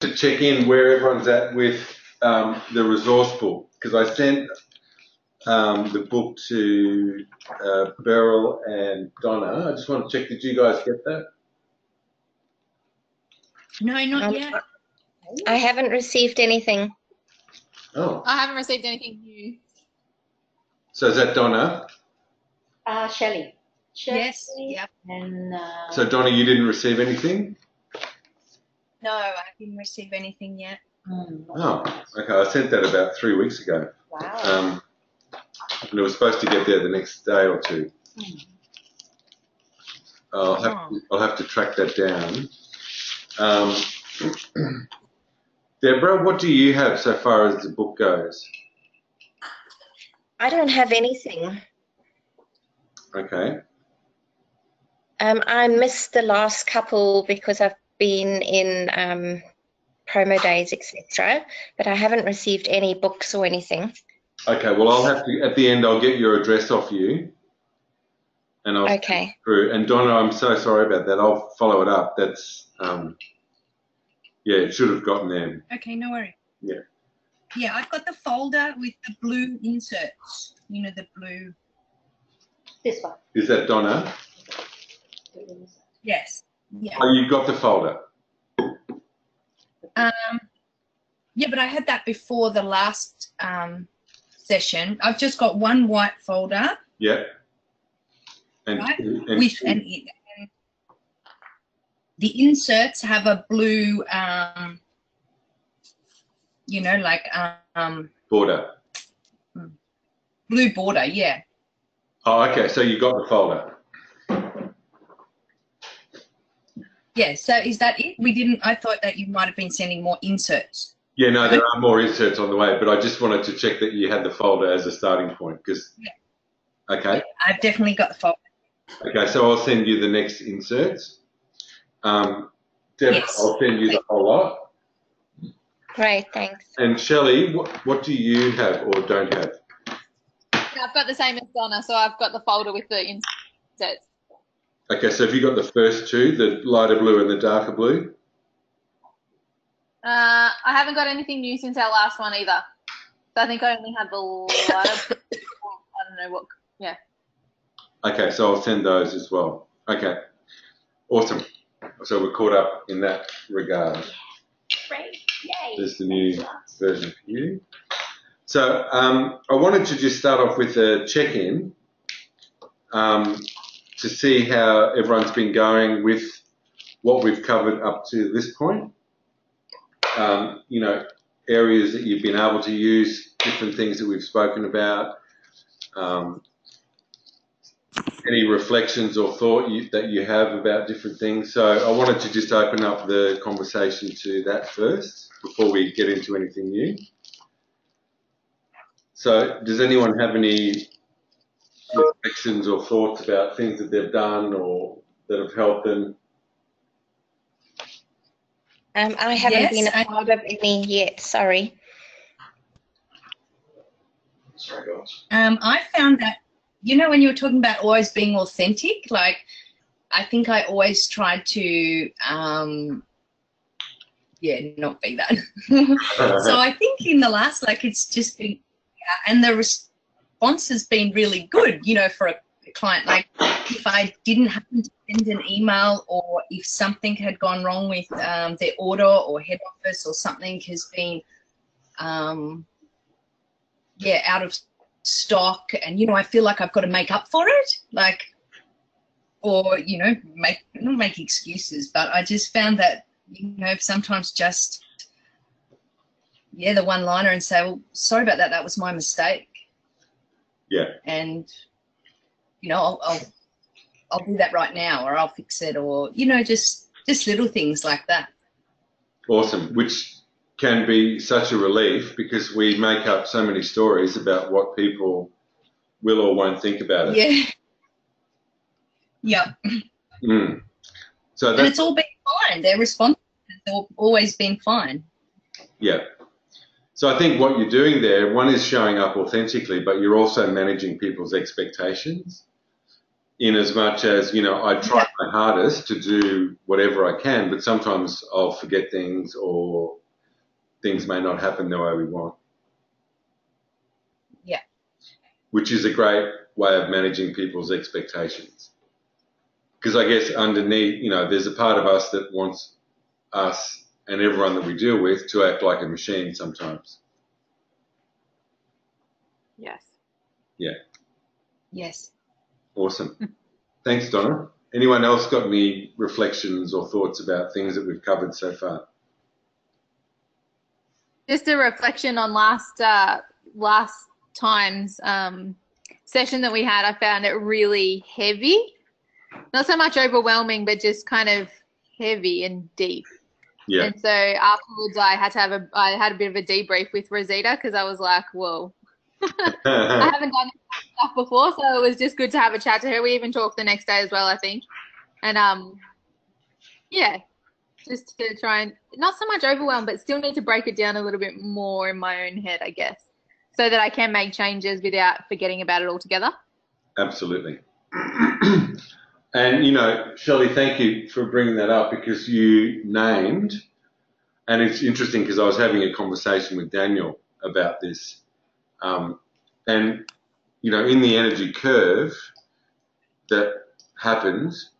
to check in where everyone's at with the resource book, because I sent the book to Beryl and Donna. I just want to check, did you guys get that? No, not yet. I haven't received anything. Oh. I haven't received anything new. So is that Donna? Shelley. Yes. Yep. And so Donna, you didn't receive anything? No, I didn't receive anything yet. Oh, okay. I sent that about 3 weeks ago. Wow. And it was supposed to get there the next day or two. I'll have to track that down. Deborah, what do you have so far as the book goes? I don't have anything. Okay. I missed the last couple because I've been in promo days, etc. But I haven't received any books or anything. Okay, well, I'll have to, at the end, I'll get your address off you. And I'll okay. Through. And Donna, I'm so sorry about that. I'll follow it up. That's, yeah, it should have gotten there. Okay, no worries. Yeah. Yeah, I've got the folder with the blue inserts. You know, the blue. This one. Is that Donna? Yes. Yeah. Oh, you've got the folder. Yeah, but I had that before the last session. I've just got one white folder. Yeah. And, right? and the inserts have a blue, you know, like border. Blue border, yeah. Oh, okay. So you got the folder. Yeah. So is that it? We didn't. I thought that you might have been sending more inserts. Yeah, no, there are more inserts on the way, but I just wanted to check that you had the folder as a starting point, because. Yeah. Okay. Yeah, I've definitely got the folder. Okay, so I'll send you the next inserts. Deb, yes. I'll send you the whole lot. Great, thanks. And Shelley, what do you have or don't have? Yeah, I've got the same as Donna, so I've got the folder with the inserts. Okay, so have you got the first two, the lighter blue and the darker blue? I haven't got anything new since our last one either. So I think I only have the lighter blue. I don't know what, yeah. Okay, so I'll send those as well. Okay, awesome. So we're caught up in that regard. Great, yay. There's the new version for you. So I wanted to just start off with a check-in to see how everyone's been going with what we've covered up to this point. You know, areas that you've been able to use, different things that we've spoken about. Any reflections or thought that you have about different things. So I wanted to just open up the conversation to that first before we get into anything new. So does anyone have any reflections or thoughts about things that they've done or that have helped them? I haven't been a part of any yet, sorry. Sorry, guys. I found that, you know, when you were talking about always being authentic, like, I think I always tried to, yeah, not be that. So I think in the last, like, it's just been, and the response has been really good, you know, for a client. Like, if I didn't happen to send an email, or if something had gone wrong with their order or head office, or something has been, yeah, out of stock, and, you know, I feel like I've got to make up for it, like, or, you know, not make excuses, but I just found that, you know, sometimes just, yeah, the one-liner and say, well, sorry about that, that was my mistake. Yeah. And, you know, I'll do that right now, or I'll fix it, or, you know, just little things like that. Awesome, which can be such a relief, because we make up so many stories about what people will or won't think about it. Yeah. Yep. Mm. So that's, and it's all been fine. Their response has always been fine. Yeah. So I think what you're doing there, one is showing up authentically, but you're also managing people's expectations. in as much as, you know, I try my hardest to do whatever I can, but sometimes I'll forget things or things may not happen the way we want. Yeah. Which is a great way of managing people's expectations. Because I guess underneath, you know, there's a part of us that wants us and everyone that we deal with to act like a machine sometimes. Yes. Yeah. Yes. Awesome. Thanks, Donna. Anyone else got any reflections or thoughts about things that we've covered so far? Just a reflection on last time's session that we had. I found it really heavy. Not so much overwhelming, but just kind of heavy and deep. Yeah. And so afterwards, I had a bit of a debrief with Rosita because I was like, whoa. I haven't done this stuff before, so it was just good to have a chat to her. We even talked the next day as well, I think. And yeah, just to try and not so much overwhelm, but still need to break it down a little bit more in my own head, I guess, so that I can make changes without forgetting about it altogether. Absolutely. And, you know, Shelley, thank you for bringing that up because you named, and it's interesting because I was having a conversation with Daniel about this. And, you know, in the energy curve that happens,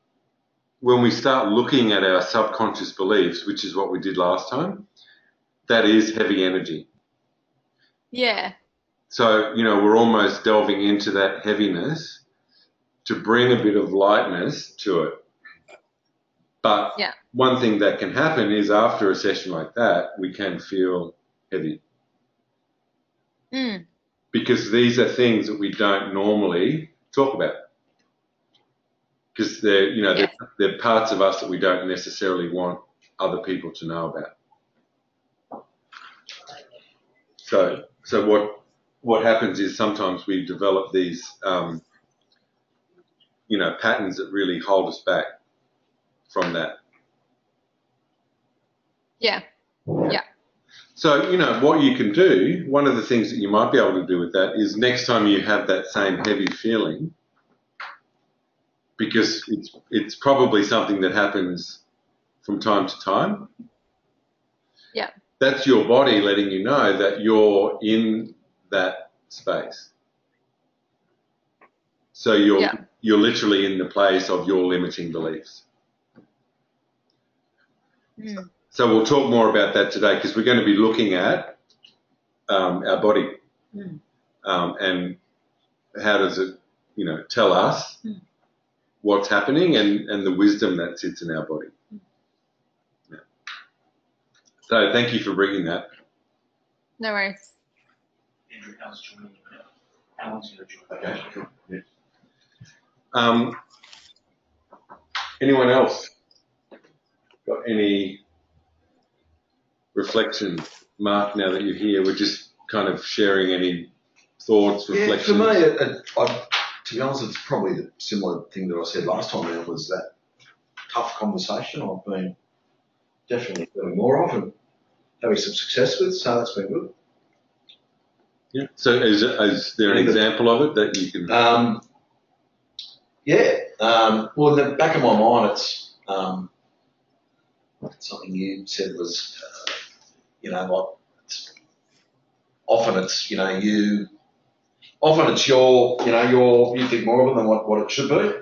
when we start looking at our subconscious beliefs, which is what we did last time, that is heavy energy. Yeah. So, you know, we're almost delving into that heaviness to bring a bit of lightness to it. But yeah. One thing that can happen is after a session like that, we can feel heavy. Mm. Because these are things that we don't normally talk about. Because they're, you know, they're parts of us that we don't necessarily want other people to know about. So what happens is sometimes we develop these, you know, patterns that really hold us back from that. Yeah. Yeah. So, you know, what you can do, one of the things that you might be able to do with that is next time you have that same heavy feeling, because it's probably something that happens from time to time. Yeah. That's your body letting you know that you're in that space. So you're literally in the place of your limiting beliefs. Mm. So we'll talk more about that today because we're going to be looking at our body and how does it, you know, tell us what's happening and the wisdom that sits in our body. Yeah. So thank you for bringing that. No worries. Andrew, how's joining you now? Alan's going to join. Okay, cool. Yeah. Anyone else got any reflection? Mark, now that you're here, we're just kind of sharing any thoughts, reflections. Yeah, for me, to be honest, it's probably the similar thing that I said last time. It was that tough conversation I've been definitely doing more of and having some success with, so that's been good. Yeah. So is there an example of it that you can? Well, in the back of my mind, it's something you said was, you know, like often it's your, you think more of it than what it should be,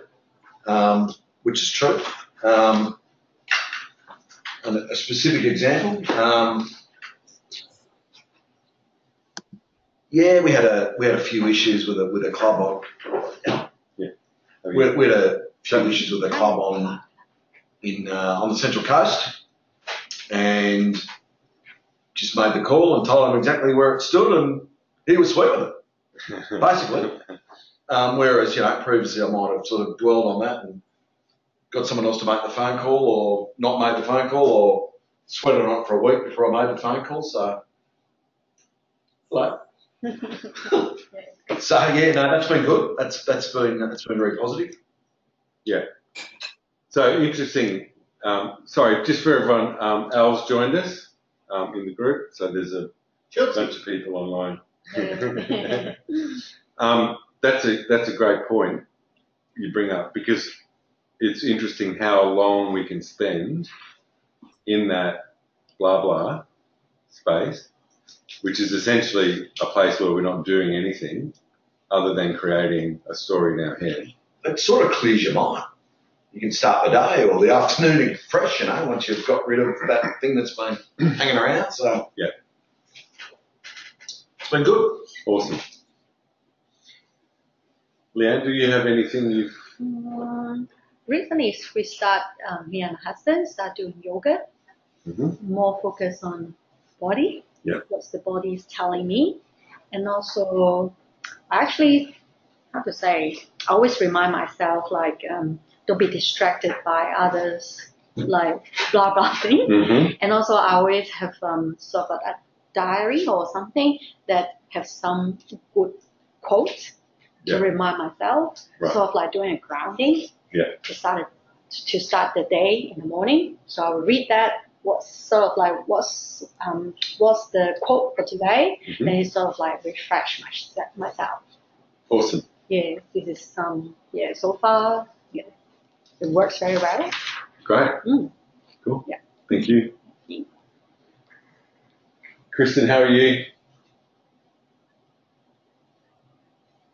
which is true. And a specific example, we had a few issues with a club on. We had a few issues with a club on the Central Coast, and just made the call and told him exactly where it stood, and he was sweet with it, basically. Whereas, previously I might have sort of dwelled on that and got someone else to make the phone call, or not made the phone call, or sweated on it for a week before I made the phone call. So, that's been good. That's been very positive. Yeah. So interesting. Sorry, just for everyone, Al's joined us in the group. So there's a bunch of people online. That's a great point. you bring up, because it's interesting how long we can spend in that blah blah space, which is essentially a place where we're not doing anything other than creating a story in our head. It sort of clears your mind. You can start the day or the afternoon fresh, you know, once you've got rid of that thing that's been hanging around. So yeah, it's been good. Awesome. Leanne, do you have anything you've... Recently, we start, me and my husband start doing yoga, more focus on body, what the body is telling me. And also, actually, how to say, I always remind myself, like, don't be distracted by others, like, blah, blah thing. And also, I always have sort of a diary or something that have some good quotes to remind myself, sort of like doing a grounding to start the day in the morning. So I will read that. What's sort of like what's the quote for today? Then it's sort of like refresh myself. Awesome. Yeah, this is so far it works very well. Great. Cool. Yeah. Thank you. Kristen, how are you?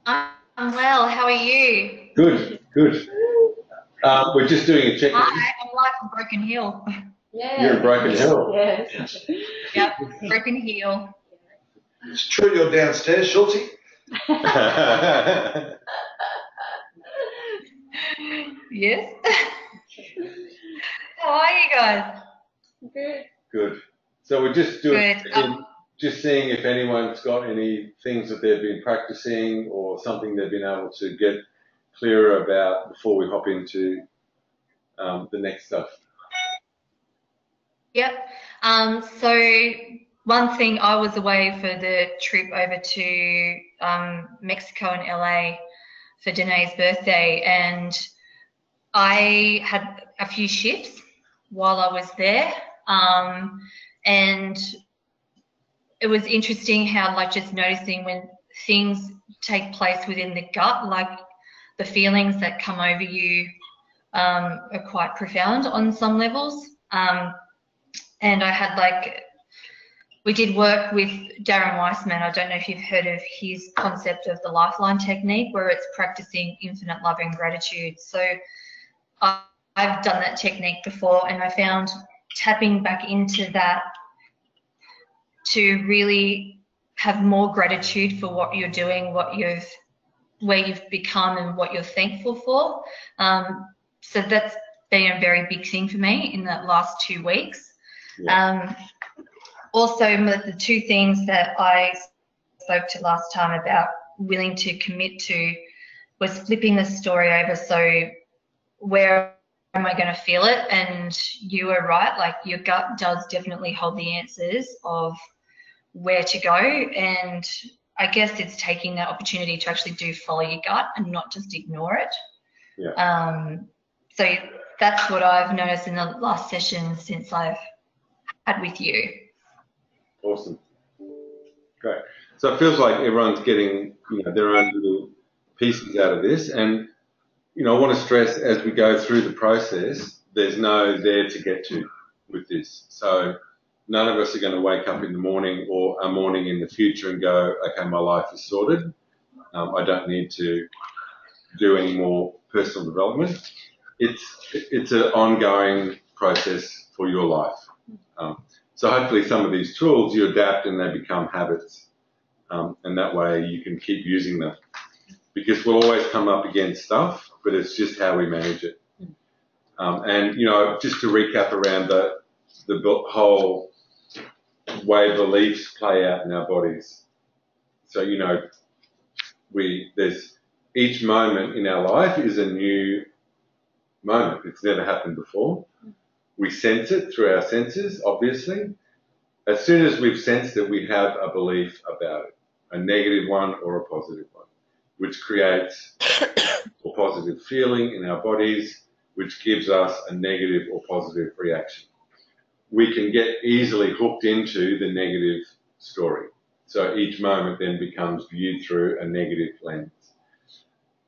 I'm well. How are you? Good. We're just doing a check-in. I'm like a broken heel. Yeah. You're a broken heel. Yes. Yep, broken heel. It's true you're downstairs, Schulte. Yes. How are you guys? Good. So we're just doing, just seeing if anyone's got any things that they've been practicing or something they've been able to get clearer about before we hop into the next stuff. Yep. So one thing, I was away for the trip over to Mexico and LA for Danae's birthday, and I had a few shifts while I was there, and it was interesting how, like, just noticing when things take place within the gut, like the feelings that come over you are quite profound on some levels. And I had, like, we did work with Darren Weissman. I don't know if you've heard of his concept of the lifeline technique, where it's practicing infinite love and gratitude. So I've done that technique before, and I found tapping back into that to really have more gratitude for what you're doing, where you've become and what you're thankful for. So that's been a very big thing for me in the last 2 weeks. Also, the two things that I spoke to last time about willing to commit to was flipping the story over. So where am I going to feel it? And you were right, like your gut does definitely hold the answers of where to go. And I guess it's taking that opportunity to actually do follow your gut and not just ignore it. So that's what I've noticed in the last session since I've had with you. Awesome. Great. So it feels like everyone's getting, their own little pieces out of this. And, I want to stress as we go through the process, there's no there to get to with this. So none of us are going to wake up in the morning or a morning in the future and go, okay, my life is sorted. I don't need to do any more personal development. It's an ongoing process for your life. So hopefully some of these tools you adapt and they become habits, and that way you can keep using them. Because we'll always come up against stuff, but it's just how we manage it. And just to recap around the whole way beliefs play out in our bodies. So there's each moment in our life is a new moment. It's never happened before. We sense it through our senses, obviously. As soon as we've sensed it, we have a belief about it, a negative one or a positive one, which creates a positive feeling in our bodies, which gives us a negative or positive reaction. We can get easily hooked into the negative story. So each moment then becomes viewed through a negative lens.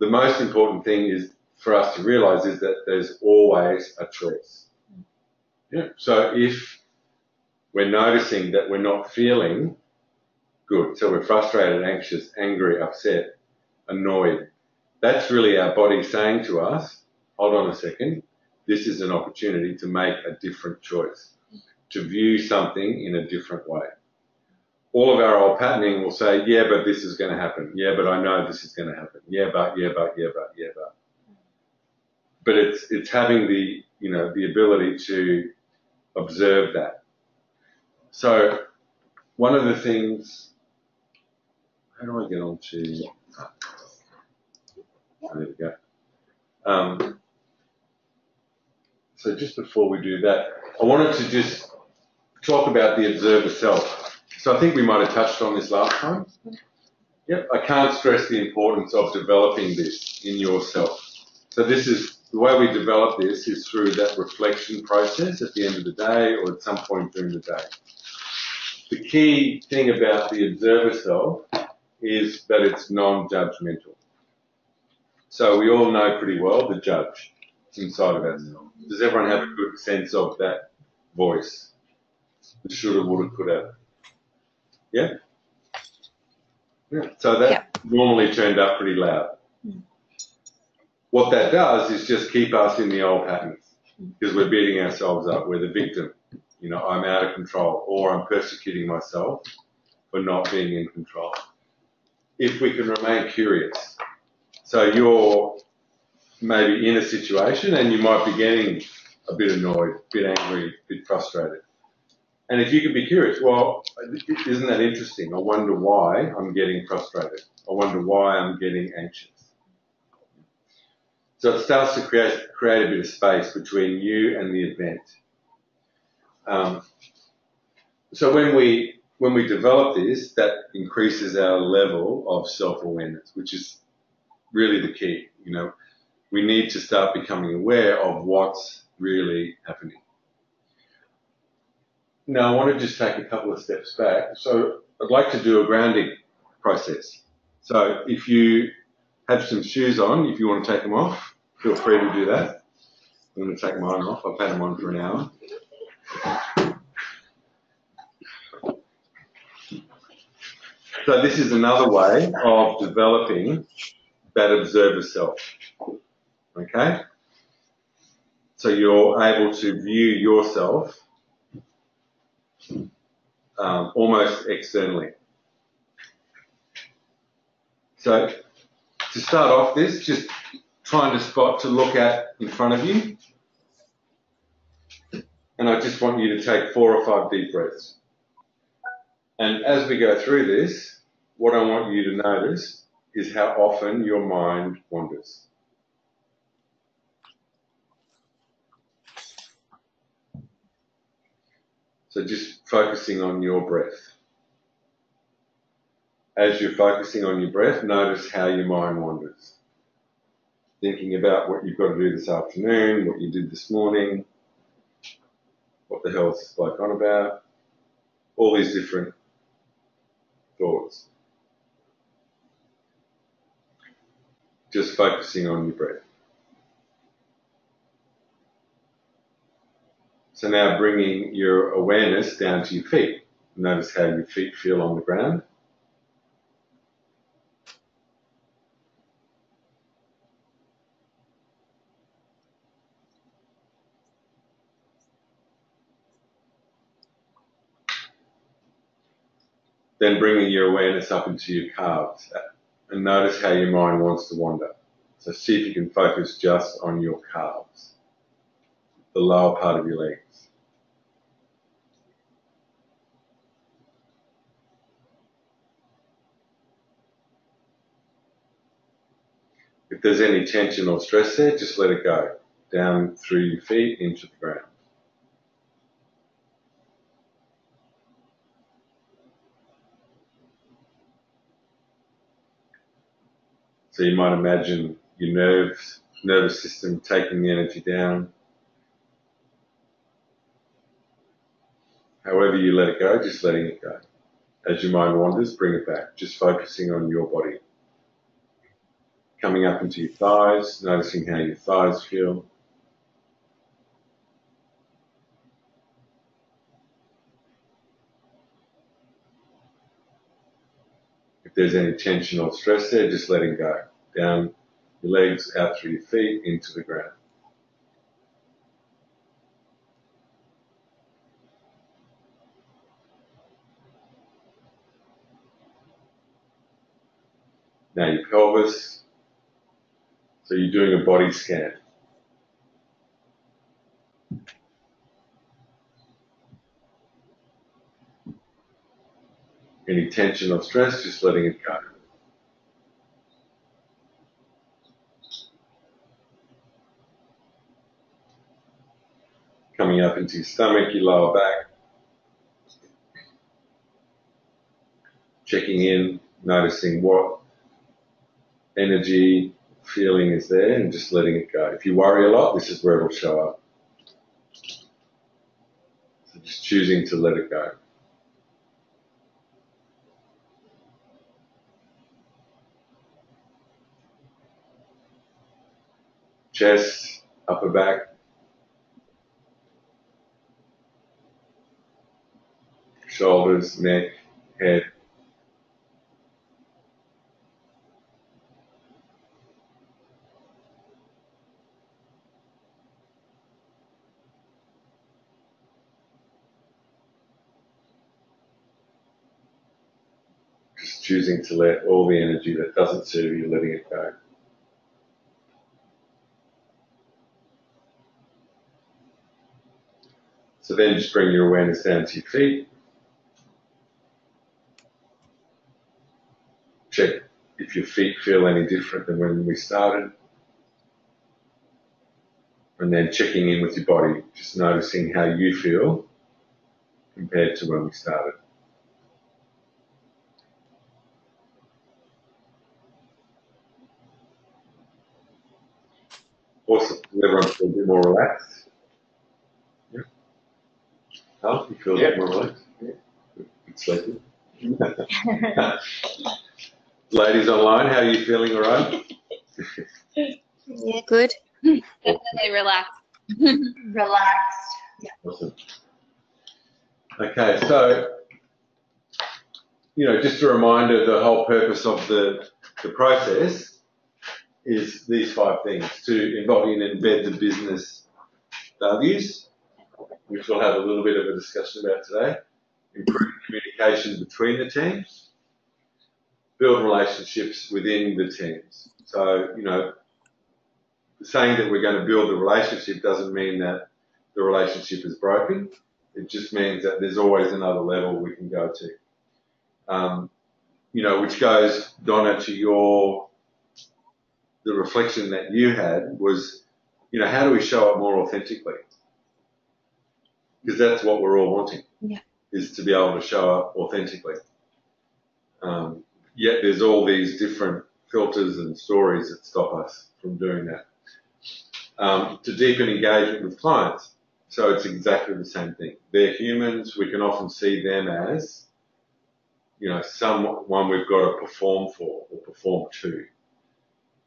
The most important thing is for us to realize is that there's always a choice. Yeah. So if we're noticing that we're not feeling good, so we're frustrated, anxious, angry, upset, annoyed, that's really our body saying to us, hold on a second, this is an opportunity to make a different choice, to view something in a different way. All of our old patterning will say, yeah, but this is going to happen. Yeah, but I know this is going to happen. Yeah, but. But it's having the, you know, the ability to observe that. So one of the things, how do I get on to, there we go. So just before we do that, I wanted to just talk about the observer self. So I think we might have touched on this last time. Yep, I can't stress the importance of developing this in yourself. So this is, the way we develop this is through that reflection process at the end of the day or at some point during the day. The key thing about the observer self is that it's non-judgmental. So we all know pretty well the judge inside of ourselves. Does everyone have a good sense of that voice? The shoulda, woulda, coulda. Yeah? Yeah. So that normally turned up pretty loud. What that does is just keep us in the old patterns because we're beating ourselves up. We're the victim. You know, I'm out of control or I'm persecuting myself for not being in control. If we can remain curious. So you're maybe in a situation and you might be getting a bit annoyed, a bit angry, a bit frustrated. And if you can be curious, well, isn't that interesting? I wonder why I'm getting frustrated. I wonder why I'm getting anxious. So it starts to create a bit of space between you and the event. So when we develop this, that increases our level of self-awareness, which is really the key. You know, we need to start becoming aware of what's really happening. Now, I want to just take a couple of steps back. So I'd like to do a grounding process. So if you have some shoes on, if you want to take them off, feel free to do that. I'm going to take mine off. I've had them on for an hour. So this is another way of developing that observer self. Okay? So you're able to view yourself almost externally. So to start off this, just find a spot to look at in front of you. And I just want you to take 4 or 5 deep breaths. And as we go through this, what I want you to notice is how often your mind wanders. So just focusing on your breath. As you're focusing on your breath, notice how your mind wanders. Thinking about what you've got to do this afternoon, what you did this morning, what the hell is this bloke on about, all these different thoughts. Just focusing on your breath. So now bringing your awareness down to your feet. Notice how your feet feel on the ground. Then bringing your awareness up into your calves and notice how your mind wants to wander. So see if you can focus just on your calves, the lower part of your legs. If there's any tension or stress there, just let it go down through your feet into the ground. So you might imagine your nervous system taking the energy down. However you let it go, just letting it go. As your mind wanders, bring it back, just focusing on your body. Coming up into your thighs, noticing how your thighs feel. If there's any tension or stress there, just letting go. Down your legs, out through your feet, into the ground. Now your pelvis. So you're doing a body scan. Any tension or stress, just letting it go. Coming up into your stomach, your lower back. Checking in, noticing what energy, feeling is there, and just letting it go. If you worry a lot, this is where it'll show up. So just choosing to let it go. Chest, upper back. Shoulders, neck, head. Just choosing to let all the energy that doesn't serve you, letting it go. So then just bring your awareness down to your feet. Check if your feet feel any different than when we started. And then checking in with your body, just noticing how you feel compared to when we started. Awesome. Does everyone feel a bit more relaxed? Yeah. Carl, you feel a bit more relaxed? Yeah. Good sleeping. Ladies online, how are you feeling, all right? Yeah, good. Definitely relaxed. Relaxed. Awesome. Okay, so, just a reminder, the whole purpose of the process is these 5 things: to embody and embed the business values, which we'll have a little bit of a discussion about today, improve communication between the teams, build relationships within the teams. So, saying that we're going to build the relationship doesn't mean that the relationship is broken. It just means that there's always another level we can go to. Which goes, Donna, to the reflection that you had was, how do we show up more authentically? Because that's what we're all wanting, is to be able to show up authentically. Yet there's all these different filters and stories that stop us from doing that. To deepen engagement with clients. So it's exactly the same thing. They're humans. We can often see them as, someone we've got to perform for or perform to.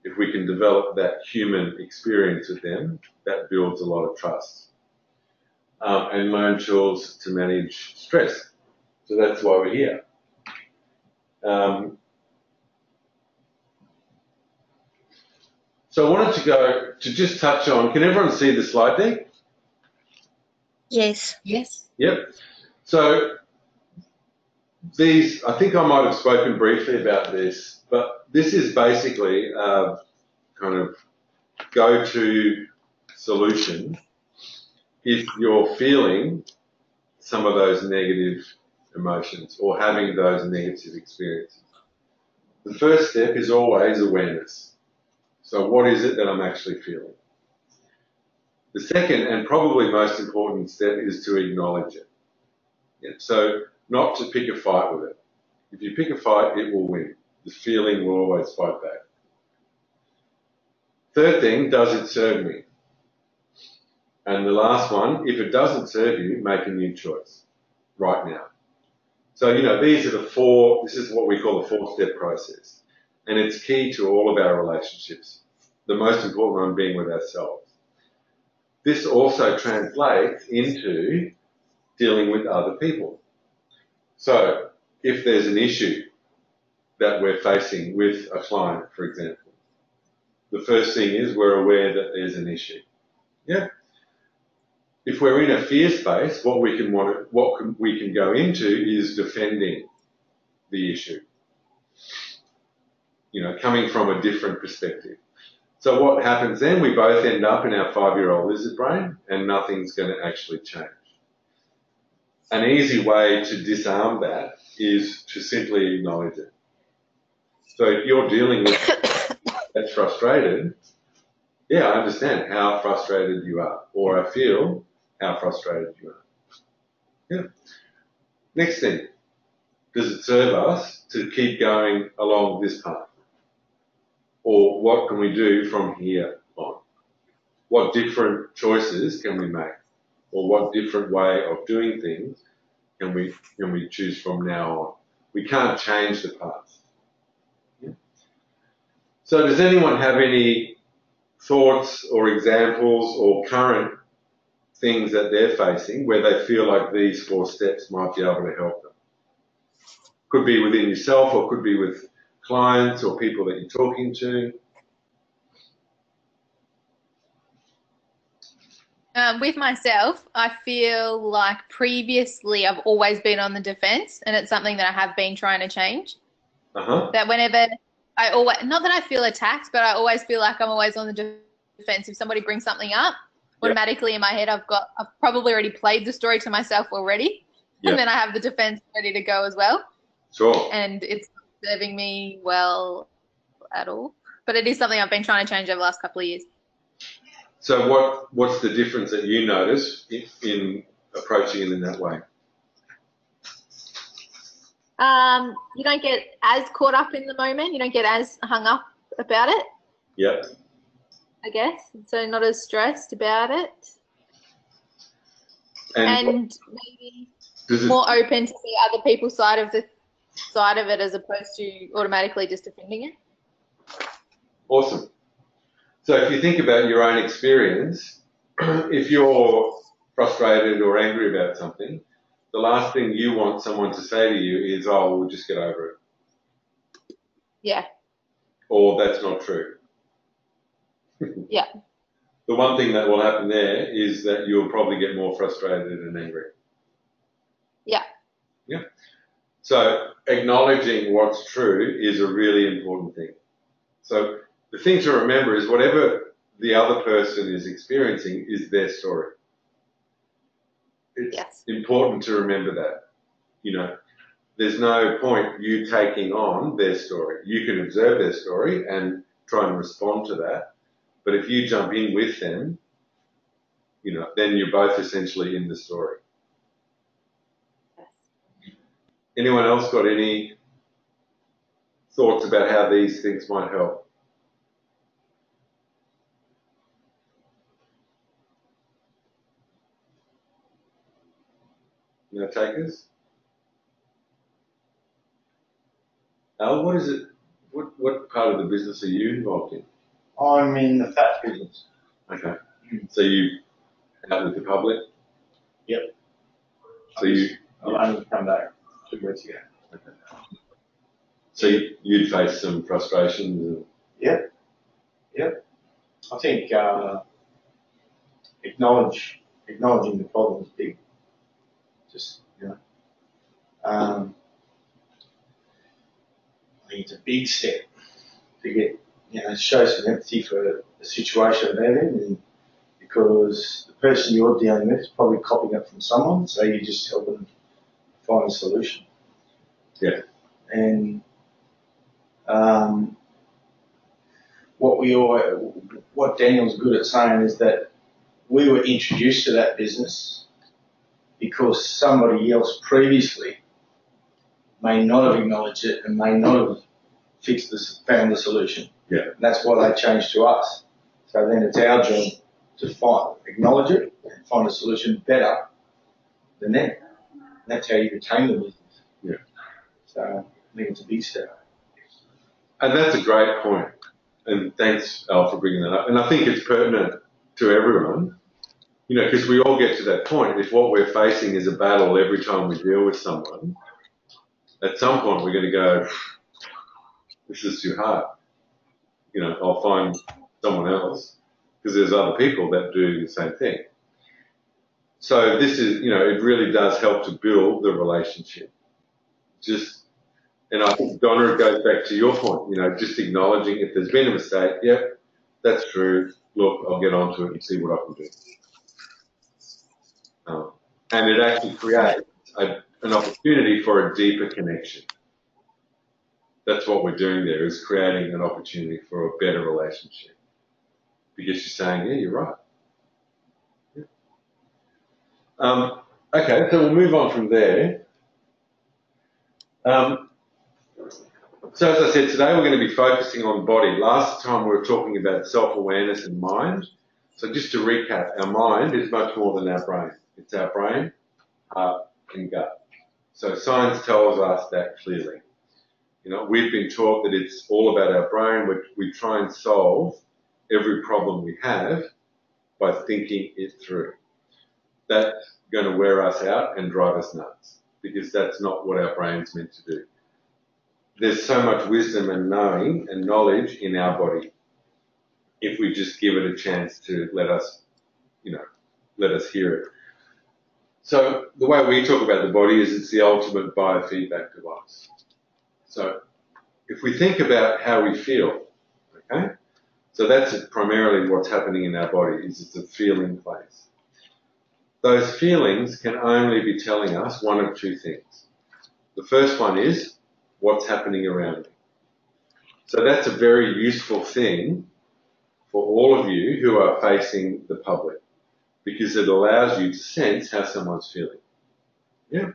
If we can develop that human experience with them, that builds a lot of trust. And learn tools to manage stress. So that's why we're here. So I wanted to just touch on, can everyone see the slide there? Yes. Yes. Yep. So I think I might have spoken briefly about this, but this is basically a kind of go-to solution if you're feeling some of those negative emotions or having those negative experiences. The first step is always awareness. So what is it that I'm actually feeling? The second and probably most important step is to acknowledge it. Yeah, so not to pick a fight with it. If you pick a fight, it will win. The feeling will always fight back. Third thing, does it serve me? And the last one, if it doesn't serve you, make a new choice right now. So, these are this is what we call the 4-step process. And it's key to all of our relationships, the most important one being with ourselves. This also translates into dealing with other people. So if there's an issue that we're facing with a client, for example, the first thing is we're aware that there's an issue. Yeah. If we're in a fear space, what we can go into is defending the issue. You know, coming from a different perspective. So what happens then? We both end up in our 5-year-old lizard brain, and nothing's going to actually change. An easy way to disarm that is to simply acknowledge it. So if you're dealing with that's frustrated, yeah, I understand how frustrated you are, or I feel how frustrated you are. Yeah. Next thing, does it serve us to keep going along this path? Or what can we do from here on? What different choices can we make? Or what different way of doing things can we choose from now on? We can't change the past. Yeah. So does anyone have any thoughts or examples or current things that they're facing where they feel like these 4 steps might be able to help them? Could be within yourself, or could be with clients or people that you're talking to. With myself, I feel like previously I've always been on the defense, and it's something that I have been trying to change. That whenever not that I feel attacked, but I always feel like I'm always on the defense. If somebody brings something up, automatically in my head I've probably already played the story to myself already, and then I have the defense ready to go as well. Sure. And it's not serving me well at all. But it is something I've been trying to change over the last couple of years. So what's the difference that you notice in approaching it in that way? You don't get as caught up in the moment. You don't get as hung up about it. Yep. I guess. So not as stressed about it. And maybe more open to see other people's side of it as opposed to automatically just defending it. Awesome. So if you think about your own experience, if you're frustrated or angry about something, the last thing you want someone to say to you is, oh, we'll just get over it. Yeah. Or that's not true. Yeah. The one thing that will happen there is that you'll probably get more frustrated and angry. Yeah. Yeah. So acknowledging what's true is a really important thing. So the thing to remember is whatever the other person is experiencing is their story. It's important to remember that. You know, there's no point you taking on their story. You can observe their story and try and respond to that. But if you jump in with them, you know, then you're both essentially in the story. Anyone else got any thoughts about how these things might help? No takers? Al, what is it? What part of the business are you involved in? I'm in the fat business. Okay. So you out with the public? Yep. So I've only come back 2 weeks ago. Okay. So you'd face some frustrations? Yep. I think acknowledging the problem is big. Just, you know, I think it's a big step to get, you know, show some empathy for the situation they're in, and because the person you're dealing with is probably copying it from someone, so you just help them find a solution. Yeah. And what Daniel's good at saying is that we were introduced to that business because somebody else previously may not have acknowledged it and may not have found the solution. Yeah. And that's why they changed to us. So then it's our job to acknowledge it and find a solution better than them. And that's how you retain the business. Yeah. So I think it's a big step. And that's a great point. And thanks, Al, for bringing that up. And I think it's pertinent to everyone, you know, because we all get to that point. If what we're facing is a battle every time we deal with someone, at some point we're going to go, this is too hard. You know, I'll find someone else, because there's other people that do the same thing. So this is, you know, it really does help to build the relationship. And I think, Donna, it goes back to your point, you know, just acknowledging if there's been a mistake, yep, that's true. Look, I'll get onto it and see what I can do. And it actually creates an opportunity for a deeper connection. That's what we're doing there, is creating an opportunity for a better relationship. Because you're saying, yeah, you're right. Yeah. Okay, so we'll move on from there. So as I said, today we're going to be focusing on body. Last time we were talking about self-awareness and mind. So just to recap, our mind is much more than our brain. It's our brain, heart, and gut. So science tells us that clearly. You know, we've been taught that it's all about our brain, which we try and solve every problem we have by thinking it through. That's going to wear us out and drive us nuts, because that's not what our brain's meant to do. There's so much wisdom and knowing and knowledge in our body if we just give it a chance to let us, you know, let us hear it. So the way we talk about the body is it's the ultimate biofeedback device. So if we think about how we feel, okay, so that's primarily what's happening in our body, is it's a feeling place. Those feelings can only be telling us one of two things. The first one is what's happening around me. So that's a very useful thing for all of you who are facing the public, because it allows you to sense how someone's feeling. Yeah.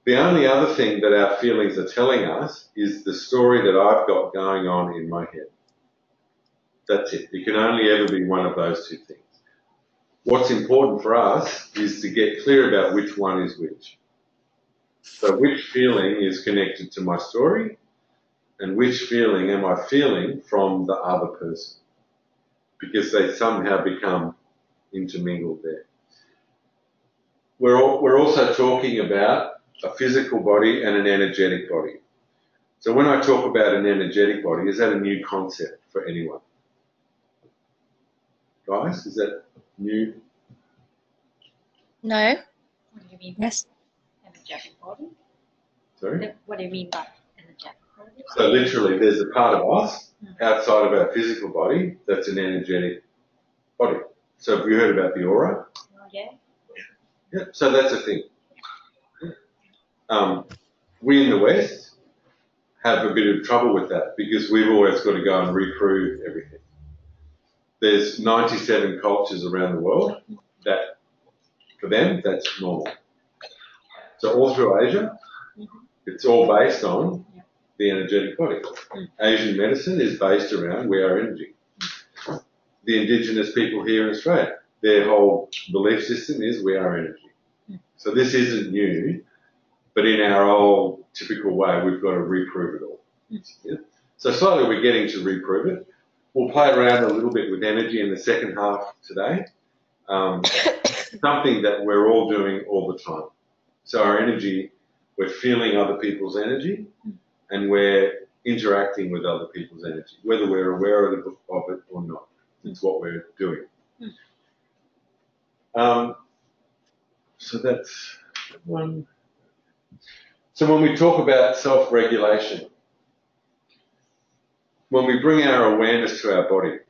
The only other thing that our feelings are telling us is the story that I've got going on in my head. That's it. It can only ever be one of those two things. What's important for us is to get clear about which one is which. So which feeling is connected to my story, and which feeling am I feeling from the other person? Because they somehow become intermingled there. We're also talking about a physical body and an energetic body. So when I talk about an energetic body, is that a new concept for anyone? Guys, is that new? No. What do you mean? Yes. Energetic body? Sorry? What do you mean by energetic body? So literally there's a part of us outside of our physical body that's an energetic body. So have you heard about the aura? Oh, yeah. Yeah, so that's a thing. We in the West have a bit of trouble with that, because we've always got to go and reprove everything. There's 97 cultures around the world that, for them, that's normal. So all through Asia, it's all based on the energetic body. Asian medicine is based around we are energy. The indigenous people here in Australia, their whole belief system is we are energy. So this isn't new, but in our old typical way, we've got to reprove it all. Yeah? So slowly we're getting to reprove it. We'll play around a little bit with energy in the second half today. Something that we're all doing all the time. So our energy, we're feeling other people's energy, and we're interacting with other people's energy, whether we're aware of it or not. It's what we're doing. So that's one. So when we talk about self-regulation, when we bring our awareness to our body,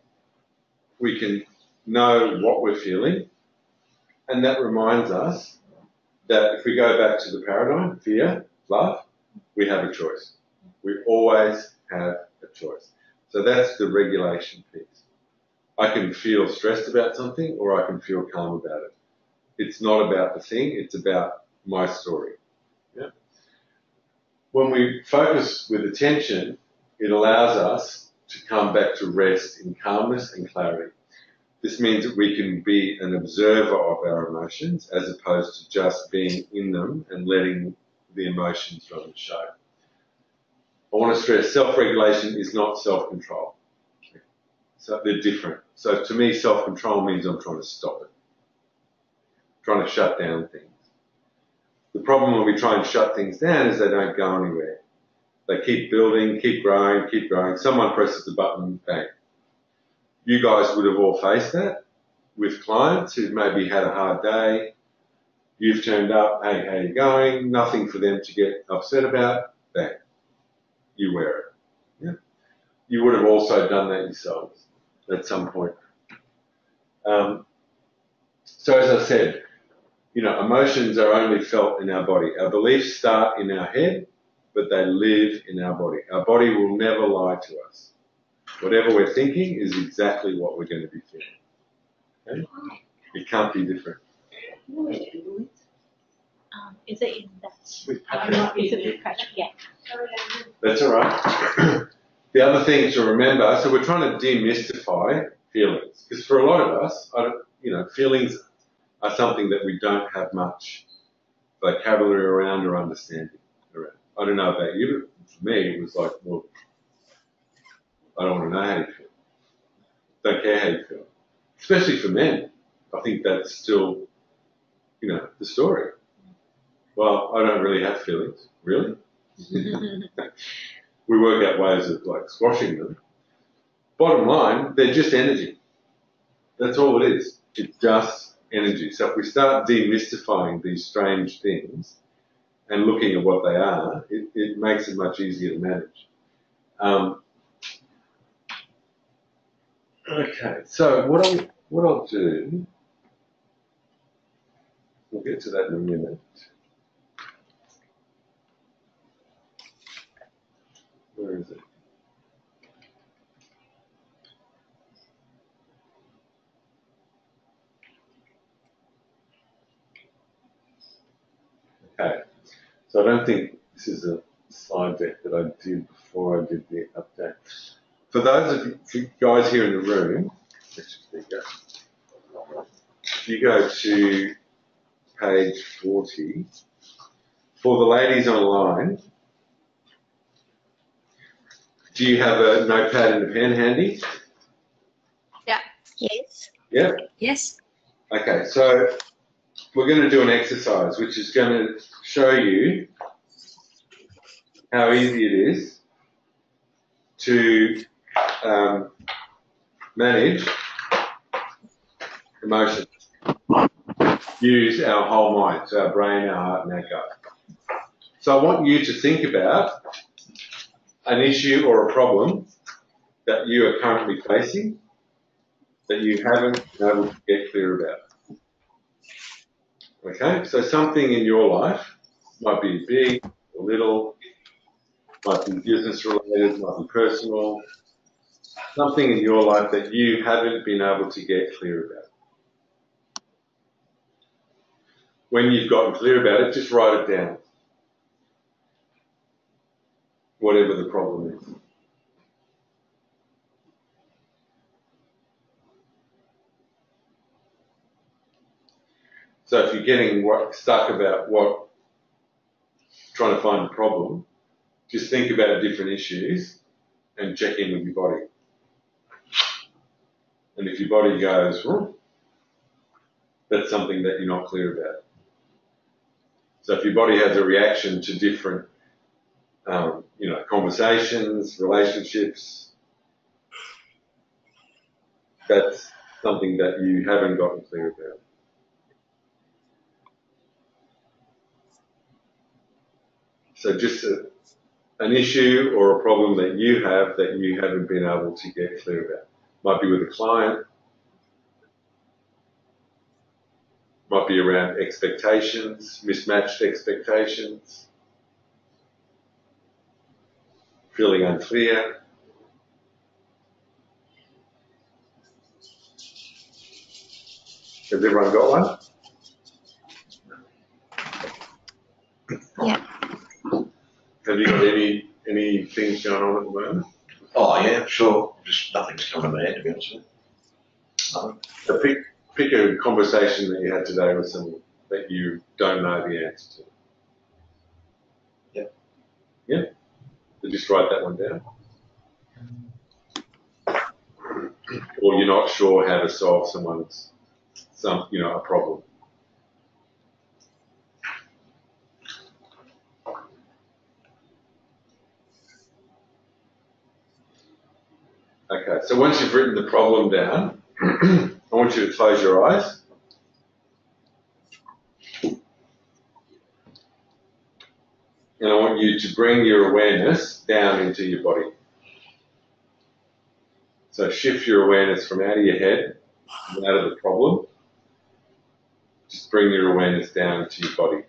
we can know what we're feeling, and that reminds us that if we go back to the paradigm, fear, love, we have a choice. We always have a choice. So that's the regulation piece. I can feel stressed about something, or I can feel calm about it. It's not about the thing, it's about my story. Yeah? When we focus with attention, it allows us to come back to rest in calmness and clarity. This means that we can be an observer of our emotions as opposed to just being in them and letting the emotions run the show. I want to stress self-regulation is not self-control. So they're different. So to me, self-control means I'm trying to stop it, trying to shut down things. The problem when we try and shut things down is they don't go anywhere. They keep building, keep growing, keep growing. Someone presses the button, bang. You guys would have all faced that with clients who maybe had a hard day. You've turned up, hey, how you going? Nothing for them to get upset about, bang. You wear it. Yeah. You would have also done that yourselves at some point. So as I said, you know, emotions are only felt in our body. Our beliefs start in our head, but they live in our body. Our body will never lie to us. Whatever we're thinking is exactly what we're going to be feeling. Okay? It can't be different. Is it in that? It's a good question. Yeah. That's all right. The other thing to remember, so we're trying to demystify feelings, because for a lot of us, you know, feelings are something that we don't have much vocabulary around or understanding around. I don't know about you, but for me, it was like, well, I don't want to know how you feel. Don't care how you feel. Especially for men. I think that's still, you know, the story. Well, I don't really have feelings. Really? We work out ways of like squashing them. Bottom line, they're just energy. That's all it is. It's just energy. So if we start demystifying these strange things and looking at what they are, it makes it much easier to manage. Okay, so what I'll do, we'll get to that in a minute. Where is it? Okay, so I don't think this is a slide deck that I did before I did the update. For those of you guys here in the room, if you go to page 40, for the ladies online, do you have a notepad and a pen handy? Yeah. Yes. Yeah? Yes. Okay, so we're going to do an exercise which is going to show you how easy it is to manage emotions. Use our whole mind, so our brain, our heart and our gut. So I want you to think about an issue or a problem that you are currently facing that you haven't been able to get clear about. Okay, so something in your life might be big or little, might be business related, might be personal, something in your life that you haven't been able to get clear about. When you've gotten clear about it, just write it down, whatever the problem is. So if you're getting stuck about trying to find the problem, just think about different issues and check in with your body. And if your body goes, that's something that you're not clear about. So if your body has a reaction to different, conversations, relationships, that's something that you haven't gotten clear about. So just an issue or a problem that you have that you haven't been able to get clear about. Might be with a client, might be around expectations, mismatched expectations, feeling unclear. Has everyone got one? Yeah. Have you got any things going on at the moment? Oh yeah, sure. Just nothing's coming to my head, to be honest with you. So pick a conversation that you had today with someone that you don't know the answer to. Yep. Yeah? So just just write that one down. Or you're not sure how to solve a problem. Okay, so once you've written the problem down, I want you to close your eyes. And I want you to bring your awareness down into your body. So shift your awareness from out of your head, and out of the problem. Just bring your awareness down to your body.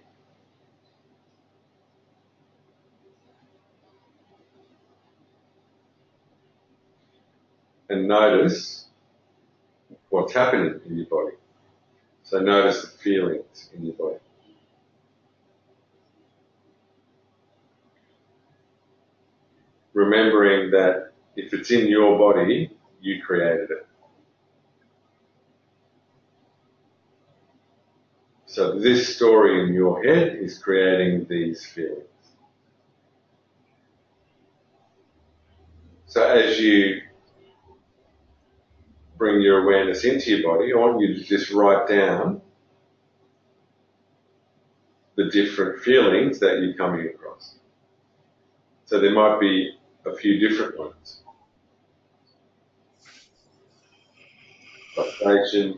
And notice what's happening in your body. So notice the feelings in your body. Remembering that if it's in your body, you created it. So this story in your head is creating these feelings. So as you bring your awareness into your body, I want you to just write down the different feelings that you're coming across. So there might be a few different ones. Frustration,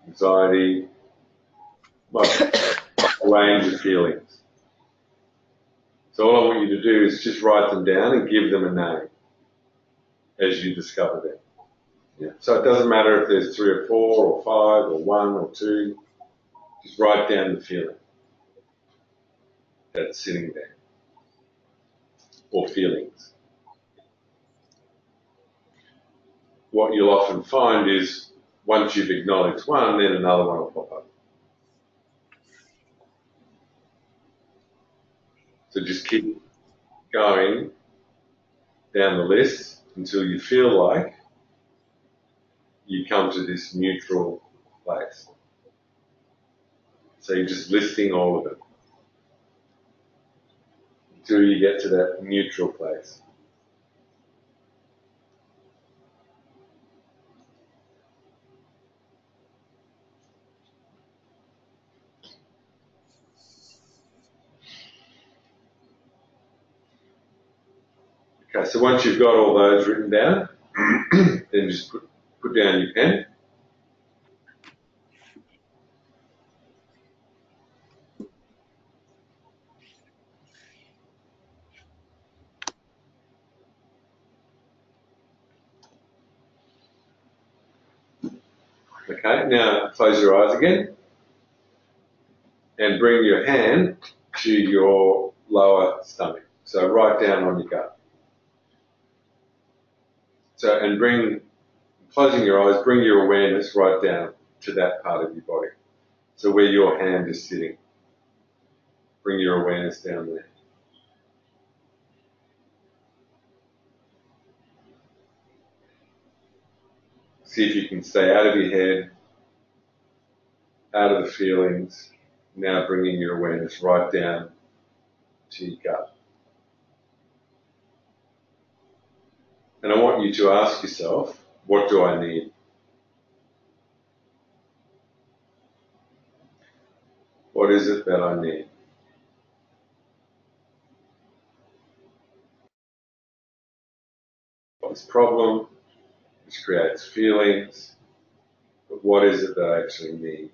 anxiety, might be a range of feelings. So all I want you to do is just write them down and give them a name as you discover them. Yeah. So it doesn't matter if there's 3 or 4 or 5 or 1 or 2. Just write down the feeling that's sitting there, or feelings. What you'll often find is once you've acknowledged one, then another one will pop up. So just keep going down the list until you feel like you come to this neutral place. So you're just listing all of it until you get to that neutral place. Okay, so once you've got all those written down, then just put down your pen. Okay, now close your eyes again and bring your hand to your lower stomach. So right down on your gut. So, and closing your eyes, bring your awareness right down to that part of your body. So where your hand is sitting, bring your awareness down there. See if you can stay out of your head, out of the feelings. Now bringing your awareness right down to your gut. And I want you to ask yourself, what do I need? What is it that I need? This problem, which creates feelings, but what is it that I actually need?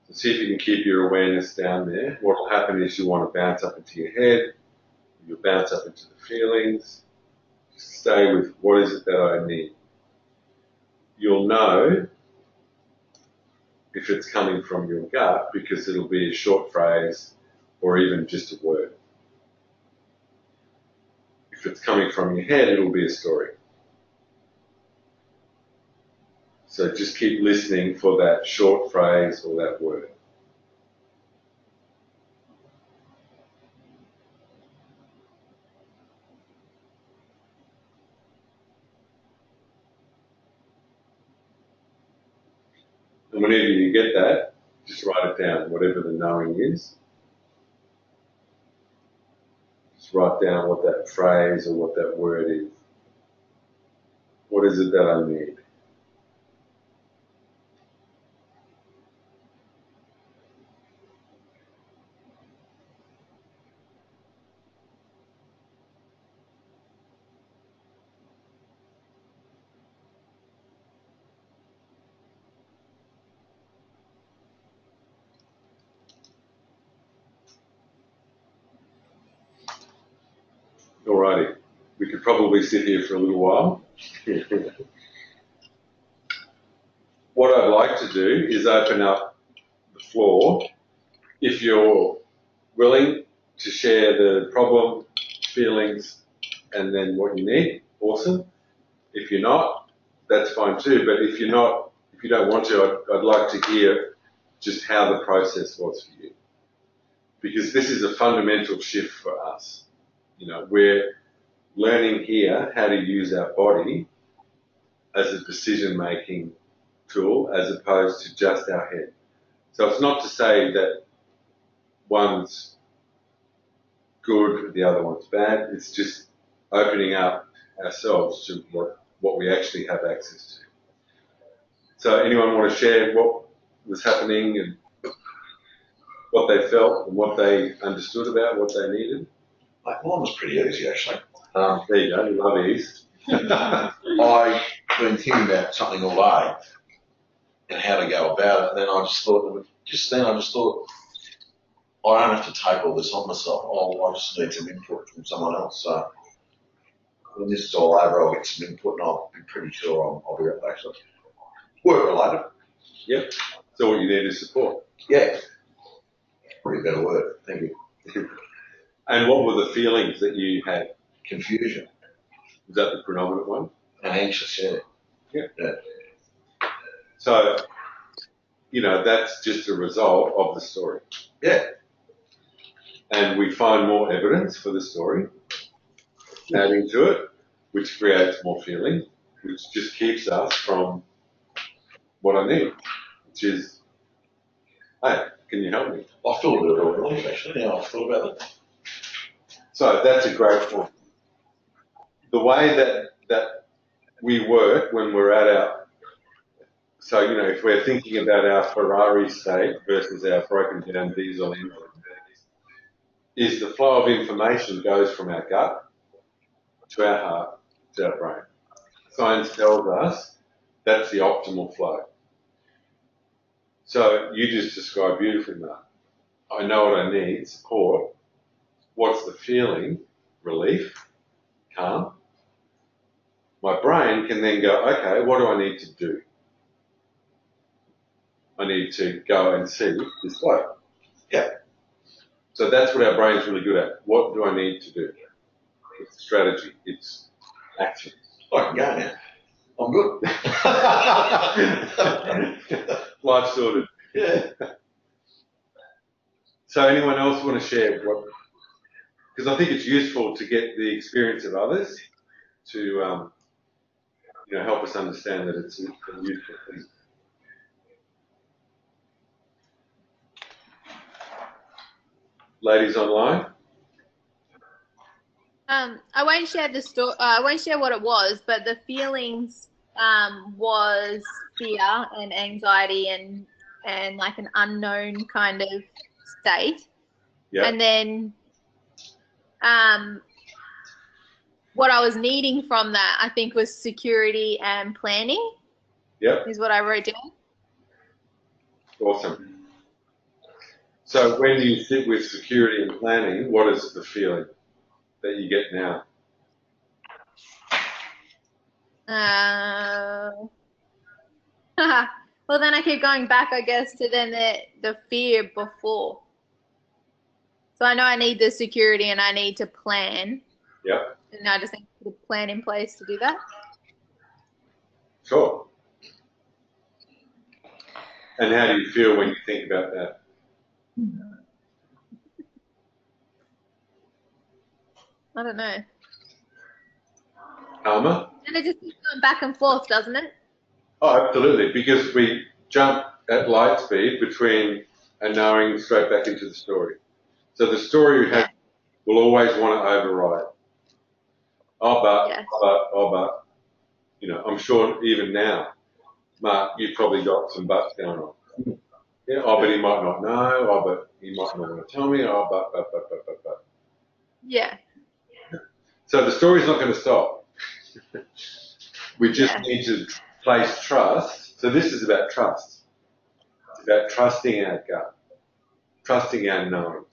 So see if you can keep your awareness down there. What will happen is you want to bounce up into your head, you'll bounce up into the feelings. Just stay with what is it that I need. You'll know if it's coming from your gut because it'll be a short phrase or even just a word. If it's coming from your head, it'll be a story. So just keep listening for that short phrase or that word. And whenever you get that, Just write it down, whatever the knowing is. Just write down what that phrase or what that word is. What is it that I need? Alrighty, we could probably sit here for a little while. What I'd like to do is open up the floor. If you're willing to share the problem, feelings, and then what you need, awesome. If you're not, that's fine too. But if you're not, if you don't want to, I'd like to hear just how the process was for you. Because this is a fundamental shift for us. You know, we're learning here how to use our body as a decision-making tool as opposed to just our head. So it's not to say that one's good, the other one's bad. It's just opening up ourselves to what we actually have access to. So anyone want to share what was happening and what they felt and what they understood about what they needed? Mine was pretty easy, actually. There you go, you love ease. I've been thinking about something all day and how to go about it, and then I just thought, I don't have to take all this on myself. I just need some input from someone else. So when this is all over, I'll get some input, and I'll be pretty sure I'll be right back. So work related. Yep. So what you need is support. Yeah. Probably a better word. Thank you. And what were the feelings that you had? Confusion. Was that the predominant one? And anxious, yeah. Yeah. So, you know, that's just a result of the story. Yeah. And we find more evidence for the story, adding to it, which creates more feeling, which just keeps us from what I need, which is, hey, can you help me? I feel a bit of relief, actually, now I've thought about it. So that's a great point. The way that we work when we're at our, so, you know, if we're thinking about our Ferrari state versus our broken down diesel engine, is the flow of information goes from our gut to our heart to our brain. Science tells us that's the optimal flow. So you just described beautifully, Mark. I know what I need, support. What's the feeling? Relief, calm. My brain can then go, okay, what do I need to do? I need to go and see this flow. Yeah. So that's what our brain's really good at. What do I need to do? It's strategy. It's action. I can go now. I'm good. Life sorted. Yeah. So anyone else want to share what? Because I think it's useful to get the experience of others to, you know, help us understand that it's a useful thing. Ladies online. I won't share the story. I won't share what it was, but the feelings was fear and anxiety and like an unknown kind of state. Yeah. And then what I was needing from that, I think, was security and planning. Yep. Is what I wrote down. Awesome. So when you sit with security and planning, what is the feeling that you get now? Well, then I keep going back, I guess, to then the fear before. So I know I need the security and I need to plan. Yep. And I just need to put a plan in place to do that. Sure. And how do you feel when you think about that? I don't know. Calmer? And it just keeps going back and forth, doesn't it? Oh, absolutely. Because we jump at light speed between a knowing straight back into the story. So the story will always want to override. But, you know, I'm sure even now, Mark, you've probably got some buts going on. Yeah, but he might not know, but he might not want to tell me, but. Yeah. So the story's not going to stop. We just need to place trust. So this is about trust. It's about trusting our gut, trusting our knowing.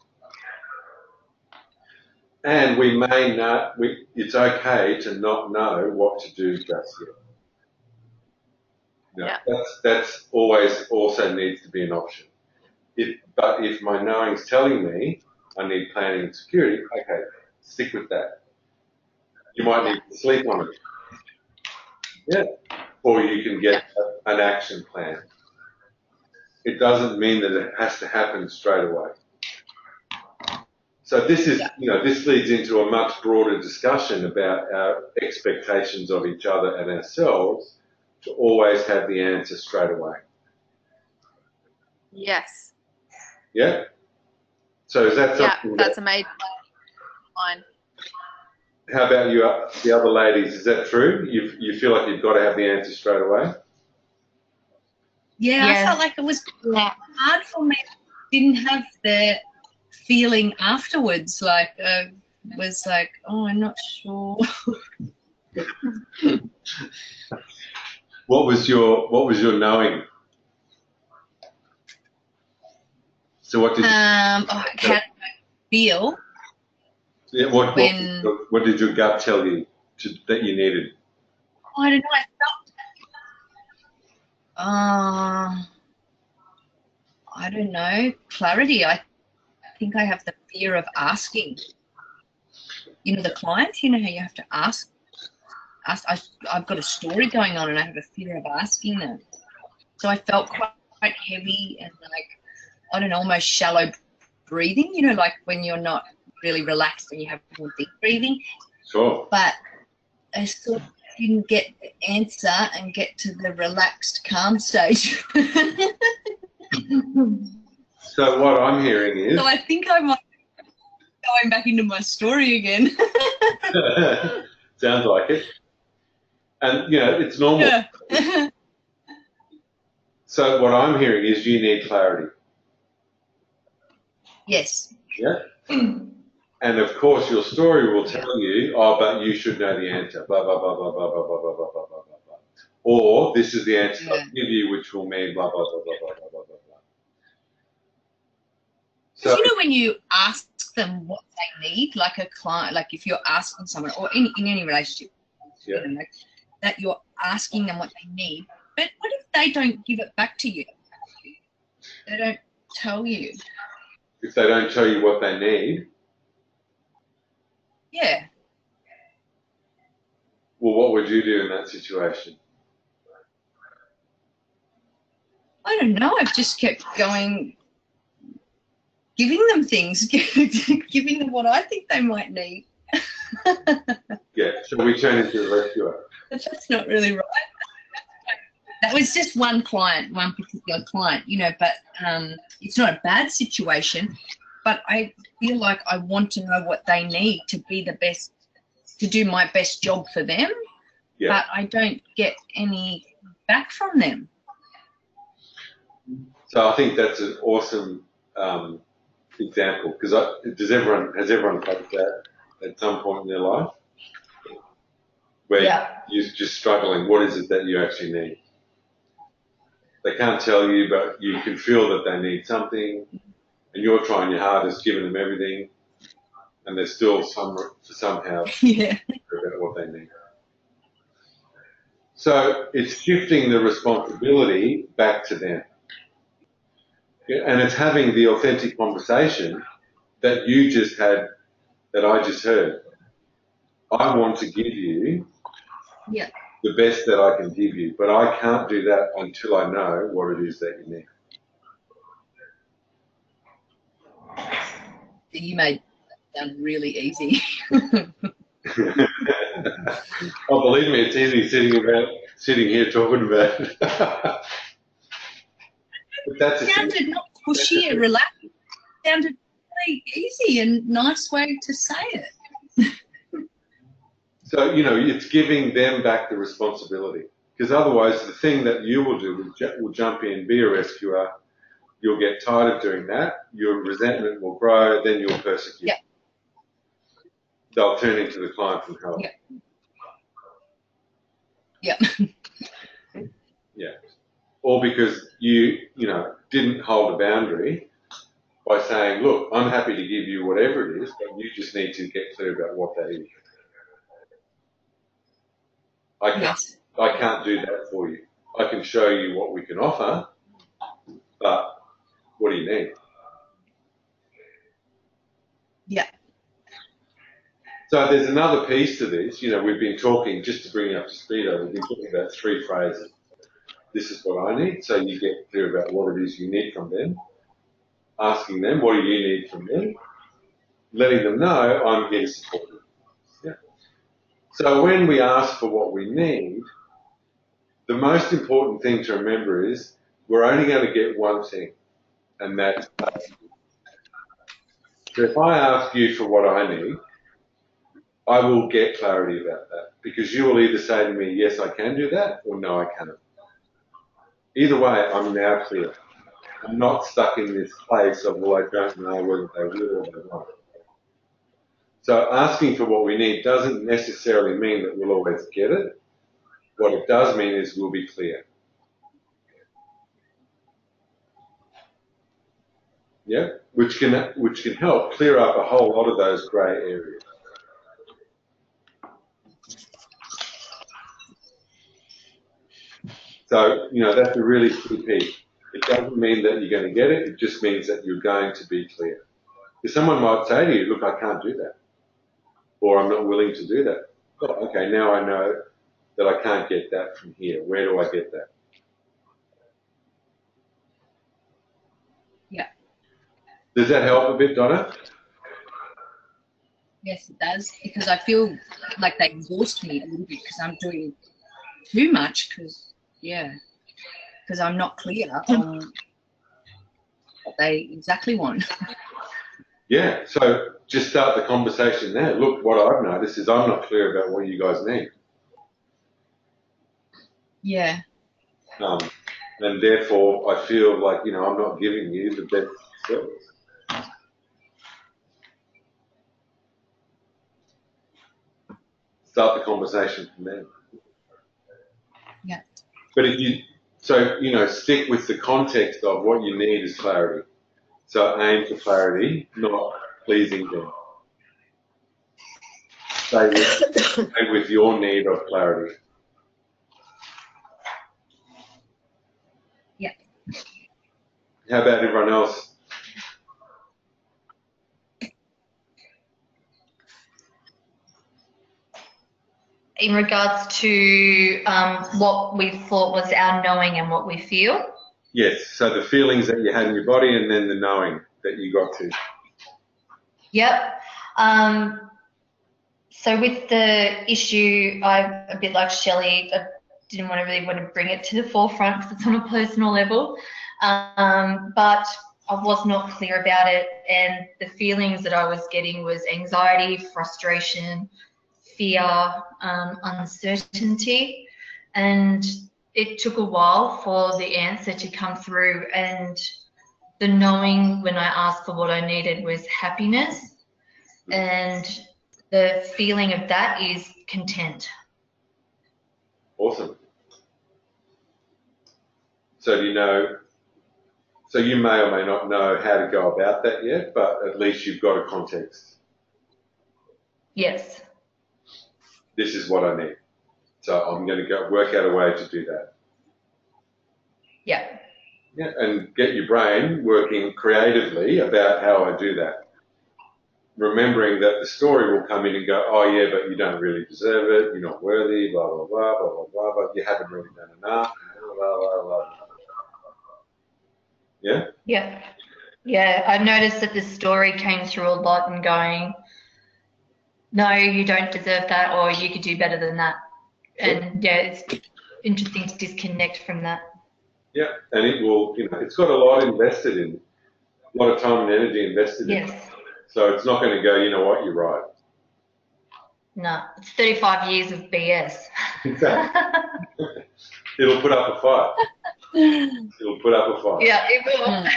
And we may not, it's okay to not know what to do just yet. You know, that's always also needs to be an option. But if my knowing's telling me I need planning and security, okay, stick with that. You might need to sleep on it. Yeah. Or you can get an action plan. It doesn't mean that it has to happen straight away. So this is, you know, this leads into a much broader discussion about our expectations of each other and ourselves to always have the answer straight away. Yes. Yeah? So is that something? Yeah, that's amazing. Fine. How about you, the other ladies? Is that true? You feel like you've got to have the answer straight away? Yeah, I felt like it was hard for me. Didn't have the feeling afterwards, like was like, oh, I'm not sure. What was your knowing? So what did how did I feel? Yeah, what did your gut tell you that you needed? I don't know. I felt, I don't know, clarity. I think I have the fear of asking. You know, the client. You know how you have to ask. I've got a story going on, and I have a fear of asking them. So I felt quite heavy and like, I don't know, almost shallow breathing. You know, like when you're not really relaxed and you have more deep breathing. Sure. But I still didn't get the answer and get to the relaxed, calm stage. So what I'm hearing is... So I think I might be going back into my story again. Sounds like it. And, you know, it's normal. Yeah. So what I'm hearing is you need clarity. Yes. Yeah? And of course, your story will tell you, oh, but you should know the answer, blah, blah, blah, blah, blah, blah, blah, blah, blah, blah, blah, blah. Or this is the answer I'll give you, which will mean blah, blah, blah, blah, blah, blah, blah, blah. So, you know, when you ask them what they need, like a client, like if you're asking someone, or in any relationship, you know, like, that you're asking them what they need, but what if they don't give it back to you? They don't tell you. If they don't tell you what they need? Yeah. Well, what would you do in that situation? I don't know. I've just kept going, giving them things, giving them what I think they might need. Yeah, so we turn into the rescuer. But that's not really right. That was just one client, one particular client, you know, but it's not a bad situation, but I feel like I want to know what they need to be the best, to do my best job for them, but I don't get any back from them. So I think that's an awesome example, because has everyone faced that at some point in their life? Where you're just struggling, what is it that you actually need? They can't tell you, but you can feel that they need something, and you're trying your hardest, giving them everything, and they're still somehow about what they need. So it's shifting the responsibility back to them. And it's having the authentic conversation that you just had, that I just heard. I want to give you the best that I can give you, but I can't do that until I know what it is that you need. You made it sound really easy. Oh, believe me, it's easy sitting here talking about it. But that's It sounded not pushy and relaxed. It sounded really easy and nice way to say it. So, you know, it's giving them back the responsibility. Because otherwise, the thing that you will do will jump in, be a rescuer. You'll get tired of doing that. Your resentment will grow. Then you'll persecute. Yep. They'll turn into the client from hell. Yep. Yep. Yeah. Or because you know, didn't hold a boundary by saying, look, I'm happy to give you whatever it is, but you just need to get clear about what that is. I can't do that for you. I can show you what we can offer, but what do you need? Yeah. So there's another piece to this. You know, we've been talking, just to bring you up to speed, we've been talking about 3 phrases. This is what I need. So you get clear about what it is you need from them. Asking them, what do you need from them? Letting them know, I'm here to support you. Yeah. So when we ask for what we need, the most important thing to remember is we're only going to get one thing, and that's clarity. So if I ask you for what I need, I will get clarity about that, because you will either say to me, yes, I can do that, or no, I cannot. Either way, I'm now clear. I'm not stuck in this place of, well, I don't know whether they will or they won't. So asking for what we need doesn't necessarily mean that we'll always get it. What it does mean is we'll be clear. Yeah, which can help clear up a whole lot of those grey areas. So, you know, that's a really key piece. It doesn't mean that you're going to get it. It just means that you're going to be clear. Because someone might say to you, look, I can't do that. Or I'm not willing to do that. Oh, okay, now I know that I can't get that from here. Where do I get that? Yeah. Does that help a bit, Donna? Yes, it does. Because I feel like they exhaust me a little bit because I'm doing too much because I'm not clear on what they exactly want. Yeah, so just start the conversation there. Look, what I've noticed is I'm not clear about what you guys need. Yeah. And therefore, I feel like, you know, I'm not giving you the best service. Start the conversation from there. Yeah. But stick with the context of what you need is clarity. So aim for clarity, not pleasing them. Stay with your need of clarity. Yeah. How about everyone else? In regards to what we thought was our knowing and what we feel? Yes, so the feelings that you had in your body and then the knowing that you got to. Yep. So with the issue, I'm a bit like Shelley. I didn't really want to bring it to the forefront because it's on a personal level. But I was not clear about it, and the feelings that I was getting was anxiety, frustration, fear, uncertainty, and it took a while for the answer to come through, and the knowing when I asked for what I needed was happiness, and the feeling of that is content. Awesome. So you may or may not know how to go about that yet, but at least you've got a context. Yes. This is what I need. So I'm going to go work out a way to do that. Yeah. Yeah, and get your brain working creatively about how I do that. Remembering that the story will come in and go, oh yeah, but you don't really deserve it, you're not worthy, blah, blah, blah, blah, blah, blah, blah, you haven't really done enough, blah, blah, blah, blah. Yeah? Yeah. Yeah, I noticed that the story came through a lot and going, no, you don't deserve that, or you could do better than that. And yeah, it's interesting to disconnect from that. Yeah, and it will, it's got a lot invested in, a lot of time and energy invested in it. Yes. So it's not going to go, you know what, you're right. No, it's 35 years of BS. Exactly. It'll put up a fight. It'll put up a fight. Yeah, it will.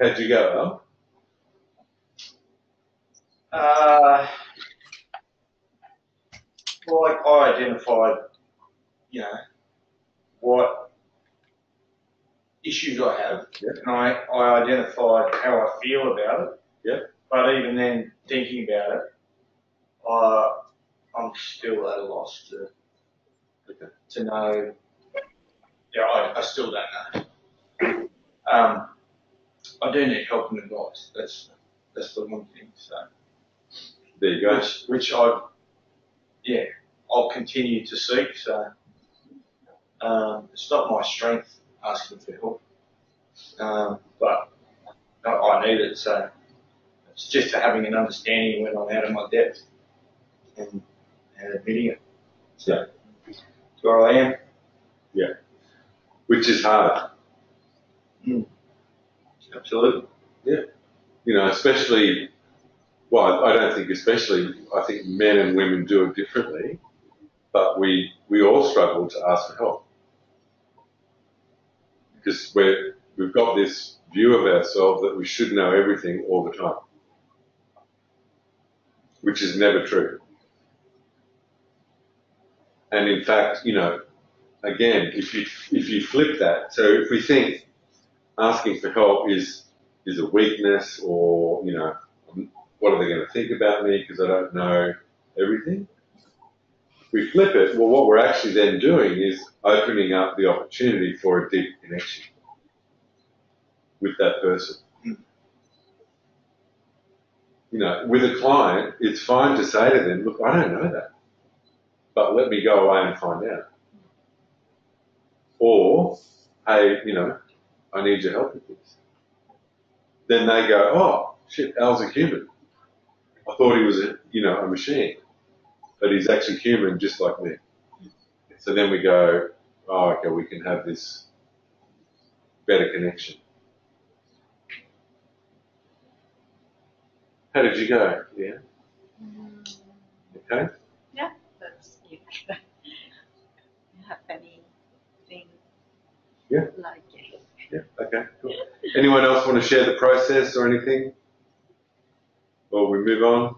How'd you go, Well, I identified, what issues I have, and I identified how I feel about it. Yeah. But even then, thinking about it, I'm still at a loss to know. Yeah, I still don't know. I do need help and advice. That's the one thing. So there you go. Which I'll continue to seek. So it's not my strength asking for help, but I need it. So it's just having an understanding when I'm out of my depth and admitting it. So that's where I am. Yeah. Which is hard. Absolutely. Yeah. Especially, well, I don't think especially, I think men and women do it differently, but we all struggle to ask for help. Because we've got this view of ourselves that we should know everything all the time, which is never true. And in fact, again, if you flip that, so if we think asking for help is a weakness, or what are they going to think about me because I don't know everything? If we flip it, well, what we're actually then doing is opening up the opportunity for a deep connection with that person. With a client, it's fine to say to them, look, I don't know that, but let me go away and find out. Or, hey, I need your help with this. Then they go, oh, shit, Al's a human. I thought he was a machine, but he's actually human just like me. So then we go, oh, okay, we can have this better connection. How did you go? Yeah? Okay? Yeah, that's you. You have anything like it? Yeah, okay, cool. Anyone else want to share the process or anything? Or we move on?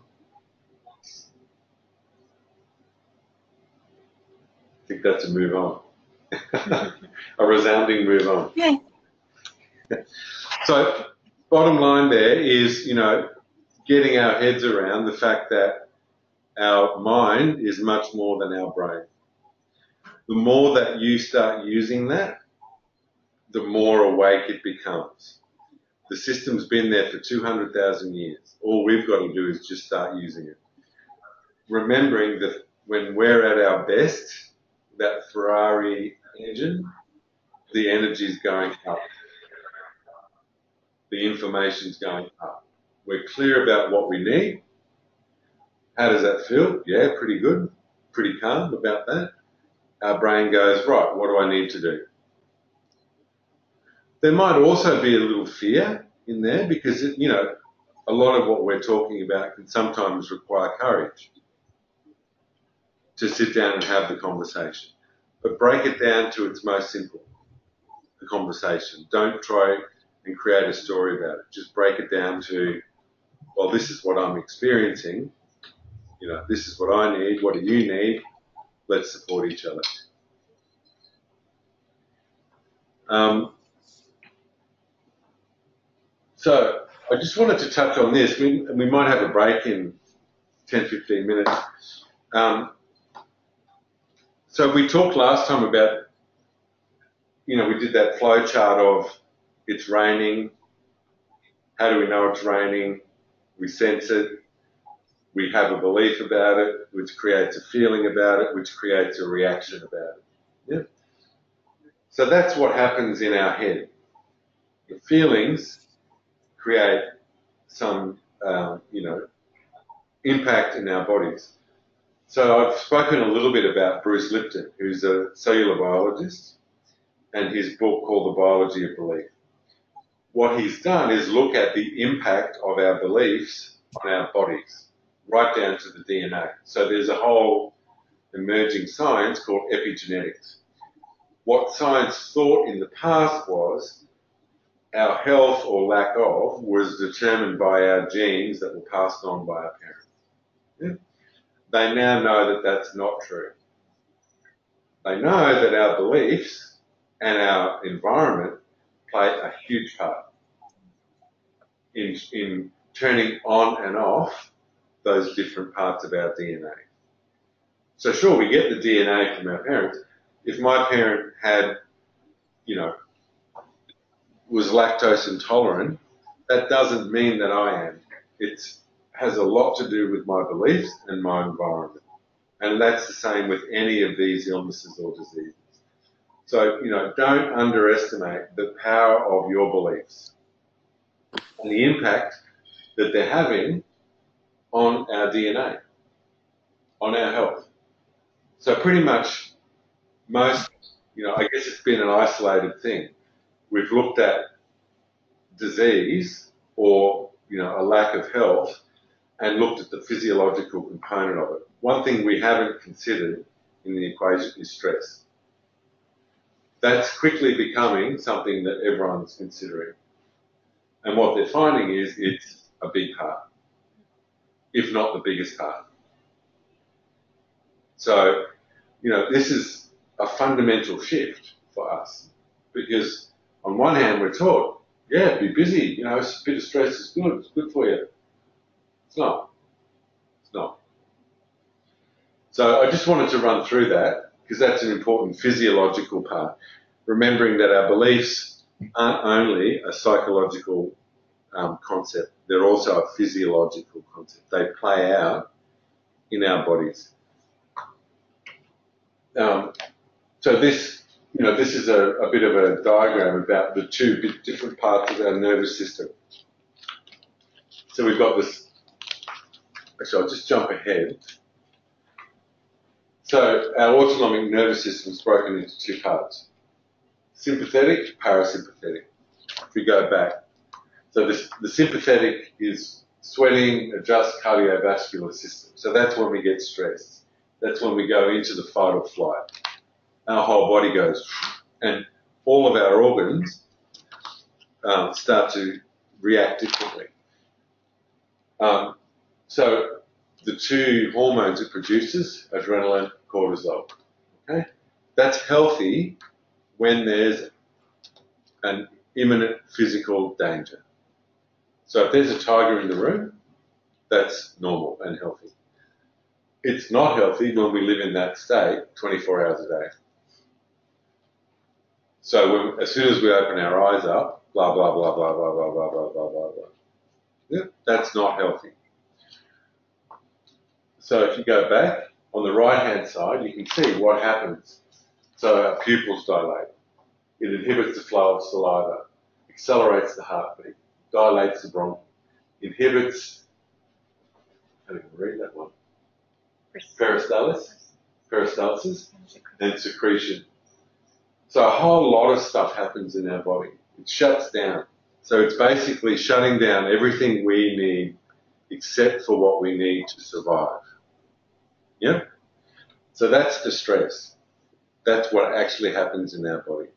I think that's a move on. A resounding move on. Yeah. So, bottom line there is, getting our heads around the fact that our mind is much more than our brain. The more that you start using that, the more awake it becomes. The system's been there for 200,000 years. All we've got to do is just start using it. Remembering that when we're at our best, that Ferrari engine, the energy's going up. The information's going up. We're clear about what we need. How does that feel? Yeah, pretty good. Pretty calm about that. Our brain goes, right, what do I need to do? There might also be a little fear in there because, a lot of what we're talking about can sometimes require courage to sit down and have the conversation. But break it down to its most simple, the conversation. Don't try and create a story about it. Just break it down to, well, this is what I'm experiencing. This is what I need. What do you need? Let's support each other. So I just wanted to touch on this. We might have a break in 10, 15 minutes. So we talked last time about, we did that flow chart of it's raining. How do we know it's raining? We sense it. We have a belief about it, which creates a feeling about it, which creates a reaction about it. Yeah. So that's what happens in our head. The feelings create some, impact in our bodies. So I've spoken a little bit about Bruce Lipton, who's a cellular biologist, and his book called The Biology of Belief. What he's done is look at the impact of our beliefs on our bodies, right down to the DNA. So there's a whole emerging science called epigenetics. What science thought in the past was our health or lack of was determined by our genes that were passed on by our parents. Yeah? They now know that that's not true. They know that our beliefs and our environment play a huge part in turning on and off those different parts of our DNA. So sure, we get the DNA from our parents. If my parent had, was lactose intolerant, that doesn't mean that I am. It has a lot to do with my beliefs and my environment. And that's the same with any of these illnesses or diseases. So, don't underestimate the power of your beliefs and the impact that they're having on our DNA, on our health. So pretty much most, I guess it's been an isolated thing. We've looked at disease or, a lack of health and looked at the physiological component of it. One thing we haven't considered in the equation is stress. That's quickly becoming something that everyone's considering. And what they're finding is it's a big part, if not the biggest part. So, this is a fundamental shift for us because on one hand we're taught, yeah, be busy, a bit of stress is good, it's good for you. It's not. It's not. So I just wanted to run through that because that's an important physiological part. Remembering that our beliefs aren't only a psychological concept, they're also a physiological concept. They play out in our bodies. So this, this is a bit of a diagram about the two bit different parts of our nervous system. So we've got this, actually I'll just jump ahead. So our autonomic nervous system is broken into two parts, sympathetic, parasympathetic. If we go back, so the sympathetic is sweating, adjusts cardiovascular system. So that's when we get stressed. That's when we go into the fight or flight. Our whole body goes, and all of our organs start to react differently. So the two hormones it produces, adrenaline, cortisol. Okay, that's healthy when there's an imminent physical danger. So if there's a tiger in the room, that's normal and healthy. It's not healthy when we live in that state 24 hours a day. So as soon as we open our eyes up, blah, blah, blah, blah, blah, blah, blah, blah, blah, blah, blah. Yeah, that's not healthy. So if you go back, on the right-hand side, you can see what happens. So our pupils dilate. It inhibits the flow of saliva, accelerates the heartbeat, dilates the bronchi, inhibits, I can't even read that one, peristalsis, and secretion. So a whole lot of stuff happens in our body. It shuts down. So it's basically shutting down everything we need except for what we need to survive. Yeah? So that's the stress. That's what actually happens in our body.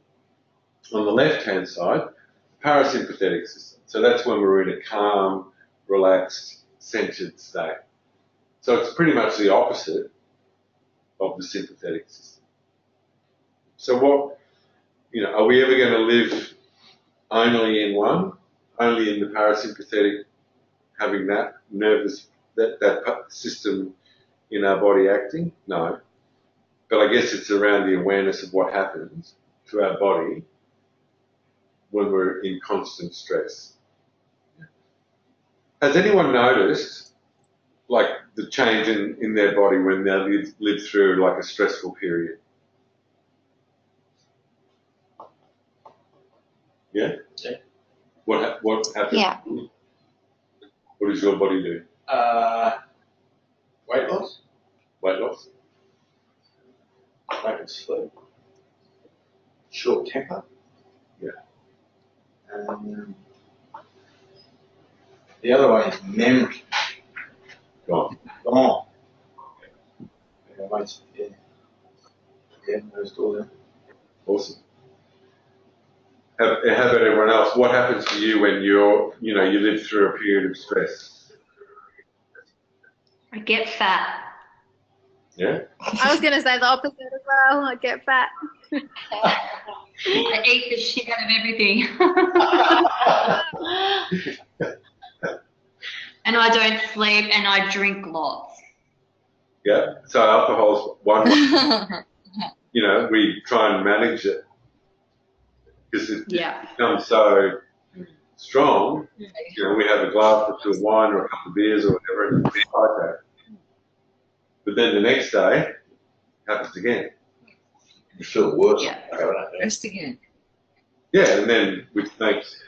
On the left-hand side, parasympathetic system. So that's when we're in a calm, relaxed, centered state. So it's pretty much the opposite of the sympathetic system. So what, are we ever going to live only in one, only in the parasympathetic, having that nervous, that system in our body acting? No. But I guess it's around the awareness of what happens to our body when we're in constant stress. Has anyone noticed, like, the change in their body when they live through, like, a stressful period? Yeah? Yeah. What happens? Yeah. What does your body do? Weight loss. weight loss? Lack of sleep. Short temper. Yeah. The other one is memory. Gone. Gone. Yeah, those all there. Awesome. How about everyone else? What happens to you when you live through a period of stress? I get fat. Yeah? I was going to say the opposite as well. I get fat. I eat the shit out of everything. And I don't sleep and I drink lots. Yeah. So alcohol's one way. We try and manage it because it becomes so strong. We have a glass or two of wine or a couple of beers or whatever, and it's like that. But then the next day, it happens again. You feel worse. Yeah. First again. Yeah, and then which makes,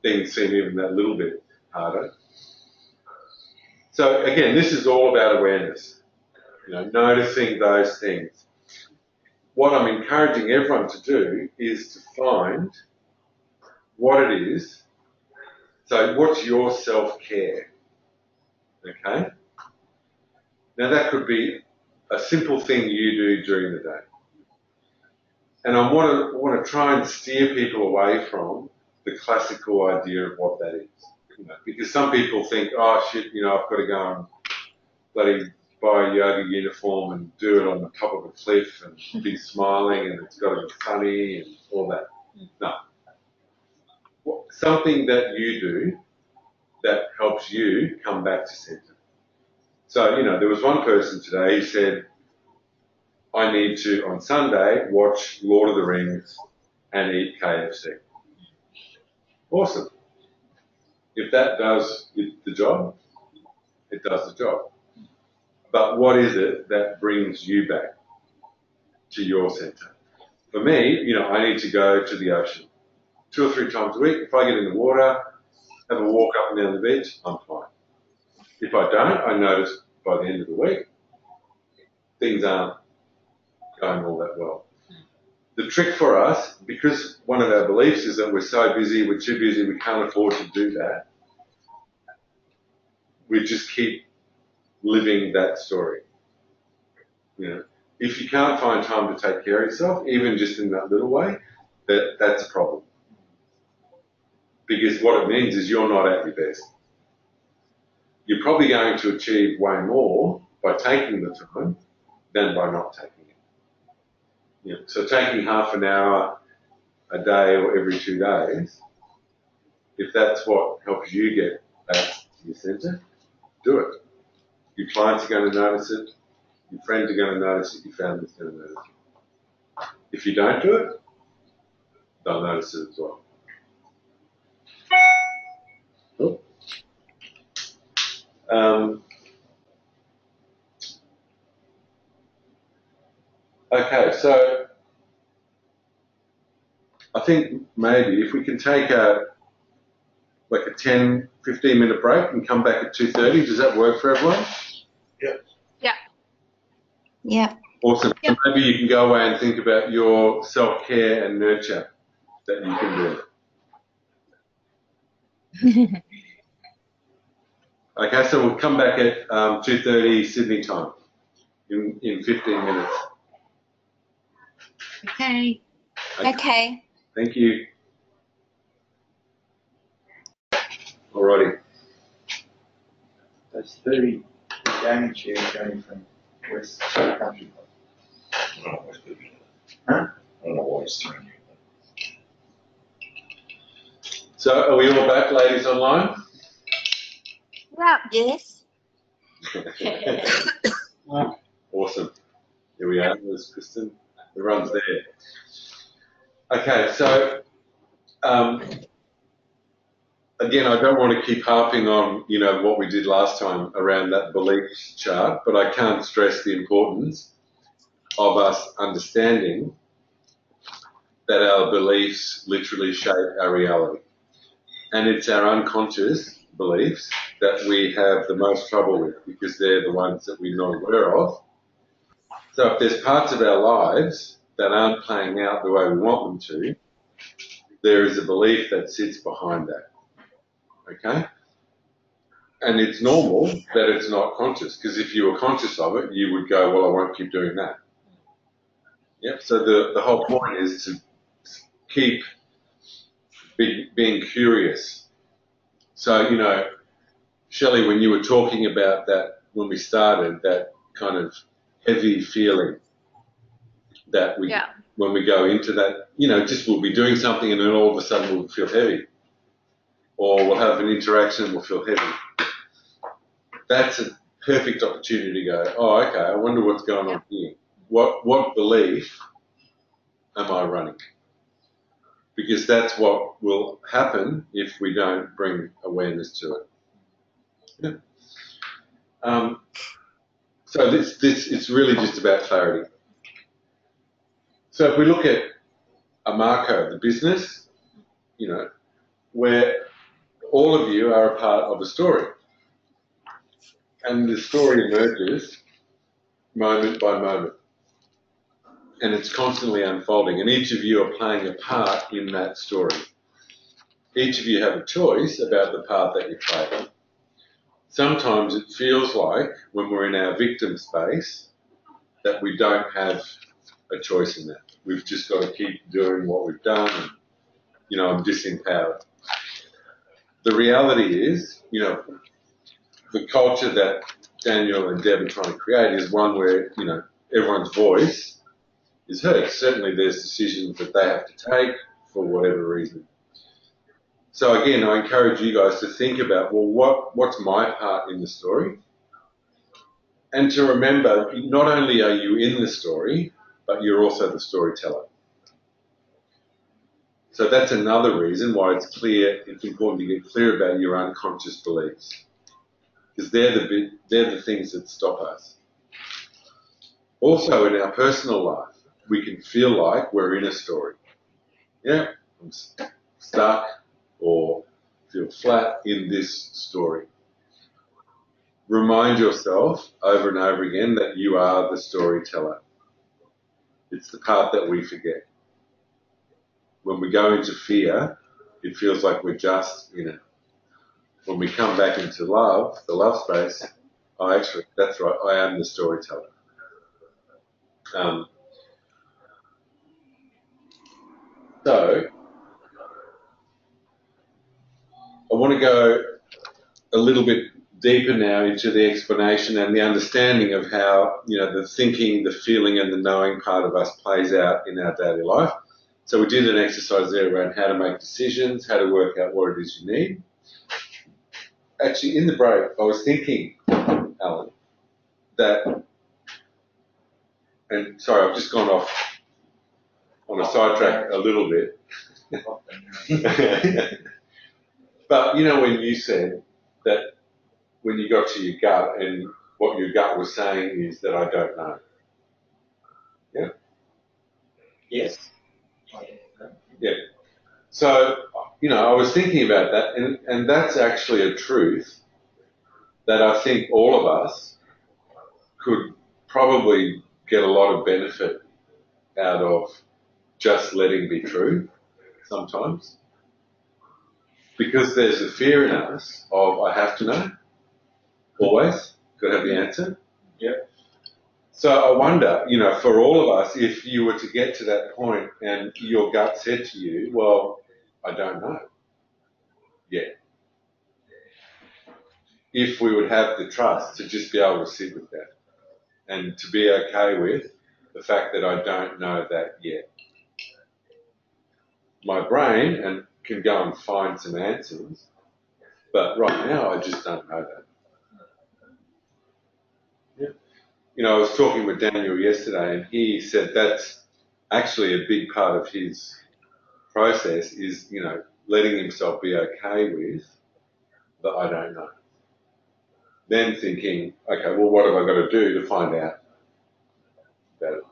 things seem even that little bit harder. So again, this is all about awareness. Noticing those things. What I'm encouraging everyone to do is to find what it is. So what's your self-care? Okay? Now that could be a simple thing you do during the day. And I want to try and steer people away from the classical idea of what that is. Because some people think, oh shit, I've got to go and bloody buy a yoga uniform and do it on the top of a cliff and be smiling and it's got to be funny and all that. No. Something that you do that helps you come back to center. So, there was one person today who said, I need to, on Sunday, watch Lord of the Rings and eat KFC. Awesome. If that does the job, it does the job. But what is it that brings you back to your center? For me, I need to go to the ocean 2 or 3 times a week. If I get in the water, have a walk up and down the beach, I'm fine. If I don't, I notice by the end of the week, things aren't going all that well. The trick for us, because one of our beliefs is that we're so busy, we're too busy, we can't afford to do that, we just keep living that story. If you can't find time to take care of yourself, even just in that little way, that's a problem. Because what it means is you're not at your best. You're probably going to achieve way more by taking the time than by not taking it. So taking half an hour a day or every 2 days, if that's what helps you get back to your center, do it. Your clients are going to notice it. Your friends are going to notice it. Your family's going to notice it. If you don't do it, they'll notice it as well. Cool. Okay, so I think maybe if we can take a 10, 15-minute break and come back at 2:30, does that work for everyone? Yeah. Awesome. Yep. So maybe you can go away and think about your self-care and nurture that you can do. Okay, so we'll come back at 2:30 Sydney time in 15 minutes. Okay. Okay. Thank you. Alrighty. That's 30 gaming chairs going from West Country Club. I don't know why it's doing that. Huh? I don't know why it's throwing you. So are we all back, ladies, online? Yeah. Yes. Awesome. Here we are. There's Kristen. Everyone's there. Okay, so again, I don't want to keep harping on, what we did last time around that beliefs chart, but I can't stress the importance of us understanding that our beliefs literally shape our reality. And it's our unconscious beliefs that we have the most trouble with because they're the ones that we're not aware of. So if there's parts of our lives that aren't playing out the way we want them to, there is a belief that sits behind that. Okay? And it's normal that it's not conscious, because if you were conscious of it, you would go, well, I won't keep doing that. Yep. So the whole point is to keep being curious. So, you know, Shelley, when you were talking about that, when we started, that kind of heavy feeling that we, when we go into that, you know, just we'll be doing something and then all of a sudden we'll feel heavy. Or we'll have an interaction and we'll feel heavy. That's a perfect opportunity to go, oh, okay, I wonder what's going on here. What belief am I running? Because that's what will happen if we don't bring awareness to it. Yeah. So this it's really just about clarity. So if we look at Amarco, the business, you know, where all of you are a part of a story. And the story emerges moment by moment. And it's constantly unfolding. And each of you are playing a part in that story. Each of you have a choice about the part that you play. Sometimes it feels like, when we're in our victim space, that we don't have a choice in that. We've just got to keep doing what we've done and, you know, I'm disempowered. The reality is, you know, the culture that Daniel and Deb are trying to create is one where, you know, everyone's voice is heard. Certainly there's decisions that they have to take for whatever reason. So again, I encourage you guys to think about, well, what's my part in the story? And to remember, not only are you in the story, but you're also the storyteller. So that's another reason why it's important to get clear about your unconscious beliefs. Because they're the things that stop us. Also in our personal life, we can feel like we're in a story. Yeah, I'm stuck or feel flat in this story. Remind yourself over and over again that you are the storyteller. It's the part that we forget. When we go into fear, it feels like we're just in it. When we come back into love, the love space, actually, that's right, I am the storyteller. So, I want to go a little bit deeper now into the explanation and the understanding of how, you know, the thinking, the feeling and the knowing part of us plays out in our daily life. So we did an exercise there around how to make decisions, how to work out what it is you need. Actually, in the break, I was thinking, Alan, that, and sorry, I've just gone off on a sidetrack a little bit. But, you know, when you said that when you got to your gut and what your gut was saying is that I don't know. Yeah? Yes. Yeah. So, you know, I was thinking about that, and that's actually a truth that I think all of us could probably get a lot of benefit out of just letting be true sometimes. Because there's a fear in us of I have to know, always, got to have the answer. Yeah. So I wonder, you know, for all of us, if you were to get to that point and your gut said to you, well, I don't know yet. If we would have the trust to just be able to sit with that and to be okay with the fact that I don't know that yet. My brain can go and find some answers, but right now I just don't know that. Yeah. You know, I was talking with Daniel yesterday and he said that's actually a big part of his process is, you know, letting himself be okay with that I don't know. Then thinking, okay, well, what have I got to do to find out about it?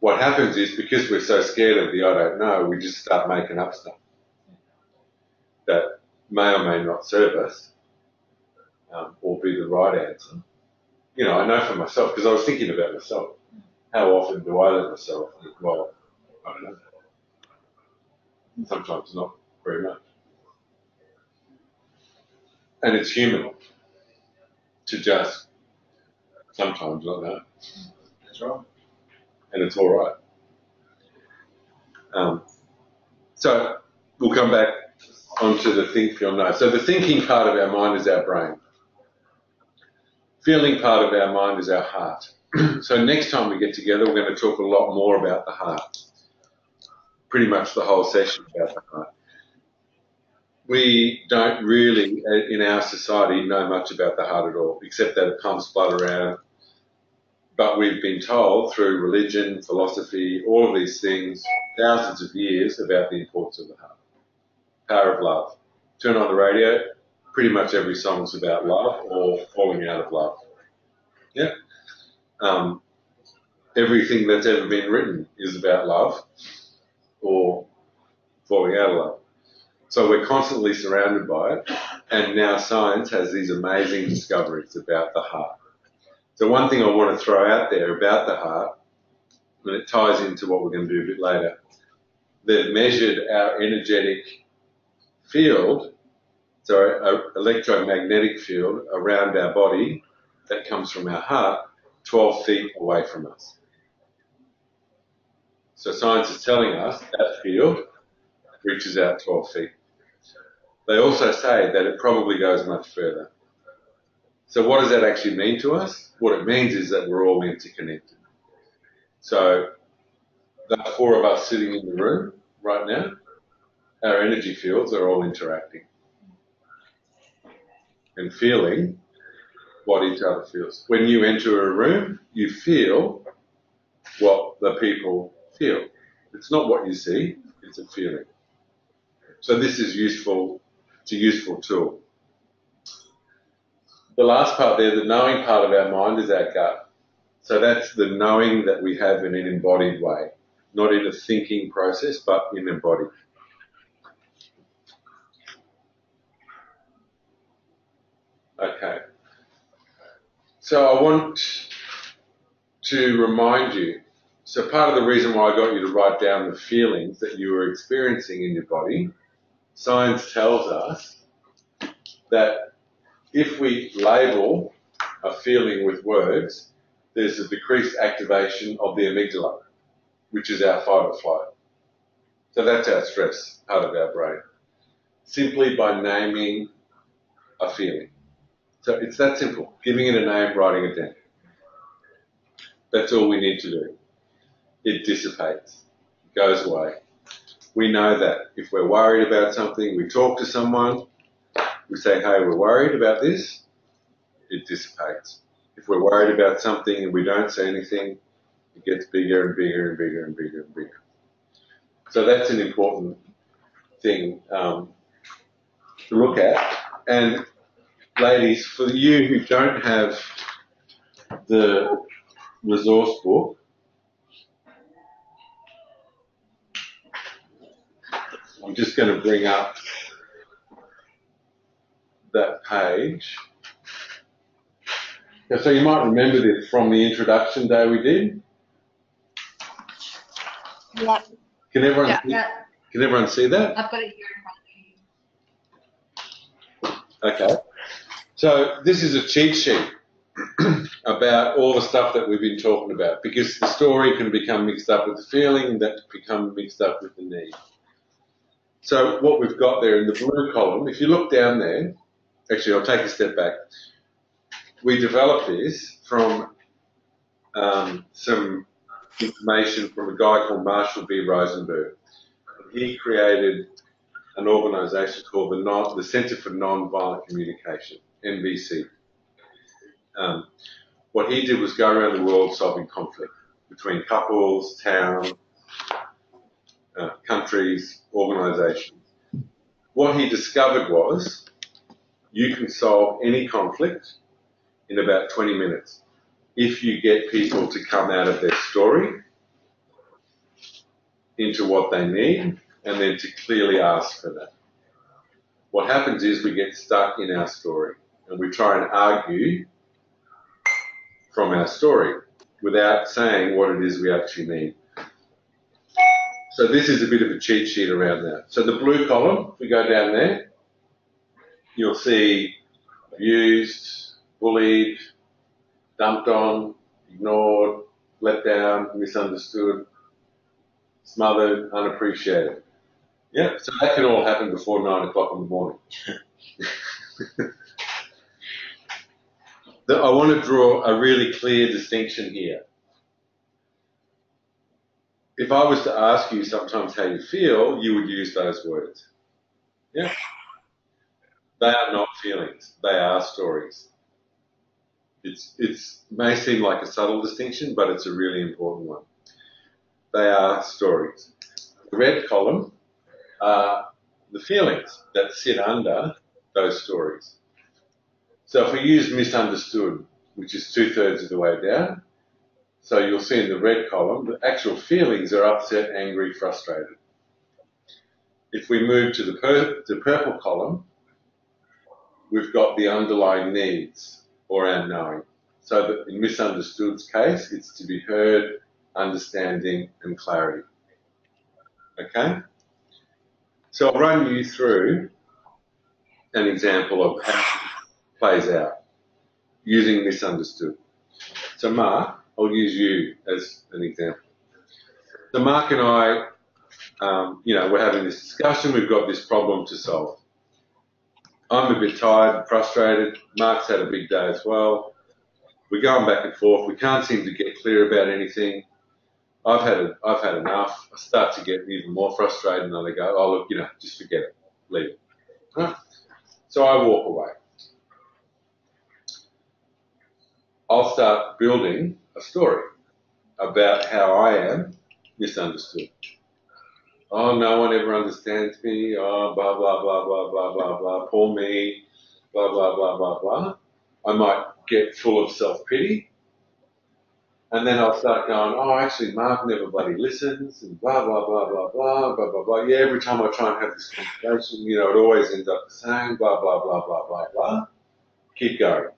What happens is because we're so scared of the I don't know, we just start making up stuff that may or may not serve us. or be the right answer. You know, I know for myself, because I was thinking about myself. How often do I let myself think, well, I don't know. Sometimes not very much. And it's human to just sometimes not know. That's right. And it's all right. So we'll come back onto the think, feel, know. So the thinking part of our mind is our brain. Feeling part of our mind is our heart. So next time we get together, we're going to talk a lot more about the heart. Pretty much the whole session about the heart. We don't really, in our society, know much about the heart at all, except that it pumps blood around. But we've been told through religion, philosophy, all of these things, thousands of years about the importance of the heart. Power of love. Turn on the radio, pretty much every song's about love or falling out of love. Yeah. Everything that's ever been written is about love or falling out of love. So we're constantly surrounded by it, and now science has these amazing discoveries about the heart. So one thing I want to throw out there about the heart, and it ties into what we're going to do a bit later, they've measured our energetic field, so an electromagnetic field around our body that comes from our heart 12 feet away from us. So science is telling us that field reaches out 12 feet. They also say that it probably goes much further. So what does that actually mean to us? What it means is that we're all interconnected. So the four of us sitting in the room right now, our energy fields are all interacting and feeling what each other feels. When you enter a room, you feel what the people feel. It's not what you see, it's a feeling. So this is useful. It's a useful tool. The last part there, the knowing part of our mind, is our gut. So that's the knowing that we have in an embodied way, not in a thinking process, but in embodied. Okay. So I want to remind you, so part of the reason why I got you to write down the feelings that you were experiencing in your body, science tells us that if we label a feeling with words, there's a decreased activation of the amygdala, which is our fight or flight. So that's our stress part of our brain, simply by naming a feeling. So it's that simple, giving it a name, writing it down. That's all we need to do. It dissipates, it goes away. We know that if we're worried about something, we talk to someone, we say, hey, we're worried about this, it dissipates. If we're worried about something and we don't say anything, it gets bigger and bigger and bigger and bigger and bigger. So that's an important thing to look at. And ladies, for you who don't have the resource book, I'm just going to bring up that page. So you might remember this from the introduction day we did. Yep. Can everyone Can everyone see that? I've got it here in front of me. Okay. So this is a cheat sheet about all the stuff that we've been talking about, because the story can become mixed up with the feeling, that become mixed up with the need. So what we've got there in the blue column, if you look down there, actually I'll take a step back. We developed this from some information from a guy called Marshall B. Rosenberg. He created an organisation called the Centre for Nonviolent Communication, NVC. What he did was go around the world solving conflict between couples, towns, countries, organisations. What he discovered was you can solve any conflict in about 20 minutes if you get people to come out of their story into what they need and then to clearly ask for that. What happens is we get stuck in our story. and we try and argue from our story without saying what it is we actually need. So this is a bit of a cheat sheet around that. So the blue column, if we go down there, you'll see abused, bullied, dumped on, ignored, let down, misunderstood, smothered, unappreciated. Yeah, so that can all happen before 9 o'clock in the morning. I want to draw a really clear distinction here. If I was to ask you sometimes how you feel, you would use those words. Yeah. They are not feelings. They are stories. It may seem like a subtle distinction, but it's a really important one. They are stories. The red column are the feelings that sit under those stories. So if we use misunderstood, which is 2/3 of the way down, so you'll see in the red column, the actual feelings are upset, angry, frustrated. If we move to the purple column, we've got the underlying needs or our knowing. So that in misunderstood's case, it's to be heard, understanding, and clarity. Okay? So I'll run you through an example of how it plays out using misunderstood. So Mark, I'll use you as an example. So Mark and I, we're having this discussion. We've got this problem to solve. I'm a bit tired and frustrated. Mark's had a big day as well. We're going back and forth. We can't seem to get clear about anything. I've had enough. I start to get even more frustrated, and then I go, oh, look, just forget it. Leave it. Right? So I walk away. I'll start building a story about how I am misunderstood. Oh, no one ever understands me. Oh, blah, blah, blah, blah, blah, blah, blah. Poor me. Blah, blah, blah, blah, blah. I might get full of self-pity. And then I'll start going, oh, actually, Mark never bloody listens, and blah, blah, blah, blah, blah, blah, blah, blah. Yeah, every time I try and have this conversation, it always ends up the same, blah, blah, blah, blah, blah, blah. Keep going.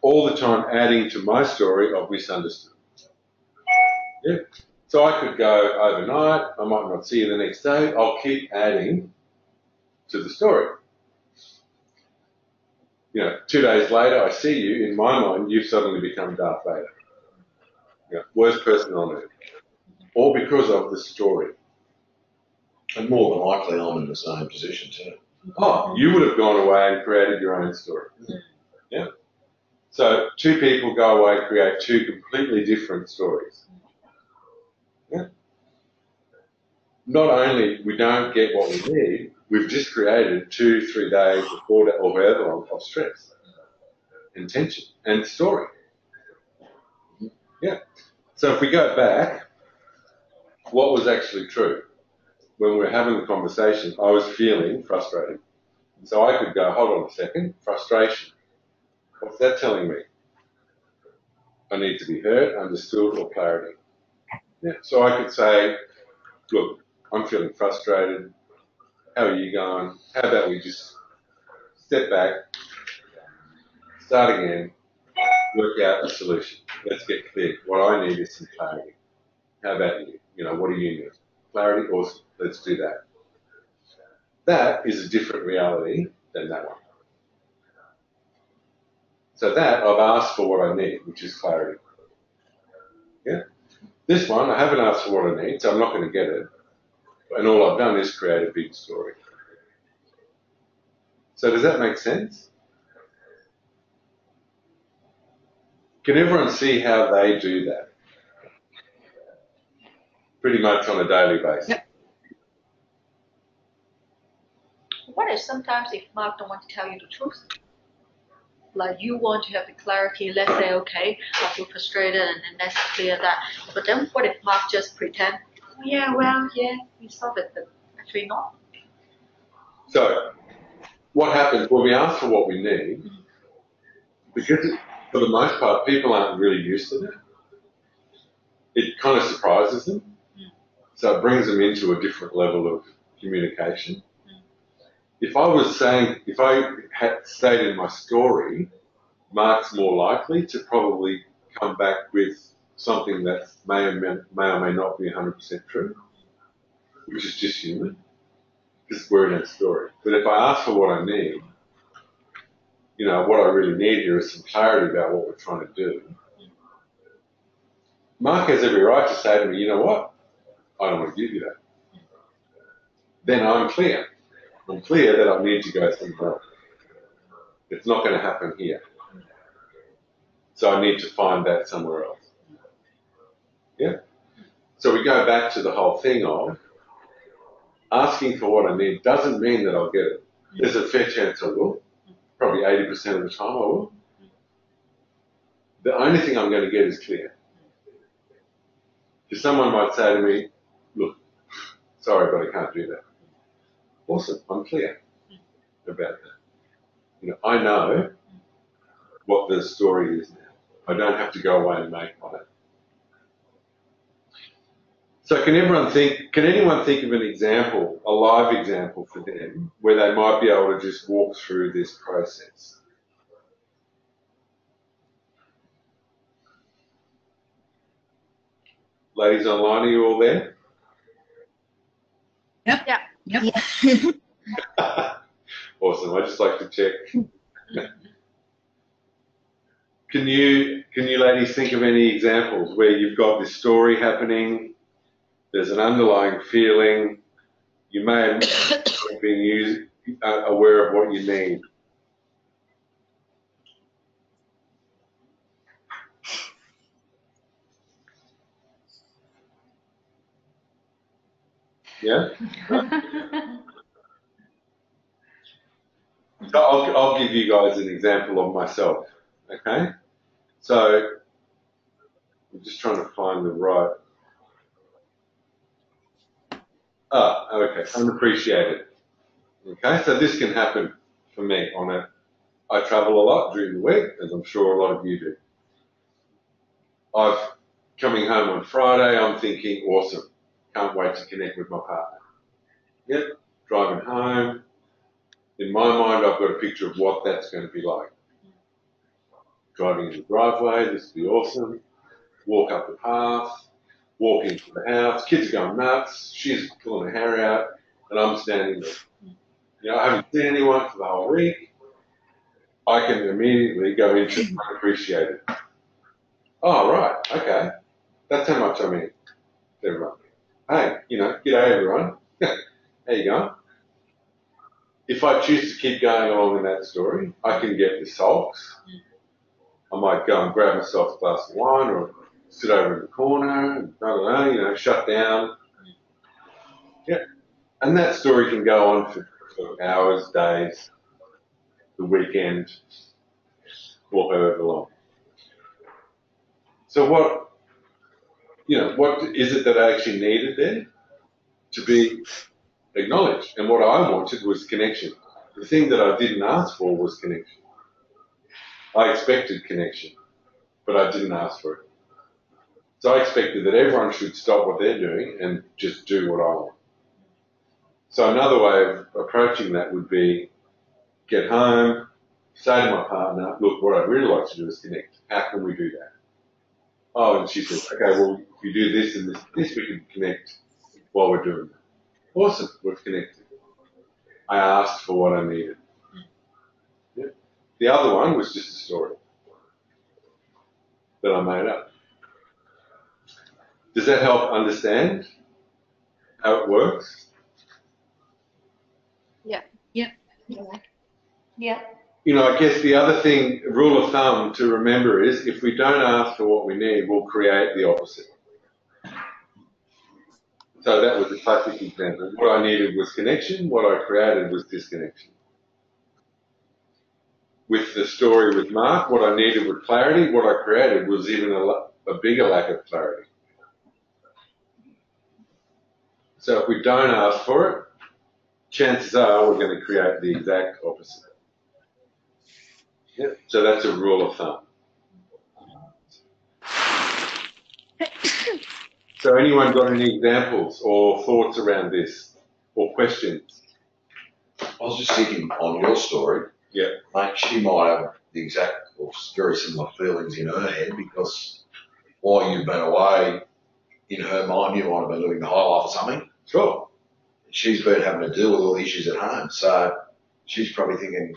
All the time adding to my story of misunderstood. Yeah. So I could go overnight, I might not see you the next day, I'll keep adding to the story. 2 days later, I see you, in my mind, you've suddenly become Darth Vader. Worst person on earth. All because of the story. And more than likely, I'm in the same position too. Oh, you would have gone away and created your own story. Yeah. So 2 people go away, create 2 completely different stories. Yeah. Not only we don't get what we need, we've just created 2-3 days or 4 days or however long of stress and tension and story. Yeah. So if we go back, what was actually true? When we were having the conversation, I was feeling frustrated. So I could go, hold on a second, frustration. What's that telling me? I need to be heard, understood, or clarity. Yeah. So I could say, look, I'm feeling frustrated. How are you going? How about we just step back, start again, work out a solution. Let's get clear. What I need is some clarity. How about you? What do you need? Clarity? Awesome. Let's do that. That is a different reality than that one. So that, I've asked for what I need, which is clarity. Yeah? This one, I haven't asked for what I need, so I'm not going to get it. And all I've done is create a big story. So does that make sense? Can everyone see how they do that? Pretty much on a daily basis. Yep. What if sometimes if Mark don't want to tell you the truth? Like you want to have the clarity, let's say, okay, I feel frustrated and let's clear that. But then what if Mark just pretend, oh, yeah, we solved it, but actually not? So what happens when we ask for what we need, because for the most part people aren't really used to that, it kind of surprises them. So it brings them into a different level of communication. if I had stated my story, Mark's more likely to probably come back with something that may or may not be 100% true, which is just human, because we're in a story. But if I ask for what I need, what I really need here is some clarity about what we're trying to do. Mark has every right to say to me, you know what, I don't want to give you that. Then I'm clear. I'm clear that I need to go somewhere else. It's not going to happen here. So I need to find that somewhere else. Yeah? So we go back to the whole thing of asking for what I need doesn't mean that I'll get it. There's a fair chance I will. Probably 80% of the time I will. The only thing I'm going to get is clear. Because someone might say to me, look, sorry, but I can't do that. Awesome, I'm clear about that. I know what the story is now. I don't have to go away and make one. So can anyone think of an example, a live example for them, where they might be able to just walk through this process? Ladies online, are you all there? Yep. Awesome. I just like to check. Can you ladies think of any examples where you've got this story happening? There's an underlying feeling. You may have been aware of what you need. Yeah? So I'll give you guys an example of myself, okay? So I'm just trying to find the right... okay, unappreciated. Okay, so this can happen for me I travel a lot during the week, as I'm sure a lot of you do. Coming home on Friday, I'm thinking, awesome, can't wait to connect with my partner. Yep, driving home. In my mind, I've got a picture of what that's going to be like. Driving in the driveway, this will be awesome. Walk up the path, walk into the house, kids are going nuts, she's pulling her hair out, and I'm standing there. I haven't seen anyone for the whole week. I can immediately go into unappreciated. Oh, right, okay. That's how much I mean to everyone. Hey, g'day everyone. How you going? If I choose to keep going along in that story, I can get the sulks. I might go and grab myself a glass of wine or sit over in the corner and, I don't know, shut down. Yeah. And that story can go on for hours, days, the weekend, or however long. So what is it that I actually needed then to be acknowledged? And what I wanted was connection. The thing that I didn't ask for was connection. I expected connection, but I didn't ask for it. So I expected that everyone should stop what they're doing and just do what I want. So another way of approaching that would be get home, say to my partner, look, what I'd really like to do is connect. How can we do that? Oh, and she says, okay, well, if you do this and this, we can connect while we're doing that. Awesome, we've connected. I asked for what I needed. Yeah. The other one was just a story that I made up. Does that help understand how it works? Yeah. Yep. Yeah. I guess the other thing, rule of thumb to remember is if we don't ask for what we need, we'll create the opposite. So that was a classic example. What I needed was connection. What I created was disconnection. With the story with Mark, what I needed was clarity. What I created was even a bigger lack of clarity. So if we don't ask for it, chances are we're going to create the exact opposite. Yep. So that's a rule of thumb. So anyone got any examples or thoughts around this or questions? I was was just thinking on your story. Yeah. Like she might have the exact or very similar feelings in her head because while you've been away, in her mind, you might have been living the high life or something. Sure. She's been having to deal with all the issues at home. So she's probably thinking,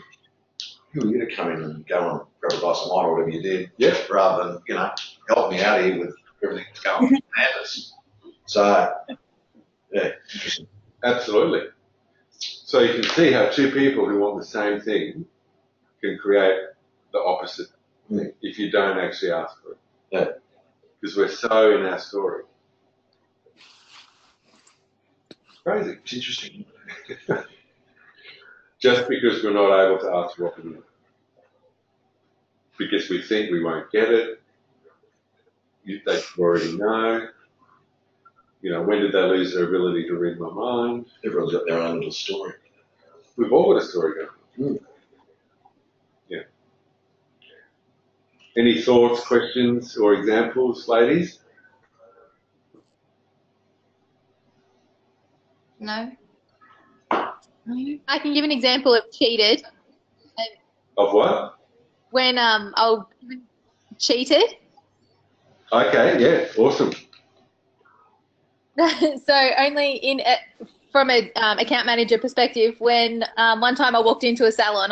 who are you to come in and go and grab a glass of wine or whatever you did? Yeah. Rather than, help me out here with everything that's going on madness. So, yeah, interesting. Absolutely. So you can see how two people who want the same thing can create the opposite thing if you don't actually ask for it. Yeah. Because we're so in our story. Crazy. It's interesting. Just because we're not able to ask for what we need. Because we think we won't get it. They already know. When did they lose their ability to read my mind? Everyone's got their own little story. We've all got a story going. Yeah. Any thoughts, questions, or examples, ladies? No. I can give an example of cheated. Of what? When I cheated. Okay, yeah, awesome. So only from a account manager perspective, when one time I walked into a salon,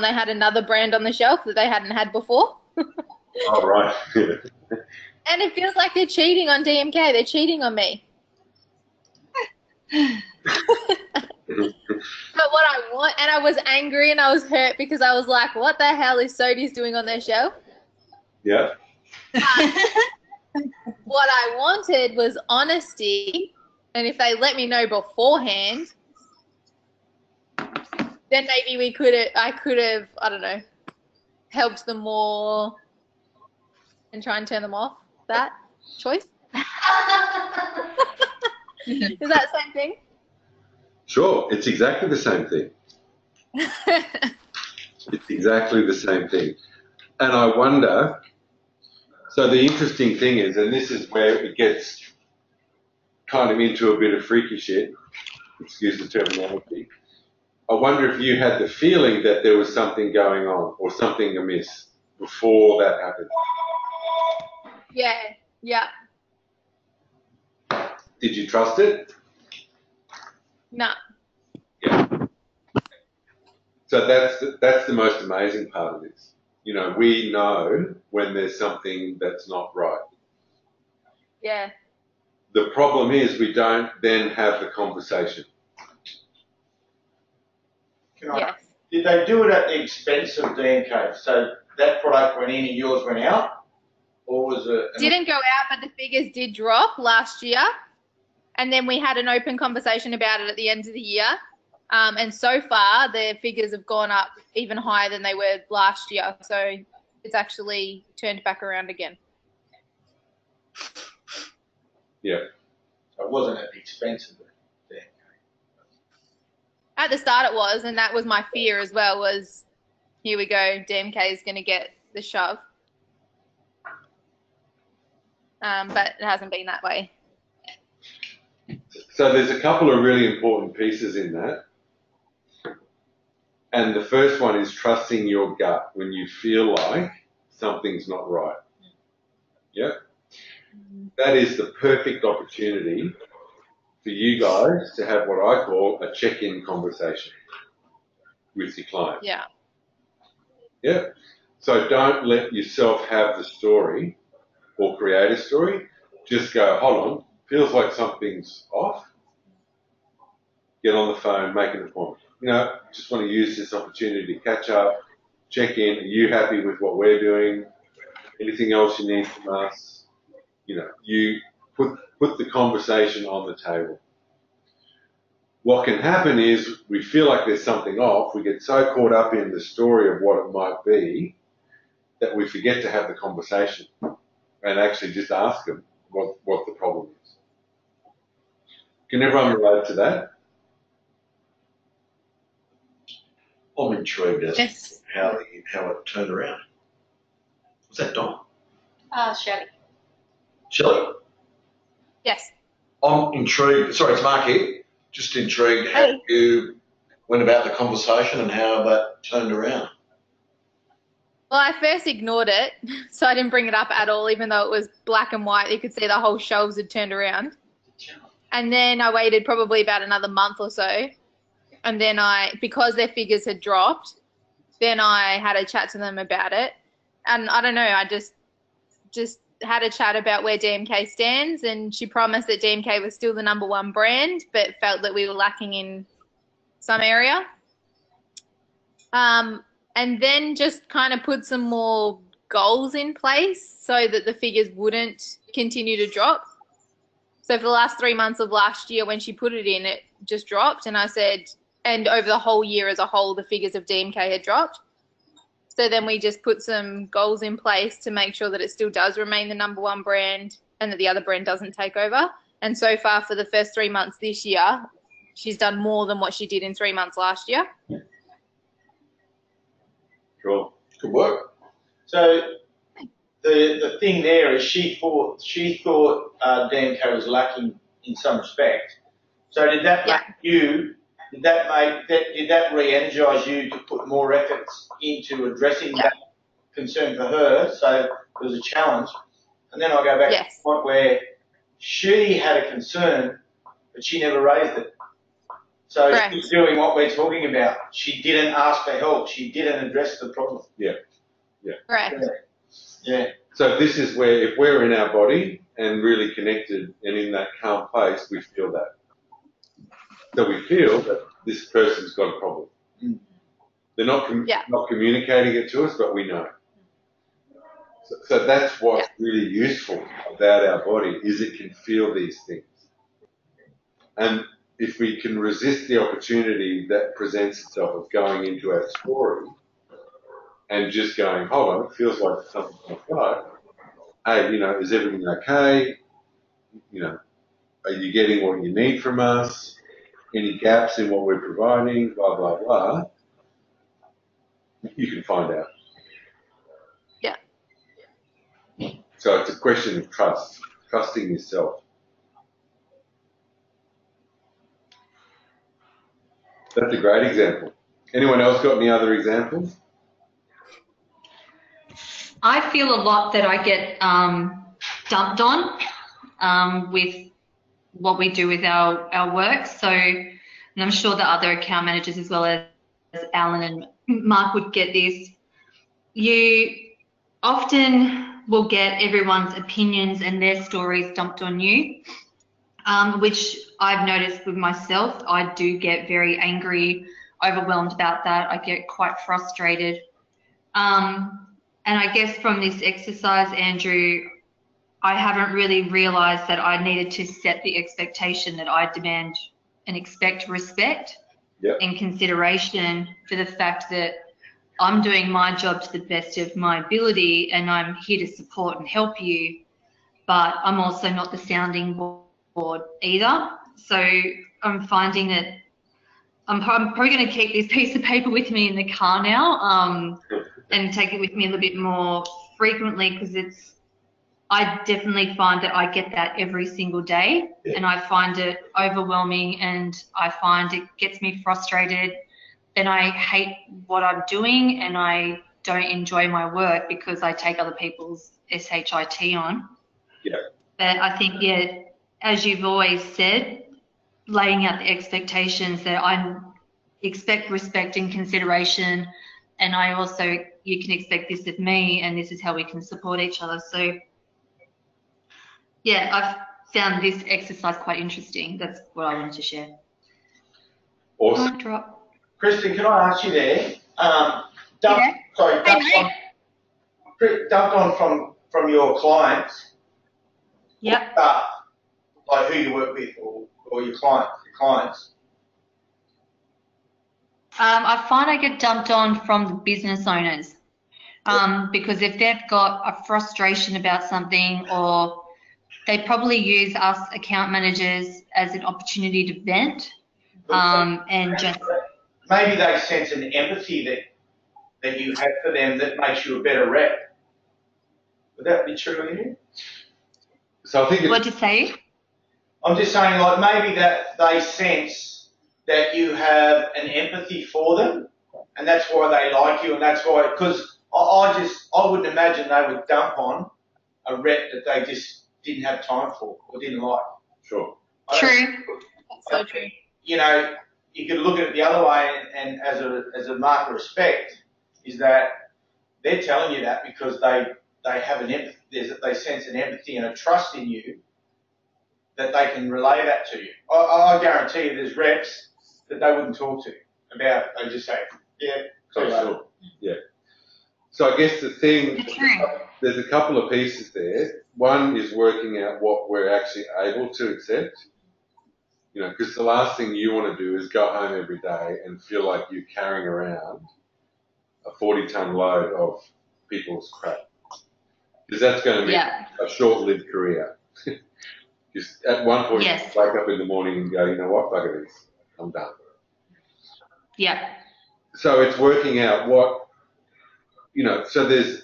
they had another brand on the shelf that they hadn't had before. Oh, right. And it feels like they're cheating on DMK. They're cheating on me. But what I want, and I was angry and I was hurt because I was like, what the hell is Sodi's doing on their shelf? Yeah. What I wanted was honesty, and if they let me know beforehand, then maybe I could have, I don't know, helped them more and try and turn them off that choice. Is that the same thing? Sure, it's exactly the same thing. It's exactly the same thing. And I wonder, so the interesting thing is, and this is where it gets kind of into a bit of freaky shit, excuse the terminology, I wonder if you had the feeling that there was something going on or something amiss before that happened. Yeah. Did you trust it? No. Yeah. So that's the most amazing part of this. We know when there's something that's not right. Yeah. The problem is we don't then have the conversation. Yes. Did they do it at the expense of DMK? So that product went in and yours went out? Or was it? Didn't go out, but the figures did drop last year. And then we had an open conversation about it at the end of the year. And so far, the figures have gone up even higher than they were last year. So it's actually turned back around again. Yeah. So it wasn't at the expense of it. At the start it was, and that was my fear as well, was here we go, DMK is going to get the shove. But it hasn't been that way. So there's a couple of really important pieces in that. And the first one is trusting your gut when you feel like something's not right. Yeah? That is the perfect opportunity for you guys to have what I call a check-in conversation with your client. Yeah. Yeah. So don't let yourself have the story or create a story. Just go, hold on, feels like something's off. Get on the phone, make an appointment. Just want to use this opportunity to catch up, check in. Are you happy with what we're doing? Anything else you need from us? You put the conversation on the table. What can happen is we feel like there's something off. We get so caught up in the story of what it might be that we forget to have the conversation and actually just ask them what the problem is. Can everyone relate to that? I'm intrigued as Yes. to how it turned around. Was that Don? Shelley. Shelley? Yes. I'm intrigued. Sorry, it's Mark here. Just intrigued how you went about the conversation and how that turned around. Well, I first ignored it, so I didn't bring it up at all, even though it was black and white. You could see the whole shelves had turned around. And then I waited probably about another month or so. And then because their figures had dropped, then I had a chat to them about it. And I don't know, I just had a chat about where DMK stands, and she promised that DMK was still the #1 brand, but felt that we were lacking in some area. And then just kind of put some more goals in place so that the figures wouldn't continue to drop. So for the last 3 months of last year, when she put it in, it just dropped. And I said, and over the whole year as a whole, the figures of DMK had dropped. So then we just put some goals in place to make sure that it still does remain the #1 brand and that the other brand doesn't take over. And so far for the first 3 months this year, she's done more than what she did in 3 months last year. Cool. Good work. So the thing there is she thought DMK was lacking in some respect. So did that make you? Did that re-energise you to put more efforts into addressing that concern for her? So it was a challenge. And then I go back to the point where she had a concern, but she never raised it. So she's doing what we're talking about. She didn't ask for help. She didn't address the problem. Yeah. Correct. Yeah. So this is where, if we're in our body and really connected and in that calm place, we feel that. So we feel that this person's got a problem. They're not communicating it to us, but we know. So that's what's really useful about our body, is it can feel these things. And if we can resist the opportunity that presents itself of going into our story and just going, hold on, it feels like something's not right. Hey, is everything okay? Are you getting what you need from us? Any gaps in what we're providing? Blah, blah, blah. You can find out. Yeah. So it's a question of trust, trusting yourself. That's a great example. Anyone else got any other examples? I feel a lot that I get dumped on with what we do with our work. So, and I'm sure the other account managers as well as Alan and Mark would get this. You often will get everyone's opinions and their stories dumped on you, which I've noticed with myself. I do get very angry, overwhelmed about that. I get quite frustrated. And I guess from this exercise, Andrew, I haven't really realised that I needed to set the expectation that I demand and expect respect and consideration for the fact that I'm doing my job to the best of my ability and I'm here to support and help you, but I'm also not the sounding board either. So I'm finding that I'm probably going to keep this piece of paper with me in the car now and take it with me a little bit more frequently, because I definitely find that I get that every single day and I find it overwhelming and I find it gets me frustrated. Then I hate what I'm doing and I don't enjoy my work because I take other people's SHIT on. Yeah. But I think, as you've always said, laying out the expectations that I expect respect and consideration, and I also, you can expect this of me and this is how we can support each other. So yeah, I've found this exercise quite interesting. That's what I wanted to share. Awesome. Kristen, can I ask you there? Dumped on from your clients. Yep. Like who you work with or your clients. I find I get dumped on from the business owners because if they've got a frustration about something, or they probably use us account managers as an opportunity to vent and just... Maybe they sense an empathy that you have for them that makes you a better rep. Would that be true of you? So I think what'd you say? I'm just saying, like, maybe that they sense that you have an empathy for them, and that's why they like you, and that's why, because I wouldn't imagine they would dump on a rep that they just didn't have time for or didn't like. Sure. True. That's so true. You know, you could look at it the other way, and as a mark of respect, is that they're telling you that because they have an empathy, they sense an empathy and a trust in you that they can relay that to you. I guarantee you, there's reps that they wouldn't talk to about. They just say, "Yeah, sure. Yeah." So I guess the thing, there's a couple of pieces there. One is working out what we're actually able to accept. You know, because the last thing you want to do is go home every day and feel like you're carrying around a 40-ton load of people's crap. Because that's going to be a short-lived career. Just at one point, you wake up in the morning and go, you know what, bugger this, I'm done. Yeah. So it's working out what, you know, so there's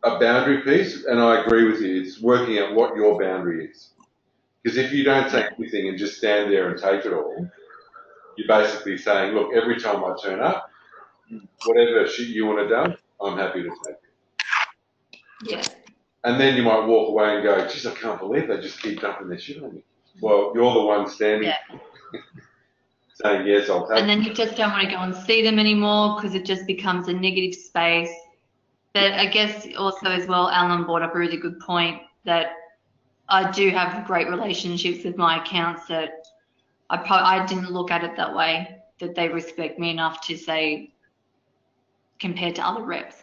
a boundary piece, and I agree with you, it's working out what your boundary is. Because if you don't take anything and just stand there and take it all, you're basically saying, look, every time I turn up, whatever shit you want to dump, I'm happy to take it. Yeah. And then you might walk away and go, geez, I can't believe they just keep dumping their shit on me. Well, you're the one standing saying, yes, I'll take it. And then you just don't want to go and see them anymore because it just becomes a negative space. But I guess also as well, Alan brought up a really good point that I do have great relationships with my accounts that I didn't look at it that way, that they respect me enough to say compared to other reps.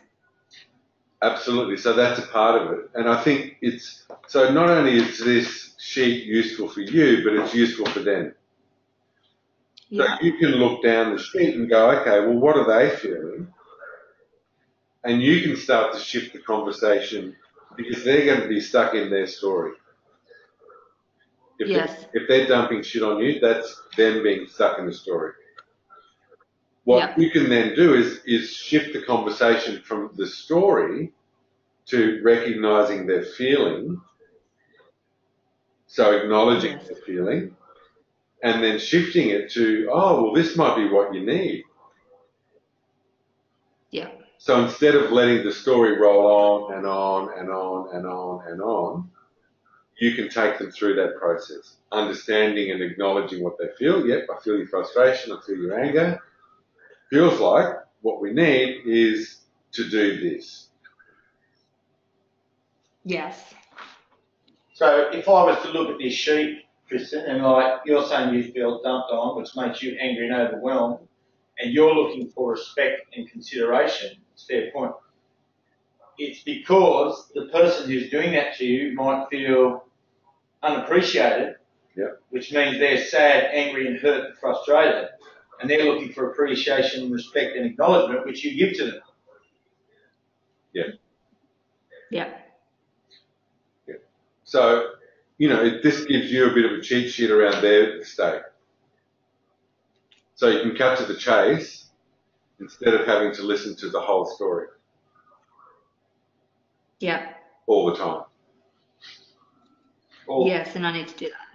Absolutely. So that's a part of it. And I think it's, so not only is this sheet useful for you, but it's useful for them. Yeah. So you can look down the sheet and go, okay, well, what are they feeling? And you can start to shift the conversation because they're going to be stuck in their story. If they're dumping shit on you, that's them being stuck in the story. What you can then do is shift the conversation from the story to recognizing their feeling, so acknowledging their feeling, and then shifting it to, oh, well, this might be what you need. Yeah. So instead of letting the story roll on and on and on and on and on, you can take them through that process, understanding and acknowledging what they feel. Yep, I feel your frustration, I feel your anger. Feels like what we need is to do this. Yes. So if I was to look at this sheet, Tristan, and like you're saying you feel dumped on, which makes you angry and overwhelmed, and you're looking for respect and consideration, it's a fair point. It's because the person who's doing that to you might feel unappreciated, which means they're sad, angry and hurt and frustrated, and they're looking for appreciation, respect and acknowledgement, which you give to them. Yeah. Yeah. Yeah. So, you know, this gives you a bit of a cheat sheet around their state. So you can cut to the chase instead of having to listen to the whole story. Yeah. All the time. Yes, and I need to do that.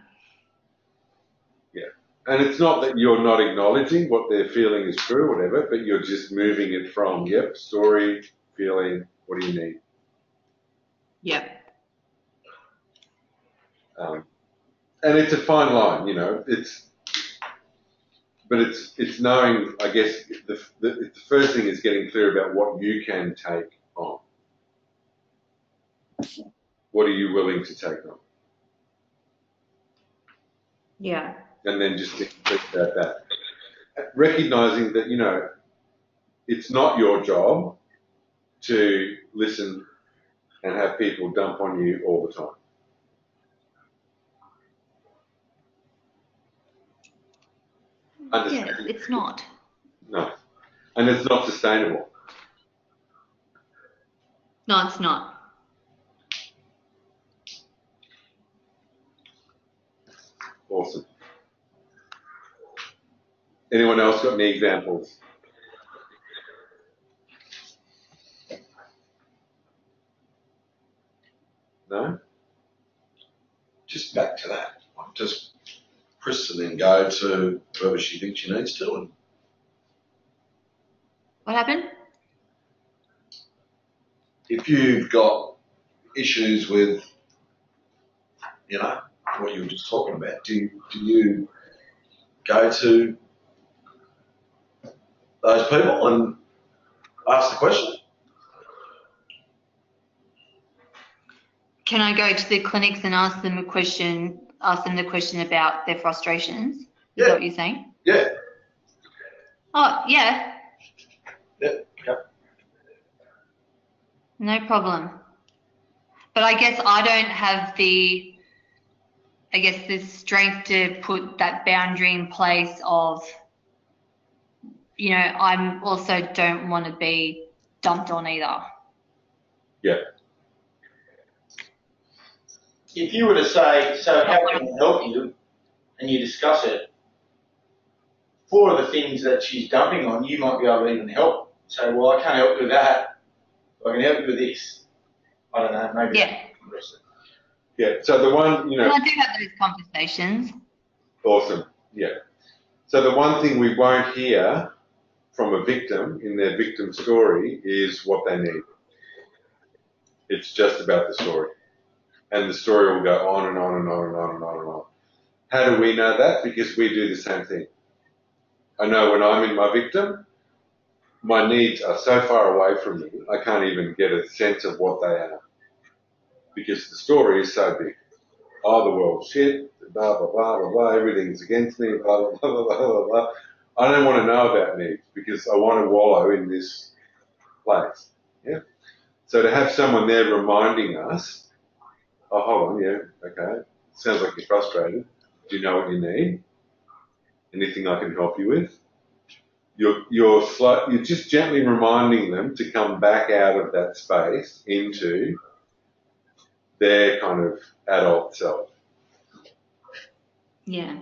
Yeah. And it's not that you're not acknowledging what they're feeling is true or whatever, but you're just moving it from, story, feeling, what do you need? Yeah. And it's a fine line, you know, but it's knowing, I guess, the first thing is getting clear about what you can take on. What are you willing to take on? Yeah. And then just think about that. Recognizing that, you know, it's not your job to listen and have people dump on you all the time. Yes, it's not. No. And it's not sustainable. No, it's not. Awesome. Anyone else got any examples? No? Just back to that. just Chris to then go to whoever she thinks she needs to. And What happened? if you've got issues with, you know, what you were just talking about, do you go to those people and ask the question? Can I go to the clinics and ask them the question about their frustrations? Is Yeah. that what you're saying? Yeah. Oh, yeah, Yeah. Okay. no problem. But I guess I don't have the strength to put that boundary in place of, you know, I'm also don't want to be dumped on either. Yeah. If you were to say, so how can I help you, and you discuss it, 4 of the things that she's dumping on, you might be able to even help. Say, well, I can't help you with that. I can help you with this. I don't know, maybe. Yeah. Yeah. So the one, you know. And I do have those conversations. Awesome. Yeah. So the one thing we won't hear from a victim in their victim story is what they need. It's just about the story. And the story will go on and on and on and on and on and on. How do we know that? Because we do the same thing. I know when I'm in my victim, my needs are so far away from me, I can't even get a sense of what they are. Because the story is so big. Oh, the world's shit, blah, blah, blah, blah, blah, everything's against me, blah, blah, blah, blah, blah, blah. I don't want to know about needs because I want to wallow in this place. Yeah. So to have someone there reminding us, oh, hold on, yeah, okay, sounds like you're frustrated. Do you know what you need? Anything I can help you with? You're just gently reminding them to come back out of that space into their kind of adult self. Yeah.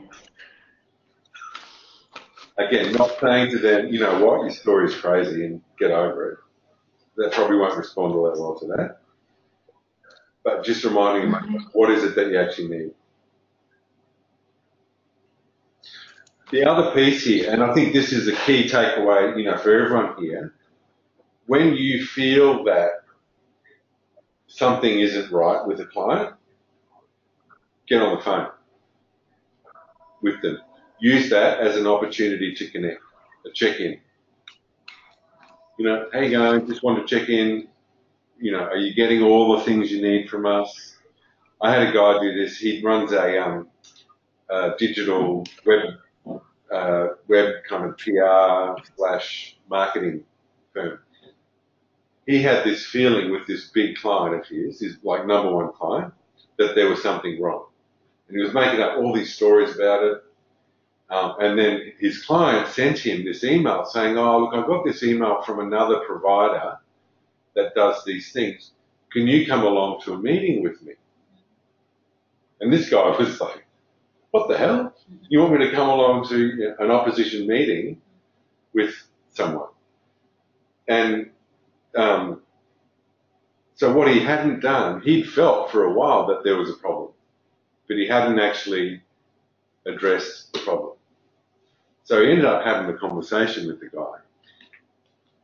Again, not saying to them, you know what, your story's crazy and get over it. They probably won't respond all that well to that. But just reminding them, what is it that you actually need? The other piece here, and I think this is a key takeaway, you know, for everyone here, when you feel that something isn't right with a client, get on the phone with them. Use that as an opportunity to connect, a check-in. You know, how you going? Just want to check in. You know, are you getting all the things you need from us? I had a guy do this. He runs a digital web kind of PR/marketing firm. He had this feeling with this big client of his like number one client, that there was something wrong. And he was making up all these stories about it. And then his client sent him this email saying, oh, look, I got this email from another provider that does these things. Can you come along to a meeting with me? And this guy was like, what the hell? You want me to come along to an opposition meeting with someone? And so what he hadn't done, he'd felt for a while that there was a problem, but he hadn't actually addressed the problem. So he ended up having the conversation with the guy.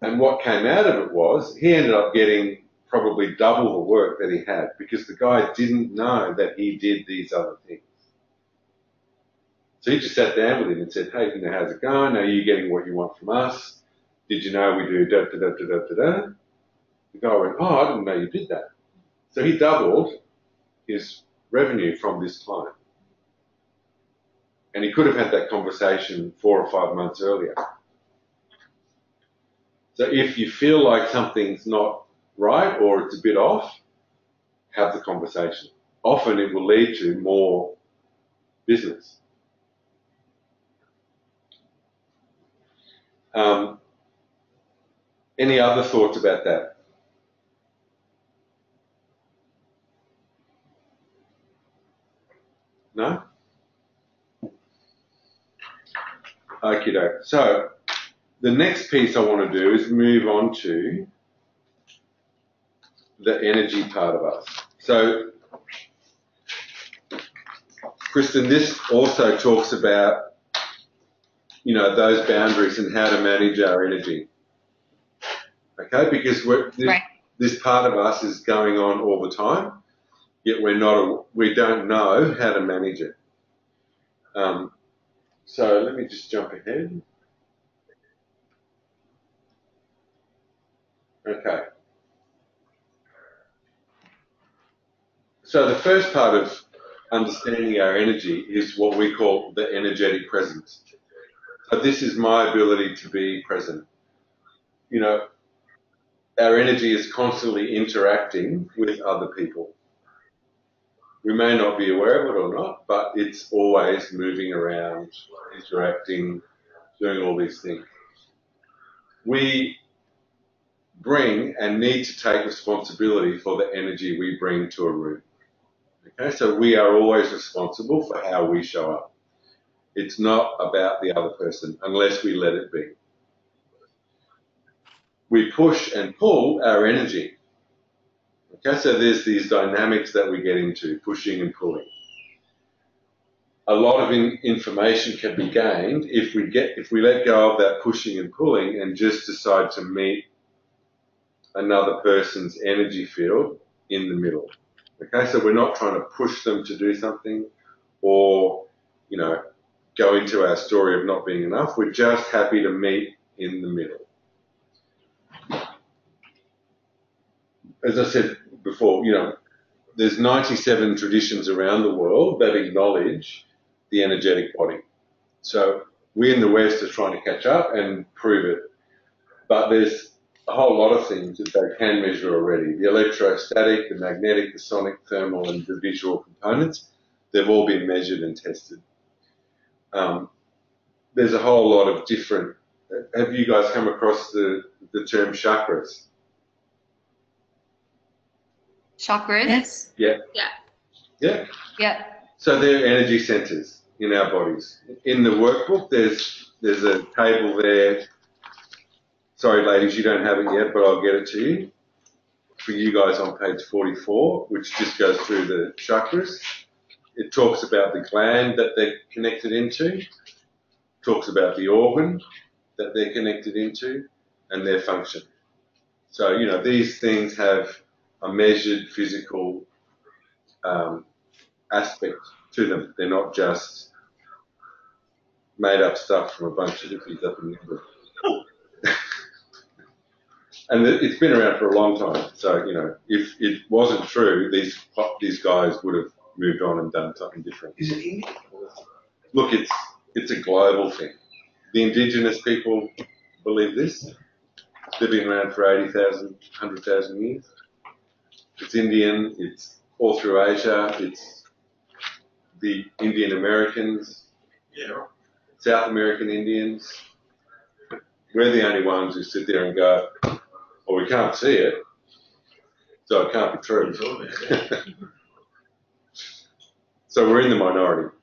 And what came out of it was he ended up getting probably double the work that he had because the guy didn't know that he did these other things. So he just sat down with him and said, hey, you know, how's it going? Are you getting what you want from us? Did you know we do da-da-da-da-da-da-da? The guy went, oh, I didn't know you did that. So he doubled his revenue from this client. And he could have had that conversation 4 or 5 months earlier. So if you feel like something's not right or it's a bit off, have the conversation. Often it will lead to more business. Any other thoughts about that? No? Okie doke. So the next piece I want to do is move on to the energy part of us. So Kristen, this also talks about, you know, those boundaries and how to manage our energy. Okay, because this part of us is going on all the time, yet we don't know how to manage it. So let me just jump ahead. Okay. So the first part of understanding our energy is what we call the energetic presence. So this is my ability to be present. You know, our energy is constantly interacting with other people. We may not be aware of it or not, but it's always moving around, interacting, doing all these things. We bring and need to take responsibility for the energy we bring to a room. Okay, so we are always responsible for how we show up. It's not about the other person unless we let it be. We push and pull our energy. Okay, so there's these dynamics that we get into, pushing and pulling. A lot of information can be gained if we let go of that pushing and pulling and just decide to meet another person's energy field in the middle. Okay, so we're not trying to push them to do something or, you know, go into our story of not being enough. We're just happy to meet in the middle. As I said before, you know, there's 97 traditions around the world that acknowledge the energetic body. So we in the West are trying to catch up and prove it. But there's a whole lot of things that they can measure already. The electrostatic, the magnetic, the sonic, thermal, and the visual components, they've all been measured and tested. There's a whole lot of different... Have you guys come across the term chakras? Chakras? Yes. Yeah. Yeah. Yeah. Yeah. So they're energy centers in our bodies. In the workbook, there's a table there. Sorry, ladies, you don't have it yet, but I'll get it to you. For you guys on page 44, which just goes through the chakras. It talks about the gland that they're connected into, talks about the organ that they're connected into, and their function. So, you know, these things have a measured physical aspect to them. They're not just made up stuff from a bunch of hippies up in England. And it's been around for a long time. So, you know, if it wasn't true, these guys would have moved on and done something different. Is it Indian? Look, it's a global thing. The indigenous people believe this. They've been around for 80,000, 100,000 years. It's Indian. It's all through Asia. It's the Indian Americans. Yeah. South American Indians. We're the only ones who sit there and go, well, we can't see it, so it can't be true. So we're in the minority.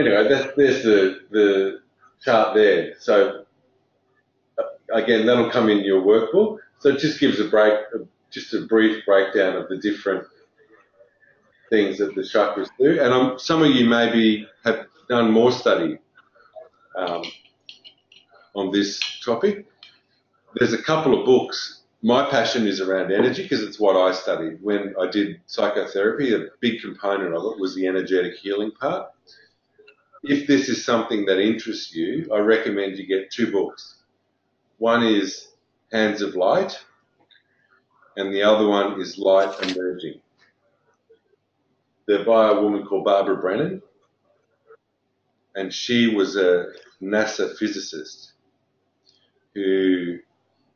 Anyway, there's the chart there. So again, that'll come in your workbook. So it just gives just a brief breakdown of the different things that the chakras do. And some of you maybe have done more study on this topic. There's a couple of books. My passion is around energy because it's what I studied. When I did psychotherapy, a big component of it was the energetic healing part. If this is something that interests you, I recommend you get two books. One is Hands of Light, and the other one is Light Emerging. They're by a woman called Barbara Brennan, and she was a NASA physicist who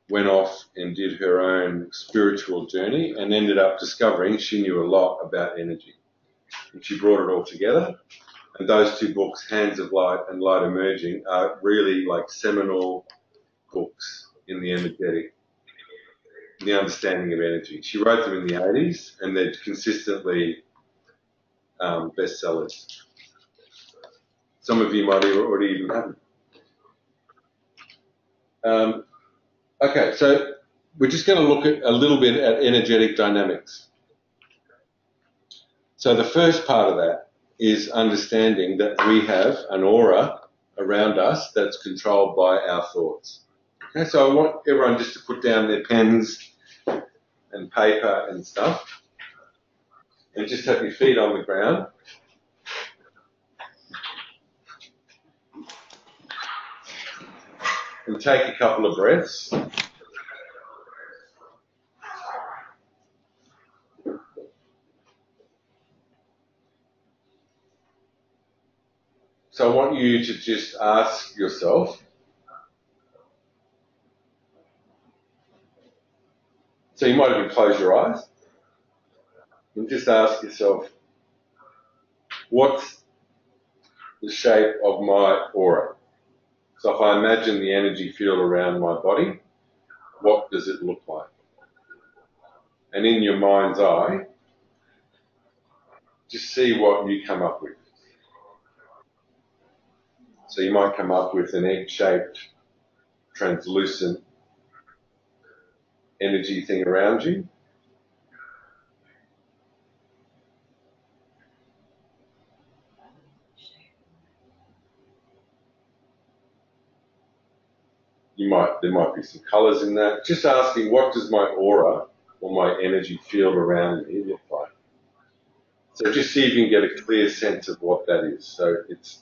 went off and did her own spiritual journey and ended up discovering she knew a lot about energy. And she brought it all together. And those two books, Hands of Light and Light Emerging, are really like seminal books in the understanding of energy. She wrote them in the 80s, and they're consistently bestsellers. Some of you might already even have them. Okay, so we're just going to look at a little bit at energetic dynamics. So the first part of that is understanding that we have an aura around us that's controlled by our thoughts. Okay, so I want everyone just to put down their pens and paper and stuff, and just have your feet on the ground. And take a couple of breaths. So I want you to just ask yourself, so you might even close your eyes, and just ask yourself, what's the shape of my aura? So if I imagine the energy field around my body, what does it look like? And in your mind's eye, just see what you come up with. So you might come up with an egg-shaped, translucent energy thing around you. There might be some colours in that. Just asking, what does my aura or my energy field around me look like? So just see if you can get a clear sense of what that is. So it's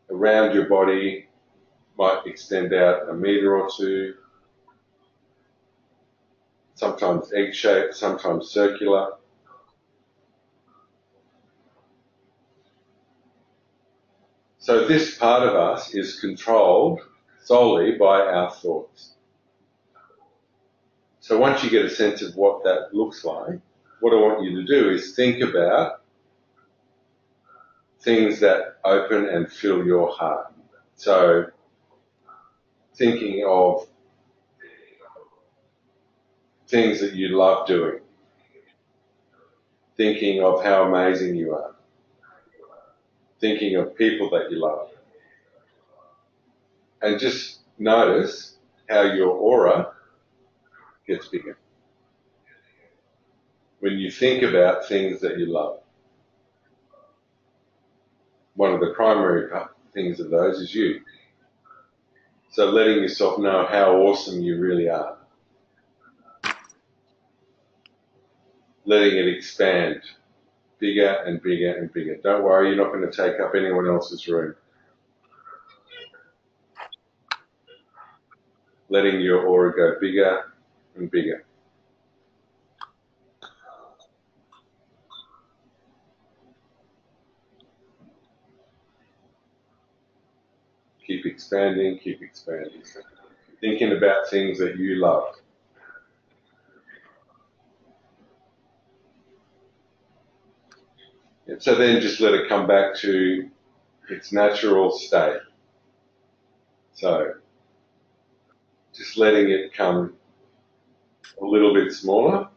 around your body, might extend out a metre or two, sometimes egg-shaped, sometimes circular. So this part of us is controlled solely by our thoughts. So once you get a sense of what that looks like, what I want you to do is think about things that open and fill your heart. So thinking of things that you love doing, thinking of how amazing you are, thinking of people that you love. And just notice how your aura gets bigger when you think about things that you love. One of the primary things of those is you. So letting yourself know how awesome you really are. Letting it expand bigger and bigger and bigger. Don't worry, you're not going to take up anyone else's room. Letting your aura go bigger and bigger. Keep expanding, keep expanding. Thinking about things that you love. And so then just let it come back to its natural state. So just letting it come a little bit smaller.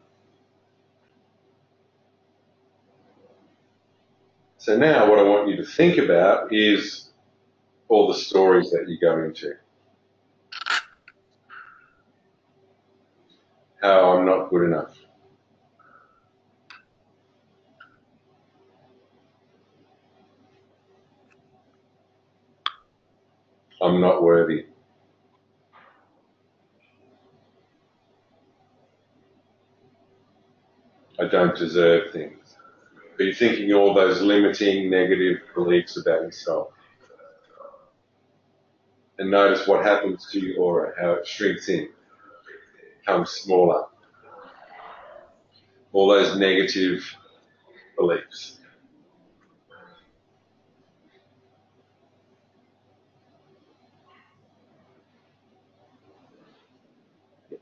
So now what I want you to think about is all the stories that you go into. How I'm not good enough. I'm not worthy. I don't deserve things. But you're thinking all those limiting negative beliefs about yourself. And notice what happens to your aura, how it shrinks in, becomes smaller. All those negative beliefs.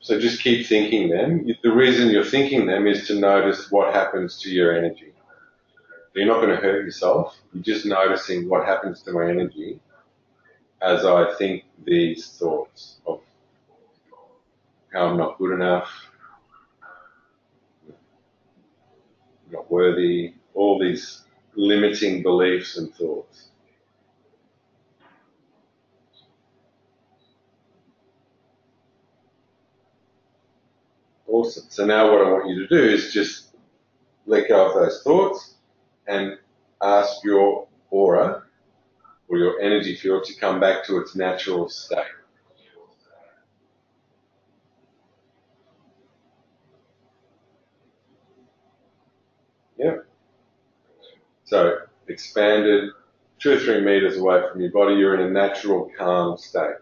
So just keep thinking them. The reason you're thinking them is to notice what happens to your energy. You're not going to hurt yourself. You're just noticing what happens to my energy as I think these thoughts of how I'm not good enough, not worthy, all these limiting beliefs and thoughts. Awesome. So now what I want you to do is just let go of those thoughts and ask your aura or your energy field to come back to its natural state. Yep. So expanded 2 or 3 meters away from your body, you're in a natural calm state.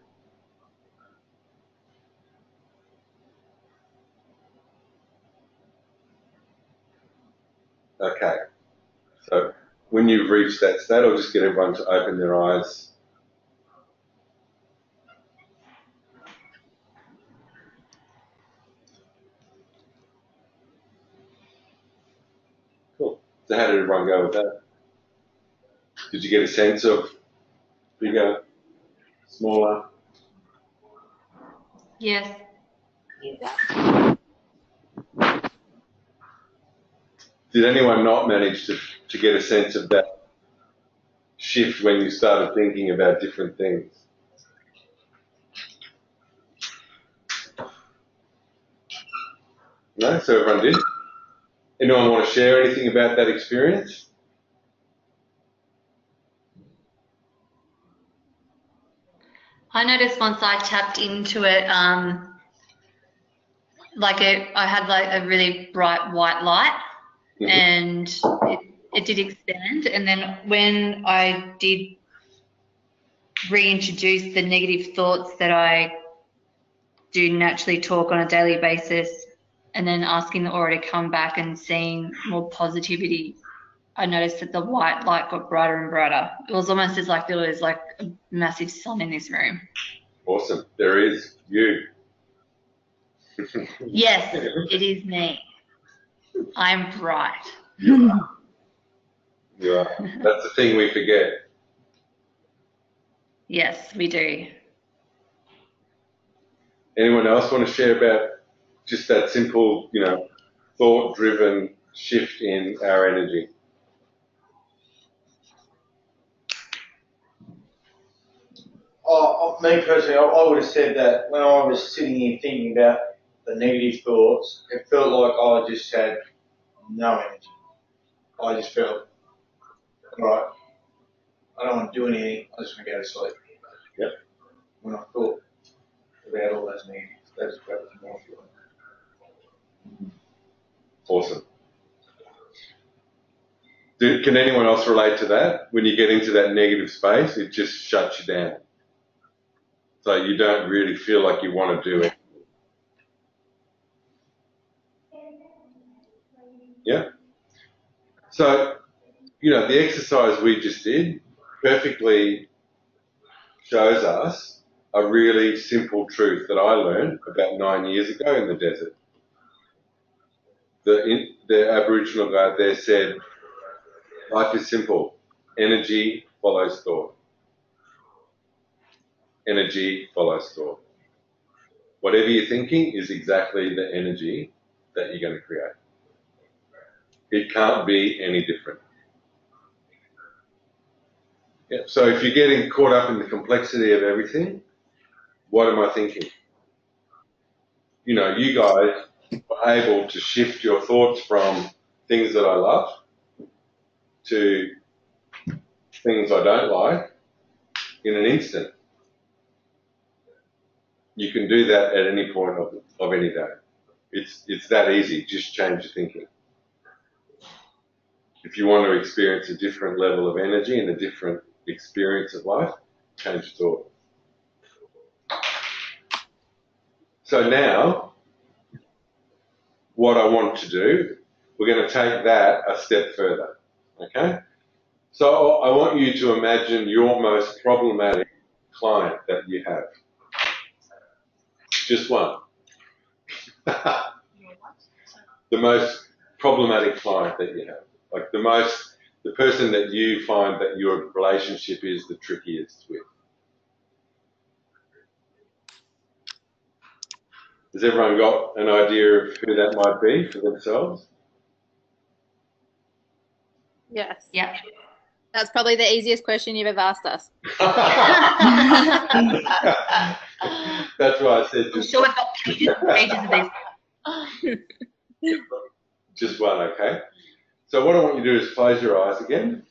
Okay. So when you've reached that state, I'll just get everyone to open their eyes. Cool. So how did everyone go with that? Did you get a sense of bigger, smaller? Yes. Did anyone not manage to get a sense of that shift when you started thinking about different things? No? So everyone did? Anyone want to share anything about that experience? I noticed once I tapped into it, I had like a really bright white light, mm-hmm. and it did expand. And then when I did reintroduce the negative thoughts that I do naturally talk on a daily basis, and then asking the aura to come back and seeing more positivity, I noticed that the white light got brighter and brighter. It was almost as like there was like a massive sun in this room. Awesome. There is you. Yes, it is me. I'm bright. You are. You are. That's the thing we forget. Yes, we do. Anyone else want to share about just that simple, thought-driven shift in our energy? Me personally, I would have said that when I was sitting here thinking about the negative thoughts, it felt like I just had no energy. I just felt, right, I don't want to do anything, I just want to go to sleep. Yep. When I thought about all those negatives, that was more feeling. Awesome. Can anyone else relate to that? When you get into that negative space, it just shuts you down. So you don't really feel like you want to do it. Yeah? So, the exercise we just did perfectly shows us a really simple truth that I learned about 9 years ago in the desert. The Aboriginal guide there said, life is simple. Energy follows thought. Energy follows thought. Whatever you're thinking is exactly the energy that you're going to create. It can't be any different. Yeah. So if you're getting caught up in the complexity of everything, what am I thinking? You guys were able to shift your thoughts from things that I love to things I don't like in an instant. You can do that at any point of any day. It's that easy. Just change your thinking. If you want to experience a different level of energy and a different experience of life, change your thought. So now, what I want to do, we're going to take that a step further. Okay? So I want you to imagine your most problematic client that you have. Just one. The most problematic client that you have. Like the person that you find that your relationship is the trickiest with. Has everyone got an idea of who that might be for themselves? Yes. Yeah. That's probably the easiest question you've ever asked us. That's why I said I'm sure we've got pages of these. Just one, okay? So what I want you to do is close your eyes again.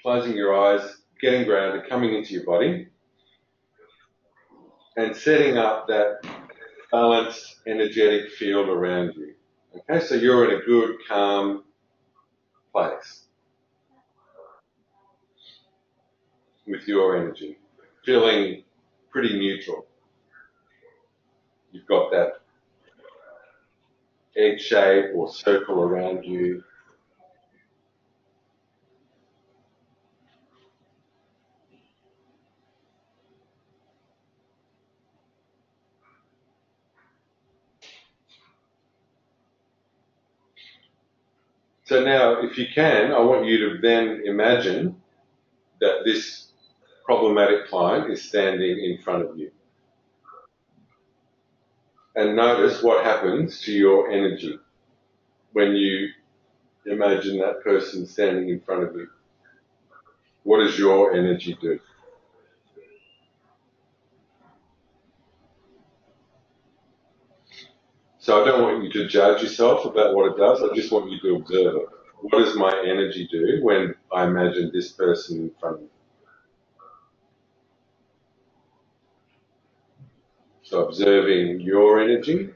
Closing your eyes, getting grounded, coming into your body, and setting up that balanced, energetic field around you. Okay, so you're in a good, calm place with your energy, feeling pretty neutral. You've got that egg shape or circle around you. So now, if you can, I want you to then imagine that this problematic client is standing in front of you. And notice what happens to your energy when you imagine that person standing in front of you. What does your energy do? So I don't want you to judge yourself about what it does. I just want you to observe it. What does my energy do when I imagine this person in front of me? So observing your energy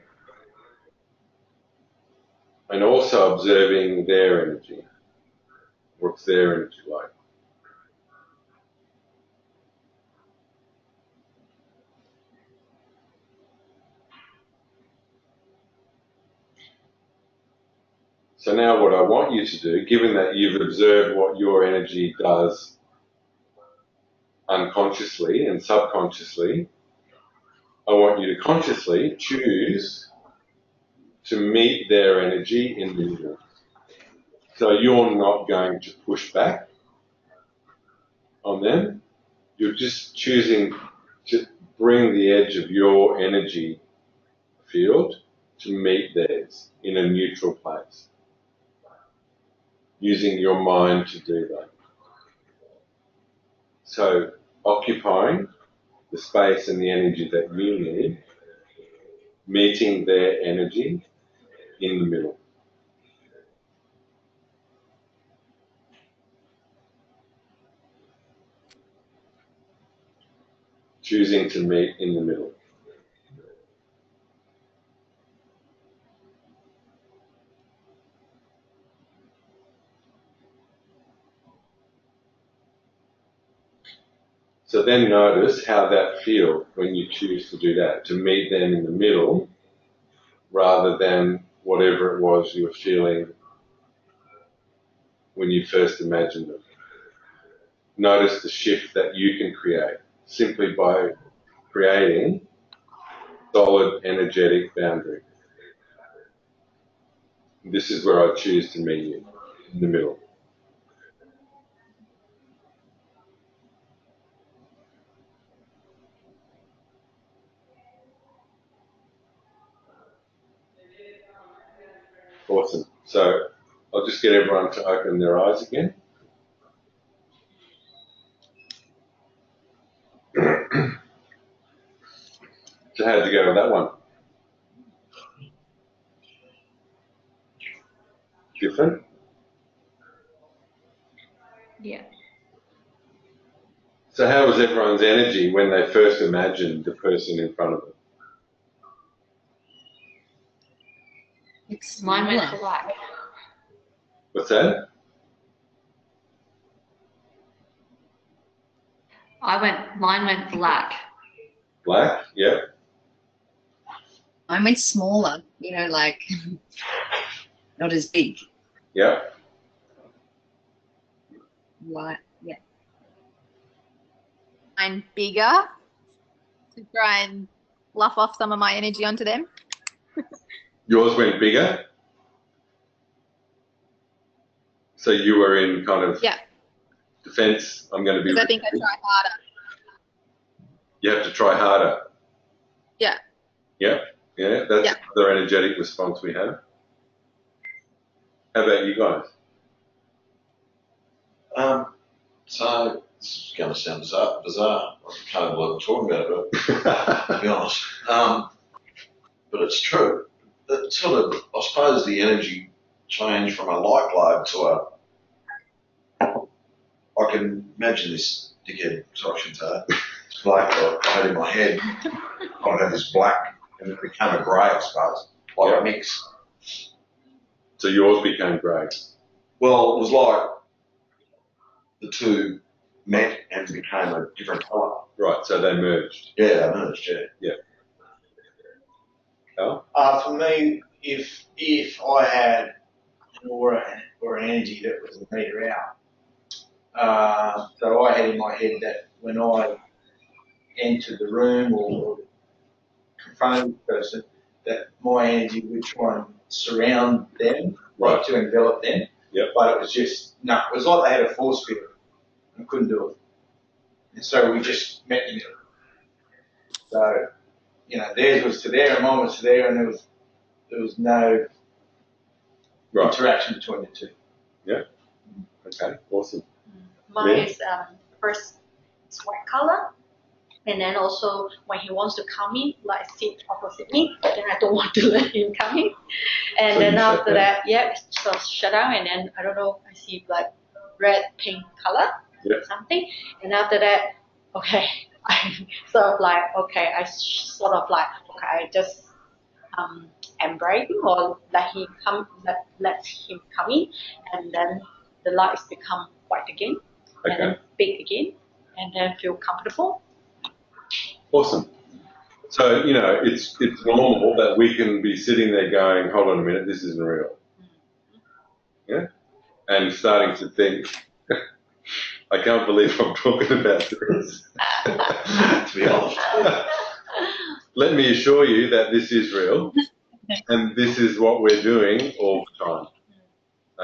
and also observing their energy. What's their energy like? So now what I want you to do, given that you've observed what your energy does unconsciously and subconsciously, I want you to consciously choose to meet their energy in the middle. So you're not going to push back on them. You're just choosing to bring the edge of your energy field to meet theirs in a neutral place, using your mind to do that. So occupying the space and the energy that you need, meeting their energy in the middle. Choosing to meet in the middle. So then notice how that feels when you choose to do that, to meet them in the middle rather than whatever it was you were feeling when you first imagined it. Notice the shift that you can create simply by creating solid energetic boundary. This is where I choose to meet you, in the middle. Awesome. So I'll just get everyone to open their eyes again. So how'd you go with that one? Different? Yeah. So how was everyone's energy when they first imagined the person in front of them? Mine went black. What's that? Mine went black. Black? Yep. Mine went smaller, you know, like not as big. Yep. White, yeah. Mine bigger to try and bluff off some of my energy onto them. Yours went bigger? So you were in kind of defense. I'm going to be. Because I think I try harder. You have to try harder. Yeah. Yeah. Yeah. That's the energetic response we have. How about you guys? So this is going to sound bizarre. I can't even believe I'm talking about it, but to be honest. But it's true. It sort of, I suppose the energy changed from a light globe to I can imagine this dickhead, sorry, I shouldn't say that, black I had in my head. I had this black and it became a grey, I suppose, like a mix. So yours became grey? Well, it was like the two met and became a different colour. Right, so they merged. Yeah, they merged, yeah. Yeah. Oh? For me, if I had an aura or an energy that was a meter out, so I had in my head that when I entered the room or confronted the person, that my energy would try and surround them, like to envelop them. Yep. But it was just, no, it was like they had a force field and couldn't do it. And so we just met in the middle. So, you know, theirs was to there and mine was to there, and there was no interaction between the two. Yeah. Okay, awesome. Mine is first it's white color, and then also when he wants to come in, like sit opposite me, then I don't want to let him come in. And so then after that, so shut down, and then I don't know, I see like red, pink color, something, and after that, okay, I sort of like, I just embrace him or let him come in, and then the lights become white again, and then big again, and then feel comfortable. Awesome. So, you know, it's normal that we can be sitting there going, hold on a minute, this isn't real. Yeah? And starting to think, I can't believe I'm talking about this. To be honest. Let me assure you that this is real, and this is what we're doing all the time.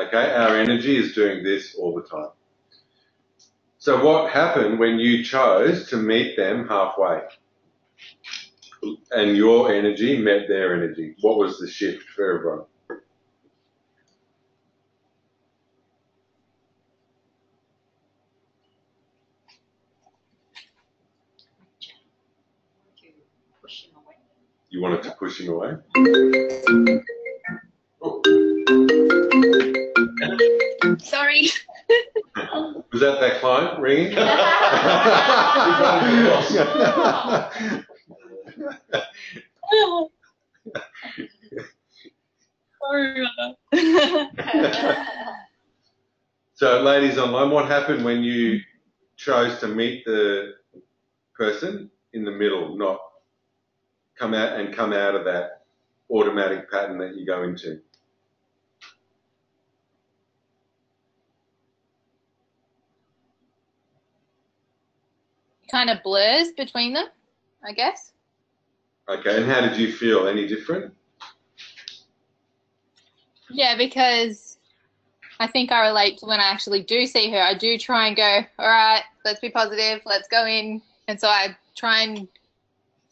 Okay? Our energy is doing this all the time. So what happened when you chose to meet them halfway? And your energy met their energy. What was the shift for everyone? You wanted to push him away? Sorry. Was that client ringing? So, ladies online, what happened when you chose to meet the person in the middle, not come out of that automatic pattern that you go into? Kind of blurs between them, I guess. Okay, and how did you feel? Any different? Yeah, because I think I relate to when I actually do see her. I do try and go, all right, let's be positive, let's go in. And so I try and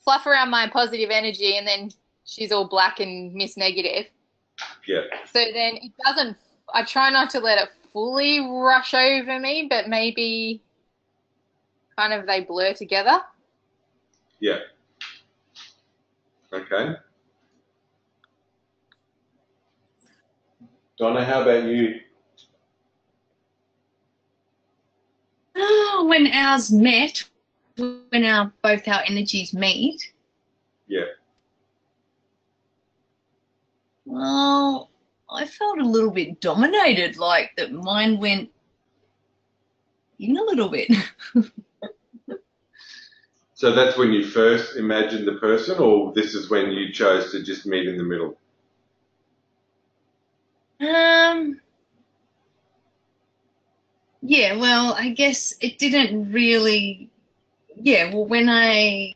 fluff around my positive energy, and then she's all black and Miss Negative. Yeah. So then it doesn't, I try not to let it fully rush over me, but maybe kind of they blur together. Yeah. Okay. Donna, how about you? Oh, when ours met, when both our energies meet. Yeah. Well, I felt a little bit dominated, like that mine went in a little bit. So that's when you first imagined the person, or this is when you chose to just meet in the middle? Yeah, well, I guess it didn't really, well, when I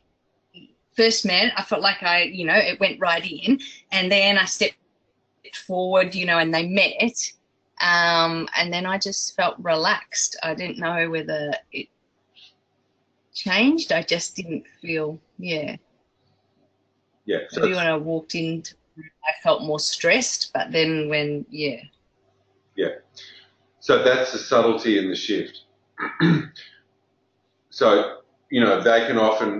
first met, I felt like it went right in, and then I stepped forward, and they met, and then I just felt relaxed. I didn't know whether it changed. I just didn't feel, Yeah. So maybe when I walked in, I felt more stressed, but then when, Yeah. So that's the subtlety in the shift. So, you know,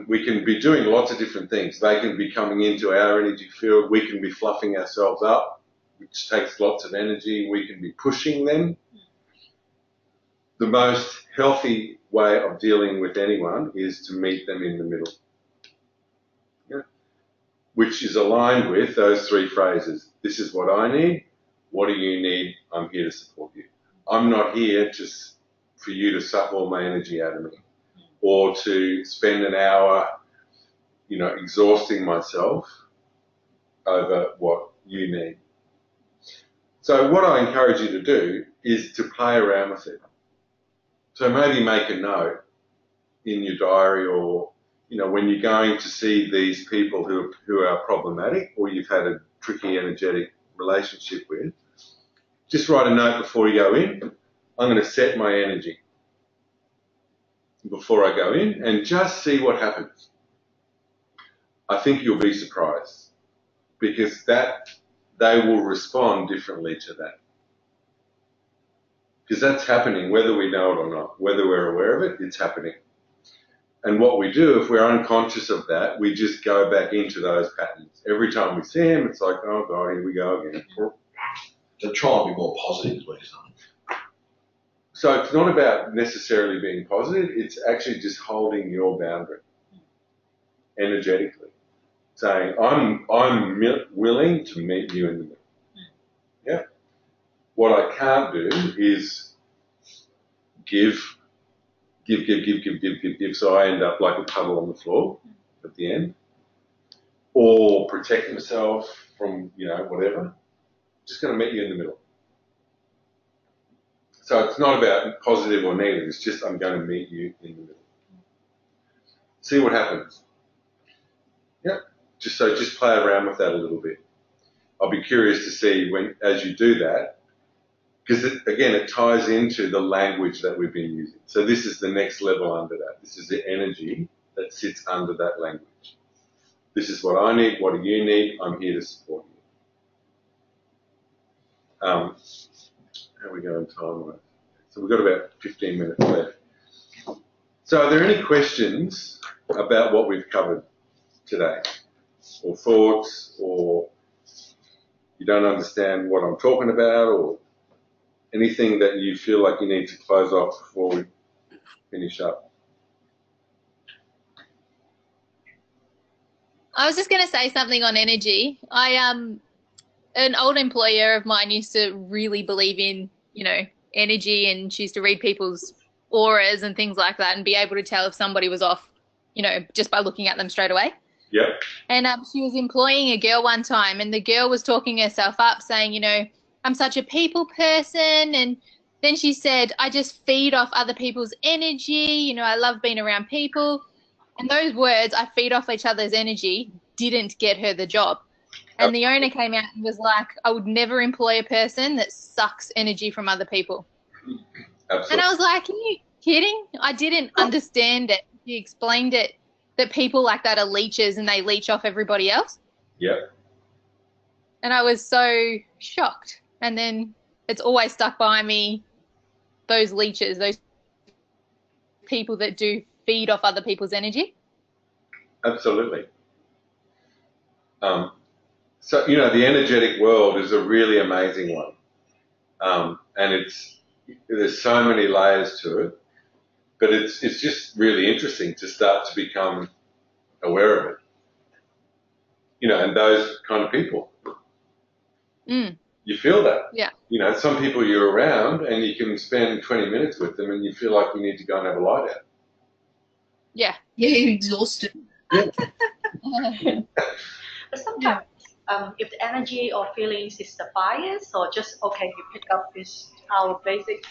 we can be doing lots of different things. They can be coming into our energy field. We can be fluffing ourselves up, which takes lots of energy. We can be pushing them. The most healthy way of dealing with anyone is to meet them in the middle, which is aligned with those three phrases. This is what I need. What do you need? I'm here to support you. I'm not here for you to suck all my energy out of me or to spend an hour, you know, exhausting myself over what you need. So what I encourage you to do is to play around with it. So maybe make a note in your diary, or, you know, when you're going to see these people who are problematic or you've had a tricky energetic relationship with, just write a note before you go in. I'm going to set my energy before I go in and just see what happens. I think you'll be surprised, because they will respond differently to that. Because that's happening whether we know it or not, whether we're aware of it, it's happening. And what we do, if we're unconscious of that, we just go back into those patterns. Every time we see them, it's like, oh God, here we go again. So try and be more positive is what you're saying. So it's not about necessarily being positive, it's actually just holding your boundary energetically. Saying, I'm willing to meet you in the middle. Yeah. What I can't do is give. So I end up like a puddle on the floor at the end. Or protect myself from, you know, whatever. Just going to meet you in the middle. So it's not about positive or negative, it's just I'm going to meet you in the middle. See what happens. Yeah. Just play around with that a little bit. I'll be curious to see as you do that, because again, it ties into the language that we've been using. So this is the next level under that. This is the energy that sits under that language. This is what I need. What do you need? I'm here to support you. How are we going time-wise? So we've got about 15 minutes left. So are there any questions about what we've covered today? Or thoughts, or you don't understand what I'm talking about, or anything that you feel like you need to close off before we finish up? I was just going to say something on energy. An old employer of mine used to really believe in, you know, energy, and she used to read people's auras and things like that and be able to tell if somebody was off, you know, just by looking at them straight away. Yep. And she was employing a girl one time, and the girl was talking herself up, saying, you know, I'm such a people person. And then she said, I just feed off other people's energy. You know, I love being around people. And those words, I feed off each other's energy, didn't get her the job. And the owner came out and was like, I would never employ a person that sucks energy from other people. Absolutely. And I was like, are you kidding? I didn't understand it. He explained it, that people like that are leeches and they leech off everybody else. Yep. And I was so shocked. And then it's always stuck by me, those leeches, those people that do feed off other people's energy. Absolutely. So, you know, the energetic world is a really amazing one. And there's so many layers to it, but it's just really interesting to start to become aware of it. You know, and those kind of people. You feel that. Yeah. You know, some people you're around and you can spend 20 minutes with them and you feel like you need to go and have a lie down. Yeah. Yeah, you're exhausted. But sometimes, if the energy or feelings is the bias, or just, okay, you pick up this, our basic,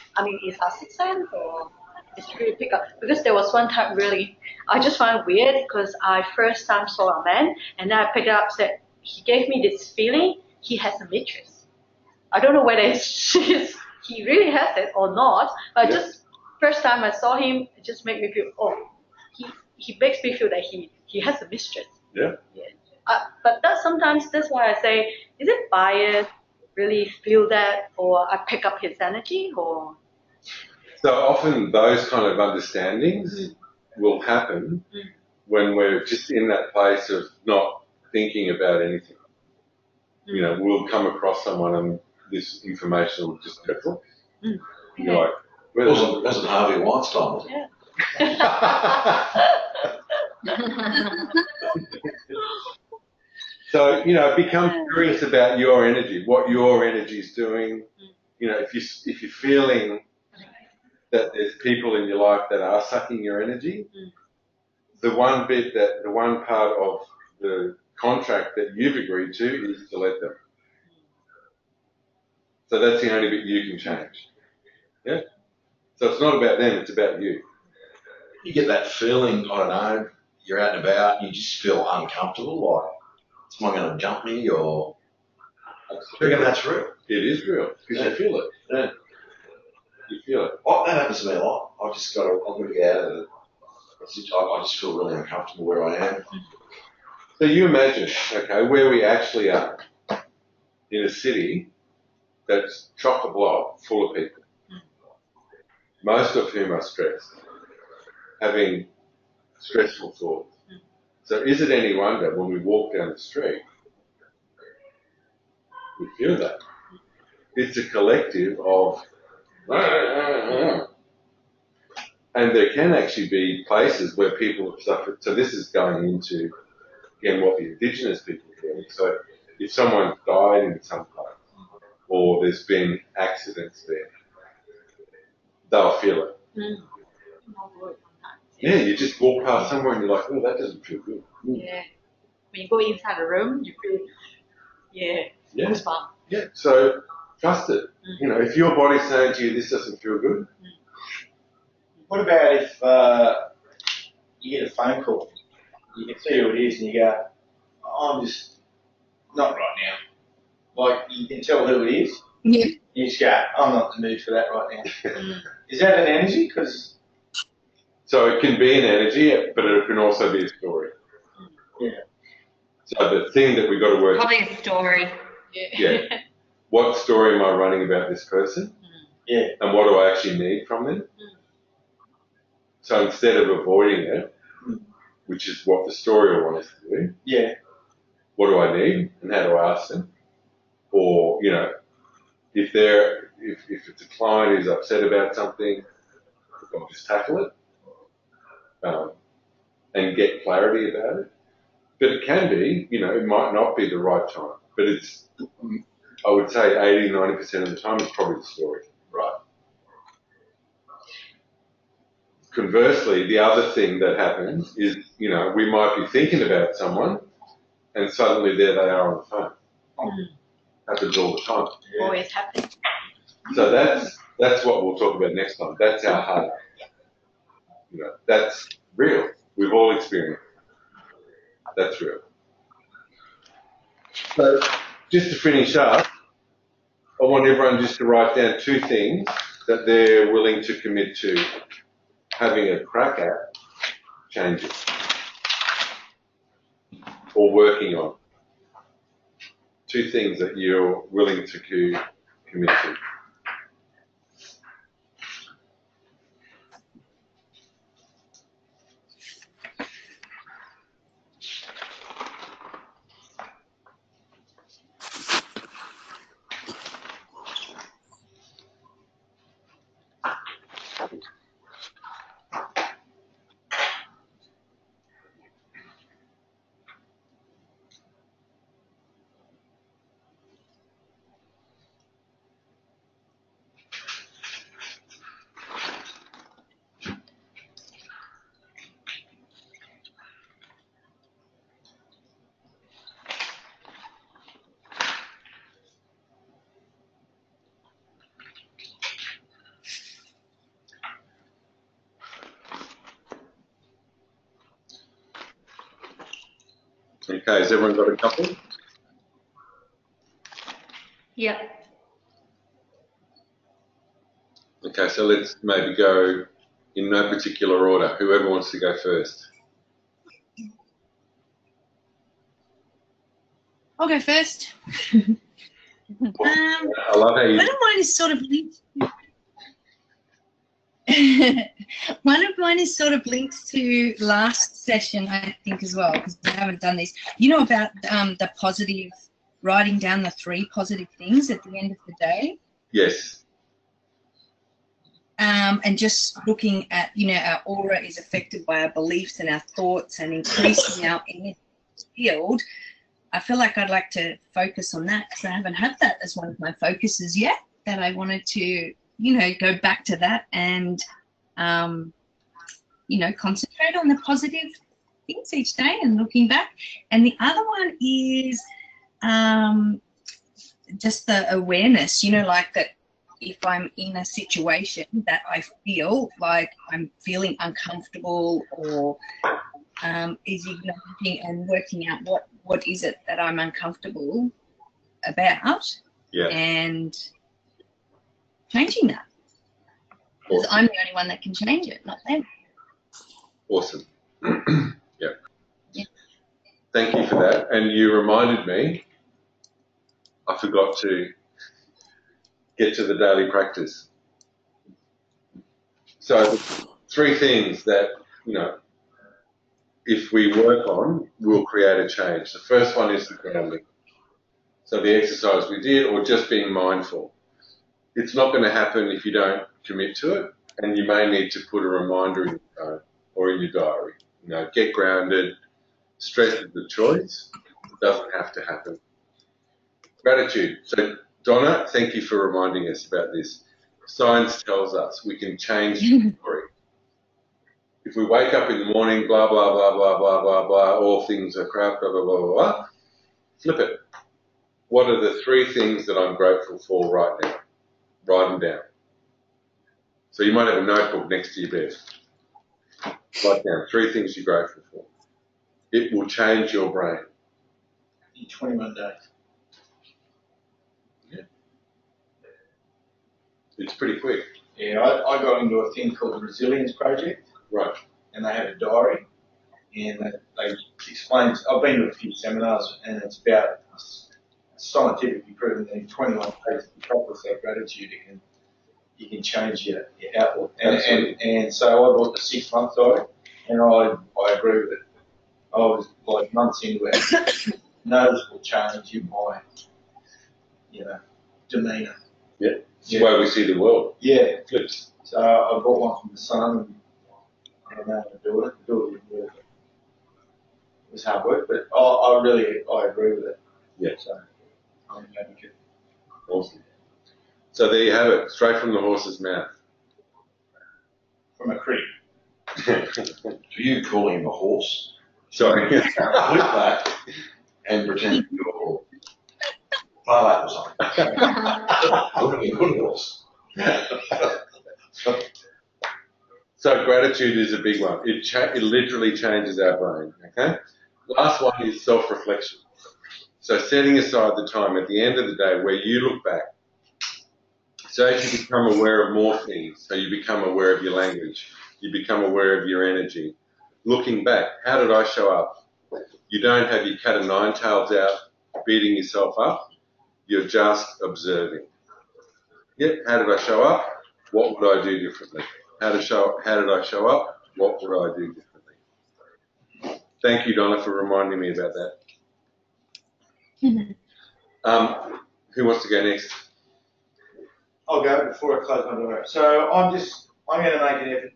is our sixth sense, or it's really pick up. Because there was one time really, I just found it weird, because I first time saw a man, and then I picked up, said, he gave me this feeling, he has a mistress. I don't know whether he really has it or not, but just first time I saw him, it just made me feel, he makes me feel that he has a mistress. Yeah. But that's why I say, is it bias? Really feel that, or I pick up his energy, or? So often those kind of understandings will happen when we're just in that place of not thinking about anything. You know, we'll come across someone and this information will just go, you're like, wasn't Harvey Weinstein, was it? So, you know, become curious about your energy, what your energy is doing. You know, if you're feeling that there's people in your life that are sucking your energy, the one part of the contract that you've agreed to is to let them. So that's the only bit you can change. Yeah? So it's not about them, it's about you. You get that feeling, I don't know, you're out and about, and you just feel uncomfortable, like, is someone going to jump me, or... I reckon that's real. It is real, because you feel it. Yeah. You feel it. Oh, that happens to me a lot. I've got to get out of it. I just feel really uncomfortable where I am. So you imagine, okay, where we actually are, in a city that's chock-a-block full of people, most of whom are stressed, having stressful thoughts. So is it any wonder when we walk down the street, we feel that? It's a collective of, and there can actually be places where people have suffered. So this is going into, again, what the Indigenous people are doing. So if someone's died in some place, or there's been accidents there, they'll feel it. Yeah, you just walk past somewhere and you're like, oh, that doesn't feel good. Yeah. When you go inside a room, you feel, goosebumps. Yeah, so trust it. You know, if your body's saying to you, this doesn't feel good. What about if you get a phone call, you can see who it is, and you go, I'm just not right now. Like, you can tell who it is. Yeah. You just go, I'm not in the mood for that right now. Is that an energy? So it can be an energy, but it can also be a story. Yeah. So the thing that we've got to work... Probably a story. Yeah. What story am I running about this person? Yeah. And what do I actually need from them? So instead of avoiding it, which is what the story will want us to do, what do I need and how do I ask them? Or, you know, if it's a client who's upset about something, I'll just tackle it and get clarity about it. But it can be, you know, it might not be the right time, but it's, I would say 80, 90% of the time it's probably the story. Right. Conversely, the other thing that happens is, you know, we might be thinking about someone and suddenly there they are on the phone. Happens all the time. Always happens. So that's what we'll talk about next time. That's our heart. You know, that's real. We've all experienced it. That's real. So just to finish up, I want everyone just to write down 2 things that they're willing to commit to having a crack at changing or working on. 2 things that you're willing to commit to. Okay, has everyone got a couple? Yeah. Okay, so let's maybe go in no particular order. Whoever wants to go first. I'll go first. I love how you... I don't mind is sort of linked. one of mine is sort of linked to last session, I think, as well, because I haven't done this. You know about the positive, writing down the 3 positive things at the end of the day. Yes. And just looking at, you know, our aura is affected by our beliefs and our thoughts, and increasing our energy field. I feel like I'd like to focus on that, because I haven't had that as one of my focuses yet, that I wanted to, you know, go back to that and, you know, concentrate on the positive things each day and looking back. And the other one is just the awareness, you know, like that if I'm in a situation that I feel like I'm feeling uncomfortable or is acknowledging and working out what is it that I'm uncomfortable about, and changing that. Because I'm the only one that can change it, not them. Awesome. Yeah. Thank you for that. And you reminded me, I forgot to get to the daily practice. So the 3 things that, you know, if we work on, we'll create a change. The first one is the grounding. So the exercise we did, or just being mindful. It's not going to happen if you don't commit to it, and you may need to put a reminder in your phone or in your diary. You know, get grounded. Stress is the choice. It doesn't have to happen. Gratitude. So Donna, thank you for reminding us about this. Science tells us we can change the story. If we wake up in the morning, blah, blah, blah, blah, blah, blah, blah, all things are crap, blah, blah, blah, blah, blah, flip it. What are the 3 things that I'm grateful for right now? Write them down. So you might have a notebook next to your bed. Write down 3 things you're grateful for. It will change your brain. In 21 days. Yeah. It's pretty quick. Yeah, I got into a thing called the Resilience Project. Right. And they had a diary, and they explained, I've been to a few seminars, and it's about scientifically proven that in 21 days, if you practice that gratitude, you can change your outlook. And so I bought the 6-month diary, and I agree with it. I was like months into it, noticeable change in my, you know, demeanour. Yeah, it's the way we see the world. Yeah. Flips. So I bought one from the sun, and I do it. It was hard work, but I agree with it. Yeah. So I'm an advocate. Awesome. So there you have it, straight from the horse's mouth. From a critic. So you calling him a horse? Sorry. Flip that and pretend you're a horse. Fly that or something. Look at me, good horse. So gratitude is a big one. It literally changes our brain, okay? Last one is self-reflection. So setting aside the time at the end of the day where you look back. So as you become aware of more things, so you become aware of your language, you become aware of your energy. Looking back, how did I show up? You don't have your cat o' nine tails out beating yourself up. You're just observing. Yep, how did I show up? What would I do differently? How did I show up? What would I do differently? Thank you, Donna, for reminding me about that. Who wants to go next? I'll go before I close my door. So I'm going to make an effort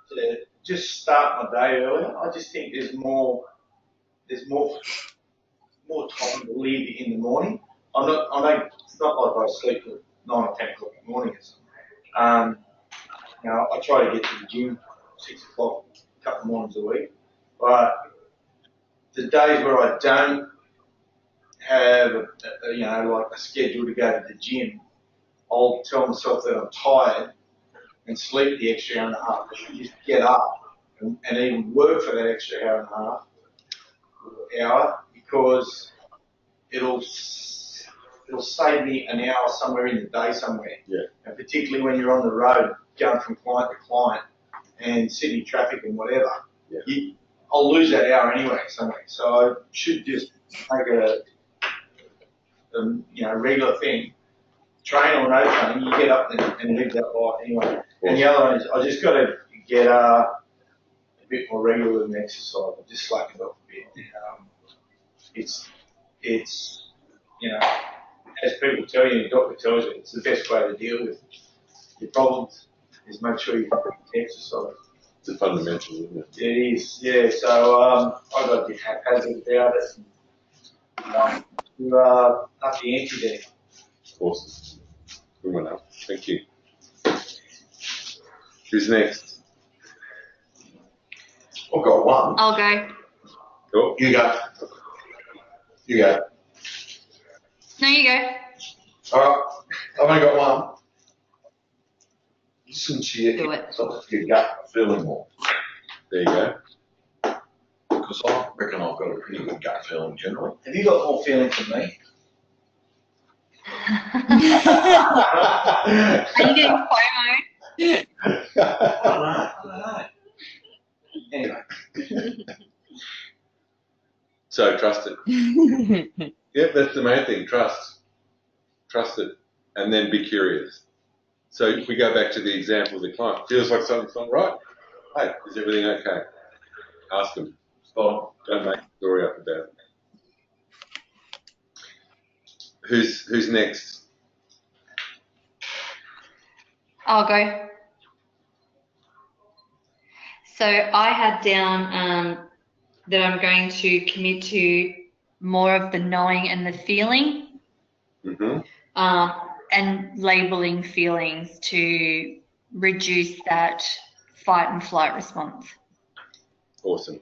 to just start my day earlier. I just think there's more time to live in the morning. It's not like I sleep till 9 or 10 o'clock in the morning or something. You know, I try to get to the gym 6 o'clock a couple of mornings a week. But the days where I don't have, like a schedule to go to the gym, I'll tell myself that I'm tired and sleep the extra hour and a half. I should just get up and even work for that extra hour and a half, because it'll save me an hour somewhere in the day somewhere. Yeah. And particularly when you're on the road going from client to client and city traffic and whatever, I'll lose that hour anyway somewhere. So I should just make a regular thing. Train or no train, you get up and live that life anyway. And the other one is I just got to get a bit more regular with exercise. I just slackened off a bit. It's you know, as people tell you, the doctor tells you, it's the best way to deal with your problems is make sure you exercise. It's a fundamental, isn't it? It is, yeah. So I got a bit haphazard about it. Up the ante there. Awesome. Good one up. Thank you. Who's next? I've got one. I'll go. Cool. You go. You go. No, you go. All right. I've only got one. Listen to Do it. your gut feeling more. There you go. Because I reckon I've got a pretty good gut feeling generally. Have you got more feeling than me? Are you getting FOMO? I don't know. Anyway. So trust it. Yep, that's the main thing. Trust. Trust it. And then be curious. So if we go back to the example of the client, feels like something's not right. Hey, is everything okay? Ask them. Stop. Don't make a story up about it. Who's next? I'll go. So I had down that I'm going to commit to more of the knowing and the feeling, and labeling feelings to reduce that fight and flight response. Awesome.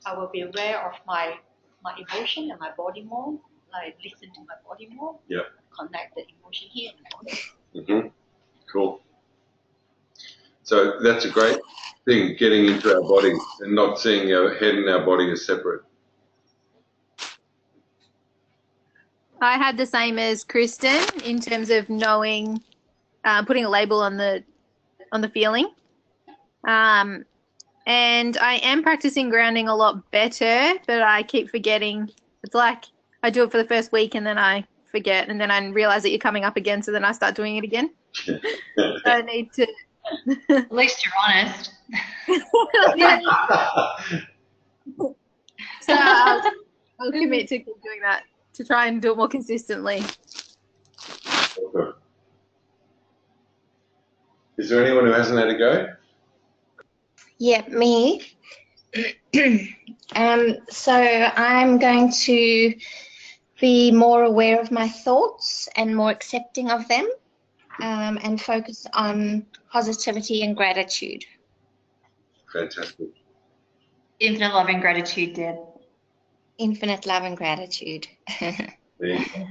I will be aware of my emotion and my body more. Like listen to my body more. Yeah. Connect the emotion here in the body. Cool. So that's a great thing, getting into our body and not seeing our head and our body as separate. I had the same as Kristen in terms of knowing, putting a label on the feeling. And I am practicing grounding a lot better, but I keep forgetting. It's like I do it for the first week and then I forget, and then I realize that you're coming up again, so then I start doing it again. So I need to. At least you're honest. So I'll commit to keep doing that, to try and do it more consistently. Okay. Is there anyone who hasn't had a go? Yeah, me. So I'm going to be more aware of my thoughts and more accepting of them, and focus on positivity and gratitude. Fantastic. Infinite love and gratitude, Deb. Infinite love and gratitude. There you go.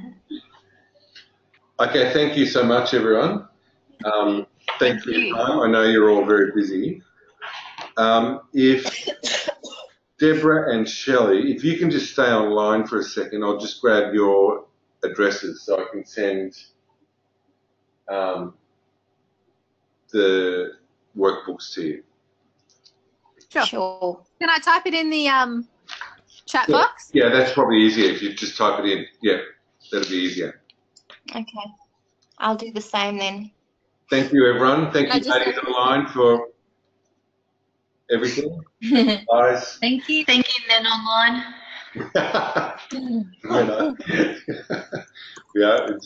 Okay, thank you so much, everyone. Thanks for your time. I know you're all very busy. If Deborah and Shelley, if you can just stay online for a second, I'll just grab your addresses so I can send the workbooks to you. Sure. Can I type it in the chat box? Yeah, that's probably easier if you just type it in. Yeah, that'll be easier. Okay. I'll do the same then. Thank you, everyone. Thank you, ladies online, for everything. Guys. Thank you. Thank you, men online. We are.